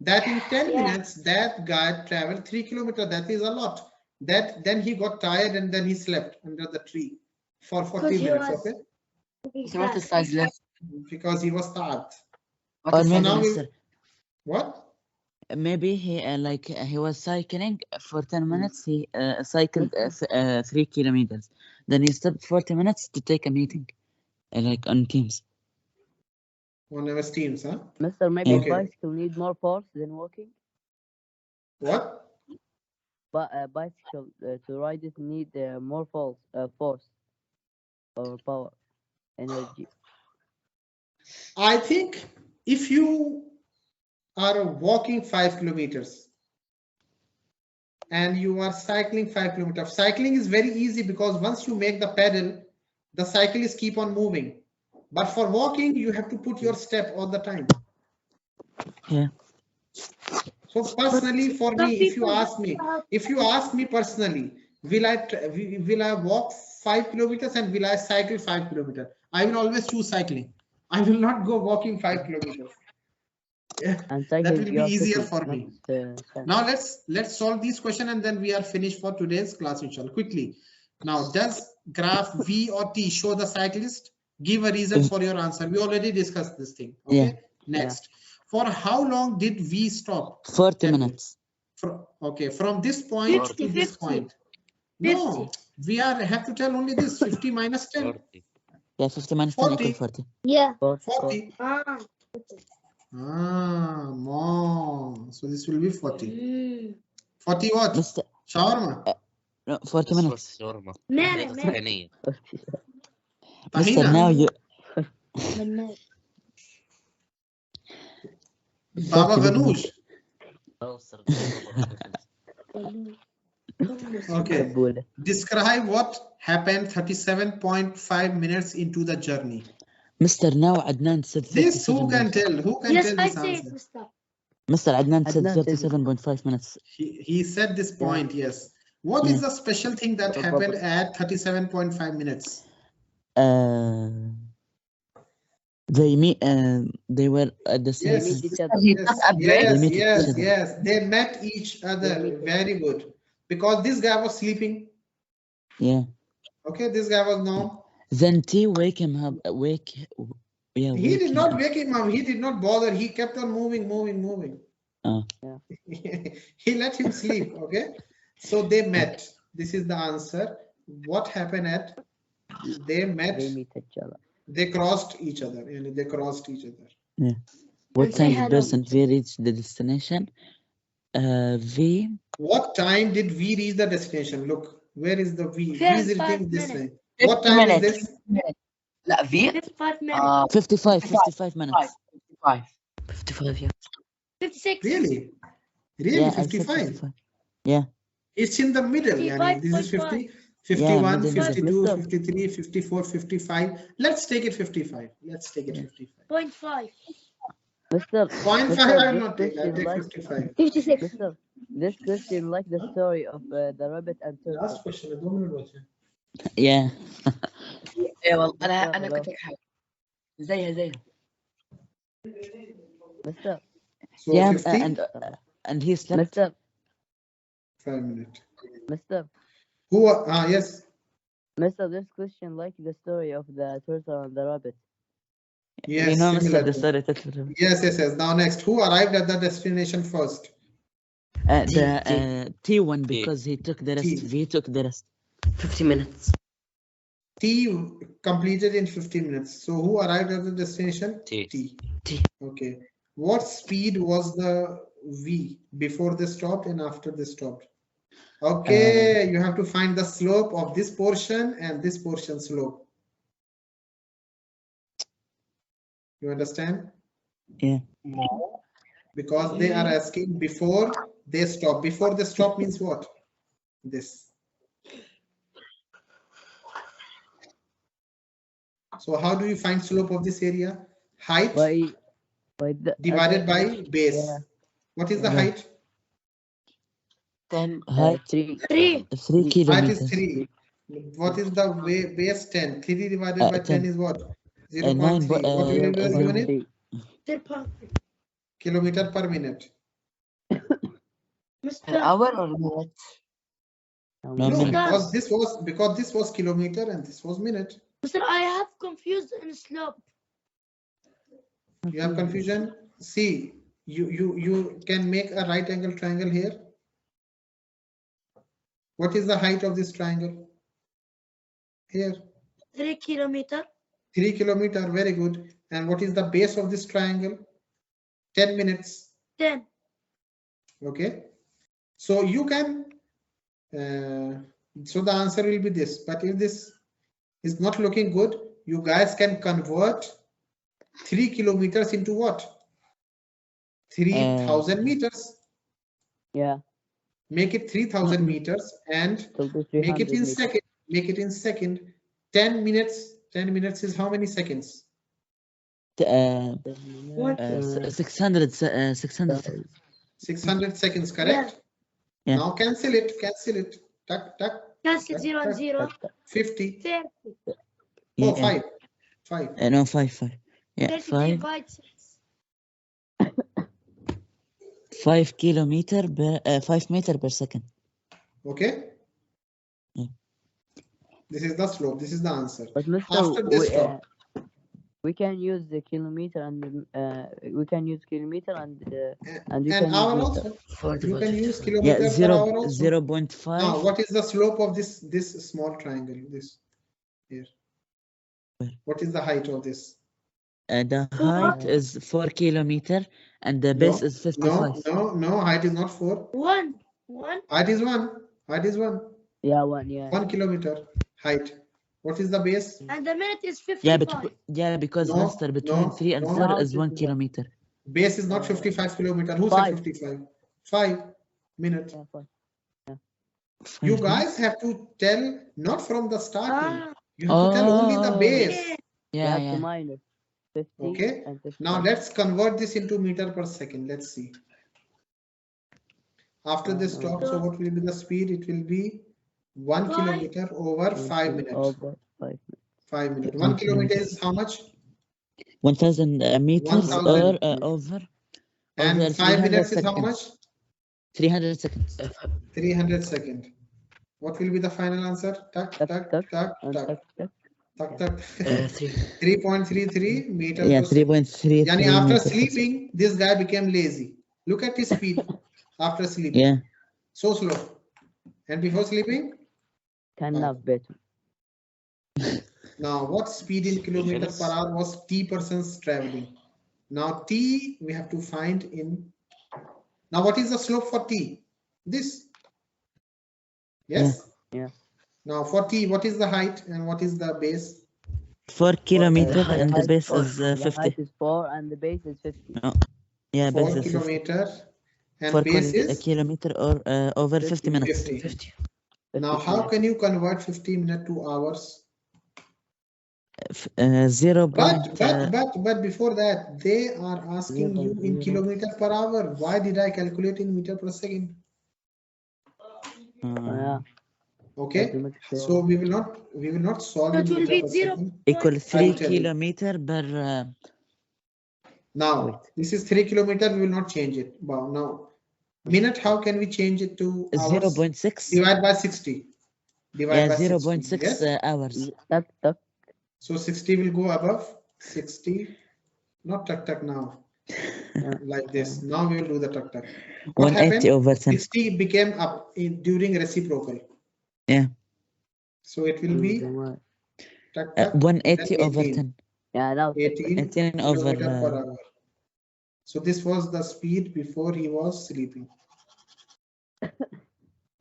Speaker 2: That in 10 minutes, that guy traveled 3 kilometers. That is a lot. Then he got tired and then he slept under the tree for 40
Speaker 9: Because he
Speaker 2: minutes.
Speaker 9: was
Speaker 2: Okay,
Speaker 6: So what is size left?
Speaker 2: because he was tired.
Speaker 6: What
Speaker 1: Or
Speaker 6: is
Speaker 1: maybe,
Speaker 6: size
Speaker 2: now we-
Speaker 6: left?
Speaker 2: What?
Speaker 1: maybe he he was cycling for 10 minutes. He cycled 3 kilometers. Then he stopped 40 minutes to take a meeting, like on Teams.
Speaker 2: On MS Teams, huh?
Speaker 10: Mister, maybe
Speaker 2: Okay.
Speaker 10: bicycle need more force than walking.
Speaker 2: What?
Speaker 10: But bicycle to ride it need more force or power, energy.
Speaker 2: I think if you are walking 5 kilometers and you are cycling 5 kilometers, cycling is very easy because once you make the pedal, the cyclists keep on moving. But for walking, you have to put your step all the time.
Speaker 1: Yeah.
Speaker 2: So personally, for
Speaker 9: some
Speaker 2: me, if you
Speaker 9: people
Speaker 2: ask me personally, will I walk 5 kilometers and will I cycle 5 kilometers? I will always choose cycling. I will not go walking 5 kilometers.
Speaker 10: And
Speaker 2: That
Speaker 10: cycle
Speaker 2: will be easier for me.
Speaker 10: not
Speaker 2: Now let's solve these questions and then we are finished for today's class, inshallah. Quickly. Now, does graph V or T show the cyclist? Give a reason for your answer. We already discussed this thing. Okay.
Speaker 1: Yeah.
Speaker 2: Next. For how long did V stop?
Speaker 1: 40
Speaker 2: Tell me.
Speaker 1: minutes.
Speaker 2: From this point
Speaker 9: 50,
Speaker 2: to this
Speaker 9: 50.
Speaker 2: point. No, we have to tell only this 50 minus 10.
Speaker 3: 40.
Speaker 1: Yeah, 50 minus 10
Speaker 2: 40.
Speaker 1: equal 40.
Speaker 9: Yeah.
Speaker 2: 40.
Speaker 4: Ah.
Speaker 2: More. So this will be 40.
Speaker 9: Mm.
Speaker 2: 40 what?
Speaker 1: Mr.
Speaker 2: Shawarma.
Speaker 1: No, 40 minutes.
Speaker 3: شاورما.
Speaker 9: ماله
Speaker 3: ثانية.
Speaker 1: Mister,
Speaker 2: Tahina.
Speaker 1: now you.
Speaker 2: Baba
Speaker 1: 40
Speaker 2: Ganoush. Okay.
Speaker 10: Kabul.
Speaker 2: Describe what happened 37.5 minutes into the journey.
Speaker 1: Mr. Now Adnan said
Speaker 2: This who
Speaker 1: 37
Speaker 2: can
Speaker 1: minutes.
Speaker 2: tell? Who can
Speaker 9: Yes,
Speaker 2: tell
Speaker 9: I
Speaker 2: this
Speaker 9: say it,
Speaker 2: answer?
Speaker 9: Mister.
Speaker 1: Mr. Adnan said
Speaker 10: Adnan said it.
Speaker 1: 37.5 minutes.
Speaker 2: He said this point, yes. What is the special thing that happened at 37.5 minutes?
Speaker 1: They were at the same
Speaker 2: Yes,
Speaker 10: meet each other.
Speaker 6: He
Speaker 2: yes,
Speaker 6: took a break.
Speaker 2: yes,
Speaker 1: They meet each
Speaker 2: yes,
Speaker 1: other.
Speaker 2: yes. They met each other. Very good. Because this guy was sleeping.
Speaker 1: Yeah.
Speaker 2: Okay, this guy was no.
Speaker 1: Then T wake him up. Yeah.
Speaker 2: He
Speaker 1: wake
Speaker 2: did
Speaker 1: him
Speaker 2: not
Speaker 1: up.
Speaker 2: wake him up. He did not bother. He kept on moving.
Speaker 1: Oh.
Speaker 10: Yeah.
Speaker 2: He let him sleep. Okay. So they met. This is the answer. What happened at? They met.
Speaker 10: They meet each other.
Speaker 2: They crossed each other. They crossed each other.
Speaker 1: Yeah. What
Speaker 9: And say
Speaker 1: time did
Speaker 9: hello.
Speaker 1: person V reach the destination? V.
Speaker 2: What time did we reach the destination? Look, where is the V? V is
Speaker 9: 5
Speaker 2: written this
Speaker 9: minutes.
Speaker 2: way. What time is
Speaker 6: minutes.
Speaker 2: this?
Speaker 6: لا في
Speaker 9: 55 minutes.
Speaker 1: 55 minutes.
Speaker 6: 55.
Speaker 7: 55, yeah.
Speaker 9: 56.
Speaker 2: Really?
Speaker 1: Yeah, I said
Speaker 2: 55.
Speaker 1: 55. Yeah.
Speaker 2: It's in the middle. Yani. This is 50, 51,
Speaker 1: middle.
Speaker 2: 52,
Speaker 10: Mister.
Speaker 2: 53, 54, 55. Let's take it 55. Let's take it 55.
Speaker 9: 0.5.
Speaker 10: Mister,
Speaker 2: 0.5,
Speaker 10: Mister,
Speaker 2: I will
Speaker 10: this
Speaker 2: not take. I'll
Speaker 10: question
Speaker 2: take
Speaker 10: like
Speaker 2: 55.
Speaker 9: 56.
Speaker 10: Mister, this question like the story of the rabbit and turtle.
Speaker 2: Last question. 2 minutes.
Speaker 1: Yeah.
Speaker 6: ايه والله انا
Speaker 10: Hello.
Speaker 6: كنت احاول زيها
Speaker 10: Mister,
Speaker 2: So
Speaker 1: Yeah.
Speaker 2: 50.
Speaker 1: And he slept.
Speaker 10: Mister,
Speaker 2: 5 minutes.
Speaker 10: Mister,
Speaker 2: Who? Yes.
Speaker 10: Mister, this question like the story of the turtle and the rabbit.
Speaker 2: Yes.
Speaker 1: You know,
Speaker 2: similar
Speaker 1: Mr. The
Speaker 2: to-
Speaker 1: story that
Speaker 2: Yes. Now next. Who arrived at the destination first?
Speaker 1: the T1 because he took the rest.
Speaker 2: T.
Speaker 1: V took the rest.
Speaker 7: 50 minutes.
Speaker 2: T completed in 50 minutes. So who arrived at the destination?
Speaker 3: T.
Speaker 2: T. Okay. What speed was the V before they stopped and after they stopped? Okay, you have to find the slope of this portion and this portion slope. You understand?
Speaker 1: Yeah.
Speaker 2: Because they are asking before they stop. Before they stop means what? This. So how do you find slope of this area? Height
Speaker 10: By the
Speaker 2: divided by base.
Speaker 10: Yeah.
Speaker 2: What is the
Speaker 1: Yeah.
Speaker 2: height?
Speaker 6: 10
Speaker 1: Height
Speaker 10: 3.
Speaker 9: 3.
Speaker 1: 3
Speaker 2: Height
Speaker 1: kilometers.
Speaker 2: is 3. What is the base? 10. 3 divided by 10
Speaker 1: 10.
Speaker 2: is what?
Speaker 1: 9.
Speaker 2: 0.3. What will you be given it?
Speaker 10: 3.
Speaker 2: Kilometer per minute.
Speaker 6: per hour or minute
Speaker 10: How
Speaker 1: No,
Speaker 10: many?
Speaker 1: minute.
Speaker 2: because this was kilometer and this was minute.
Speaker 9: Mister, I have confused in slope.
Speaker 2: You have confusion. See, you can make a right angle triangle here. What is the height of this triangle? Here,
Speaker 9: 3 kilometer.
Speaker 2: 3 kilometer. Very good. And what is the base of this triangle? 10 minutes.
Speaker 9: 10.
Speaker 2: Okay. So you can. So the answer will be this. But if this is not looking good, you guys can convert 3 kilometers into what? 3,000 meters.
Speaker 10: Yeah.
Speaker 2: Make it 3,000 meters and
Speaker 10: So do
Speaker 2: make it
Speaker 10: 300
Speaker 2: in
Speaker 10: meters.
Speaker 2: second. Make it in second. 10 minutes. 10 minutes is how many seconds?
Speaker 1: 600 seconds.
Speaker 2: 600 seconds, correct?
Speaker 1: Yeah.
Speaker 2: Now cancel it. Cancel it. Tuck, tuck.
Speaker 9: Cancel 0 and 0.
Speaker 2: 50.
Speaker 9: 30.
Speaker 2: Oh,
Speaker 1: Yeah.
Speaker 2: 5. 5.
Speaker 1: No, 5. Yeah,
Speaker 9: 30
Speaker 1: 5.
Speaker 9: divide 6.
Speaker 1: 5 kilometer per 5 meter per second.
Speaker 2: Okay.
Speaker 1: Yeah.
Speaker 2: This is the slope. This is the answer.
Speaker 10: But Mr.
Speaker 2: After this stop.
Speaker 10: We can use the kilometer and we can use kilometer and you
Speaker 2: And
Speaker 10: can
Speaker 2: hour
Speaker 10: use
Speaker 2: also.
Speaker 7: For
Speaker 2: You can use
Speaker 1: Yeah,
Speaker 2: kilometer per
Speaker 1: 0
Speaker 2: hour also.
Speaker 1: 0.5.
Speaker 2: Now, what is the slope of this small triangle? This here.
Speaker 1: Where?
Speaker 2: What is the height of this?
Speaker 1: The height is 4 kilometer and the base is 55.
Speaker 2: No. Height is not 4.
Speaker 9: 1.
Speaker 2: Height is 1. Height is 1.
Speaker 10: Yeah, 1
Speaker 2: kilometer height. What is the base?
Speaker 9: And the minute is 55.
Speaker 1: Because
Speaker 2: No,
Speaker 1: master between
Speaker 2: no,
Speaker 1: 3 and
Speaker 2: no.
Speaker 1: 4 is 1 kilometer.
Speaker 2: Base is not 55 kilometer. Who
Speaker 10: Five.
Speaker 2: said 55? 5 minutes.
Speaker 10: Yeah, 5.
Speaker 2: You
Speaker 1: 5
Speaker 2: guys have to tell not from the starting.
Speaker 9: Ah,
Speaker 2: You have to tell only the
Speaker 1: Oh.
Speaker 2: base.
Speaker 10: You have to
Speaker 1: Yeah.
Speaker 10: minus 50
Speaker 2: Okay.
Speaker 10: and 50.
Speaker 2: Now let's convert this into meter per second. Let's see. After this stop, so what will be the speed? It will be 1 kilometer over 5 minutes.
Speaker 10: Over 5 minutes.
Speaker 2: 5 minutes. 1 kilometer is how much?
Speaker 1: 1000 meters
Speaker 2: 1000
Speaker 1: or
Speaker 2: meters.
Speaker 1: over.
Speaker 2: And
Speaker 1: over
Speaker 2: 5 minutes is
Speaker 1: 300
Speaker 2: how
Speaker 1: seconds.
Speaker 2: much?
Speaker 1: 300 seconds.
Speaker 2: 300 seconds. What will be the final answer? Tuck,
Speaker 10: Tuck,
Speaker 2: tuck,
Speaker 10: tuck,
Speaker 2: tuck,
Speaker 10: and
Speaker 2: tuck,
Speaker 10: tuck, tuck.
Speaker 2: tuck, tuck.
Speaker 7: 3.
Speaker 2: 3.33 meters
Speaker 1: Yeah,
Speaker 2: per second.
Speaker 1: 3.3.
Speaker 2: Yani after sleeping, this guy became lazy. Look at his speed after sleeping.
Speaker 1: Yeah.
Speaker 2: So slow. And before sleeping?
Speaker 10: Cannot better.
Speaker 2: Now, what speed in kilometers per hour was T persons traveling? Now, T we have to find in. Now, what is the slope for T? This. Yes?
Speaker 10: Yeah.
Speaker 2: Now, for T, what is the height and what is the base?
Speaker 1: 4 kilometer
Speaker 7: height
Speaker 1: and the
Speaker 10: is
Speaker 1: base
Speaker 10: four.
Speaker 1: is
Speaker 10: The
Speaker 1: 50.
Speaker 10: height is 4 and the base is 50.
Speaker 1: Yeah,
Speaker 2: 4
Speaker 1: base is 50.
Speaker 2: kilometer and
Speaker 1: 4
Speaker 2: base is
Speaker 1: kilometer or over 50 minutes.
Speaker 2: 50.
Speaker 7: 50.
Speaker 2: Now, how can you convert 50 minutes to hours?
Speaker 1: 0.
Speaker 2: But before that, they are asking you in
Speaker 10: 0.0.
Speaker 2: kilometer per hour. Why did I calculate in meter per second?
Speaker 10: Yeah.
Speaker 2: Okay, so we will not solve
Speaker 9: That
Speaker 2: in
Speaker 9: will
Speaker 2: meter
Speaker 9: be
Speaker 2: per
Speaker 9: 0.
Speaker 2: second.
Speaker 1: Equal 3
Speaker 2: tell you.
Speaker 1: kilometer per.
Speaker 2: Now this is 3 kilometer. We will not change it. Wow. Now minute. How can we change it to hours?
Speaker 1: 0.6.
Speaker 2: Divide by 60. Divide
Speaker 1: Yeah,
Speaker 2: by
Speaker 1: 0.6
Speaker 2: Yes?
Speaker 1: hours.
Speaker 10: Tuck, tuck.
Speaker 2: So 60 will go above 60. Not tuck tuck now. Like this. Now we will do the tuck tuck. What
Speaker 1: 180
Speaker 2: happened?
Speaker 1: over 10.
Speaker 2: 60 became up during reciprocal.
Speaker 1: Yeah.
Speaker 2: So it will be tuck tuck.
Speaker 1: 180
Speaker 2: then
Speaker 1: over
Speaker 2: 18.
Speaker 1: 10.
Speaker 10: Yeah, now
Speaker 2: 18
Speaker 1: 18 over.
Speaker 2: kilometer per hour. So this was the speed before he was sleeping.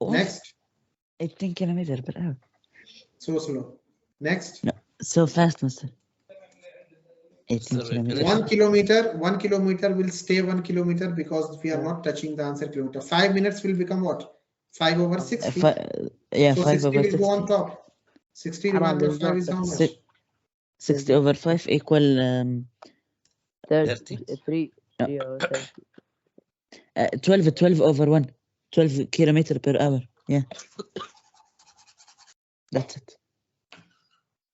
Speaker 2: Next.
Speaker 1: 18 kilometer per hour.
Speaker 2: So slow. Next.
Speaker 1: No, so fast, mister. 18
Speaker 3: Sorry,
Speaker 1: kilometer.
Speaker 2: 1 kilometer will stay 1 kilometer because we are not touching the answer kilometer. 5 minutes will become what? 5 over 60.
Speaker 1: Yeah,
Speaker 2: So
Speaker 1: 5
Speaker 2: 60
Speaker 1: over
Speaker 2: will
Speaker 1: 60.
Speaker 2: go on top. 60 divided by 5 is how much?
Speaker 1: 60 over 5 equal
Speaker 10: 30. 3
Speaker 1: No.
Speaker 10: 3 or 30.
Speaker 1: 12 over 1. 12 kilometer per hour. Yeah. That's it.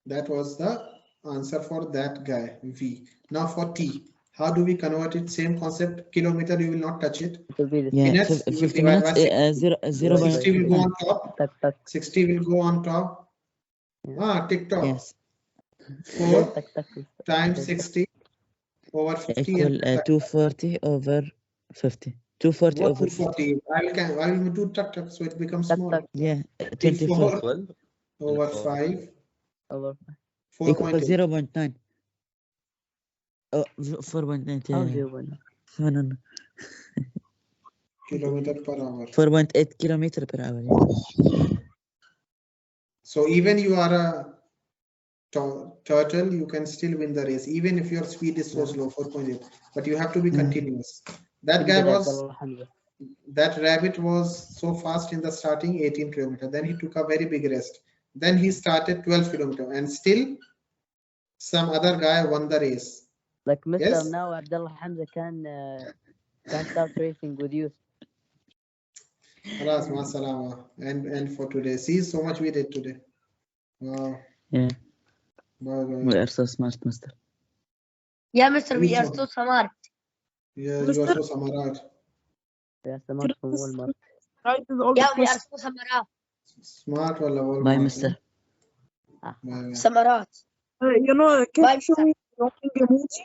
Speaker 2: That was the answer for that guy, V. Now for T. How do we convert it? Same concept. Kilometer, you will not touch it.
Speaker 10: It will be the
Speaker 1: Yeah,
Speaker 2: Minutes, you will
Speaker 1: 50
Speaker 2: divide
Speaker 1: minutes,
Speaker 2: by 60 will go
Speaker 1: 0.9.
Speaker 2: on top.
Speaker 10: tuck tuck.
Speaker 2: 60 will go on top.
Speaker 10: Yeah.
Speaker 2: TikTok.
Speaker 1: Yes,
Speaker 2: 4
Speaker 10: Tuck tuck.
Speaker 2: times 60 over 50
Speaker 1: equal
Speaker 2: and tuck, tuck.
Speaker 1: 240 over 50. 240
Speaker 2: What
Speaker 1: over 50.
Speaker 2: 240? I will do tuck tuck so it becomes
Speaker 10: Tuck
Speaker 2: small.
Speaker 10: tuck.
Speaker 1: Yeah,
Speaker 2: 24
Speaker 1: 24
Speaker 3: 12
Speaker 2: over
Speaker 3: 24.
Speaker 2: 5.
Speaker 10: Over.
Speaker 1: equal
Speaker 2: 4.8.
Speaker 1: 0.9. Oh, 4.8.
Speaker 10: How
Speaker 1: Yeah.
Speaker 10: do you win?
Speaker 1: No.
Speaker 2: Kilometer per hour.
Speaker 1: 4.8 kilometer per hour. Yeah.
Speaker 2: So even you are a turtle, you can still win the race, even if your speed is so slow, 4.8. But you have to be continuous. That guy was, that rabbit was so fast in the starting, 18 kilometers. Then he took a very big rest. Then he started 12 kilometers, and still some other guy won the race.
Speaker 10: Like Mr.
Speaker 2: Yes.
Speaker 10: Now Abdullah Hamza can start racing with you.
Speaker 2: Khalas, ma salama. And for today. See, so much we did today. Wow.
Speaker 1: Yeah.
Speaker 2: Bye bye.
Speaker 1: We are so smart, Mister.
Speaker 9: Yeah, Mr. We
Speaker 2: Me
Speaker 9: are
Speaker 2: too.
Speaker 9: so smart.
Speaker 2: Yeah, you are so samarat.
Speaker 10: Yeah, smart from Walmart.
Speaker 5: Right is all
Speaker 9: Yeah,
Speaker 5: the
Speaker 9: we are
Speaker 5: questions.
Speaker 9: so samarat.
Speaker 2: Smart wala Walmart.
Speaker 1: Bye, Mister.
Speaker 2: Bye bye.
Speaker 9: Samarat.
Speaker 5: Can
Speaker 9: Bye,
Speaker 5: you show me the emoji?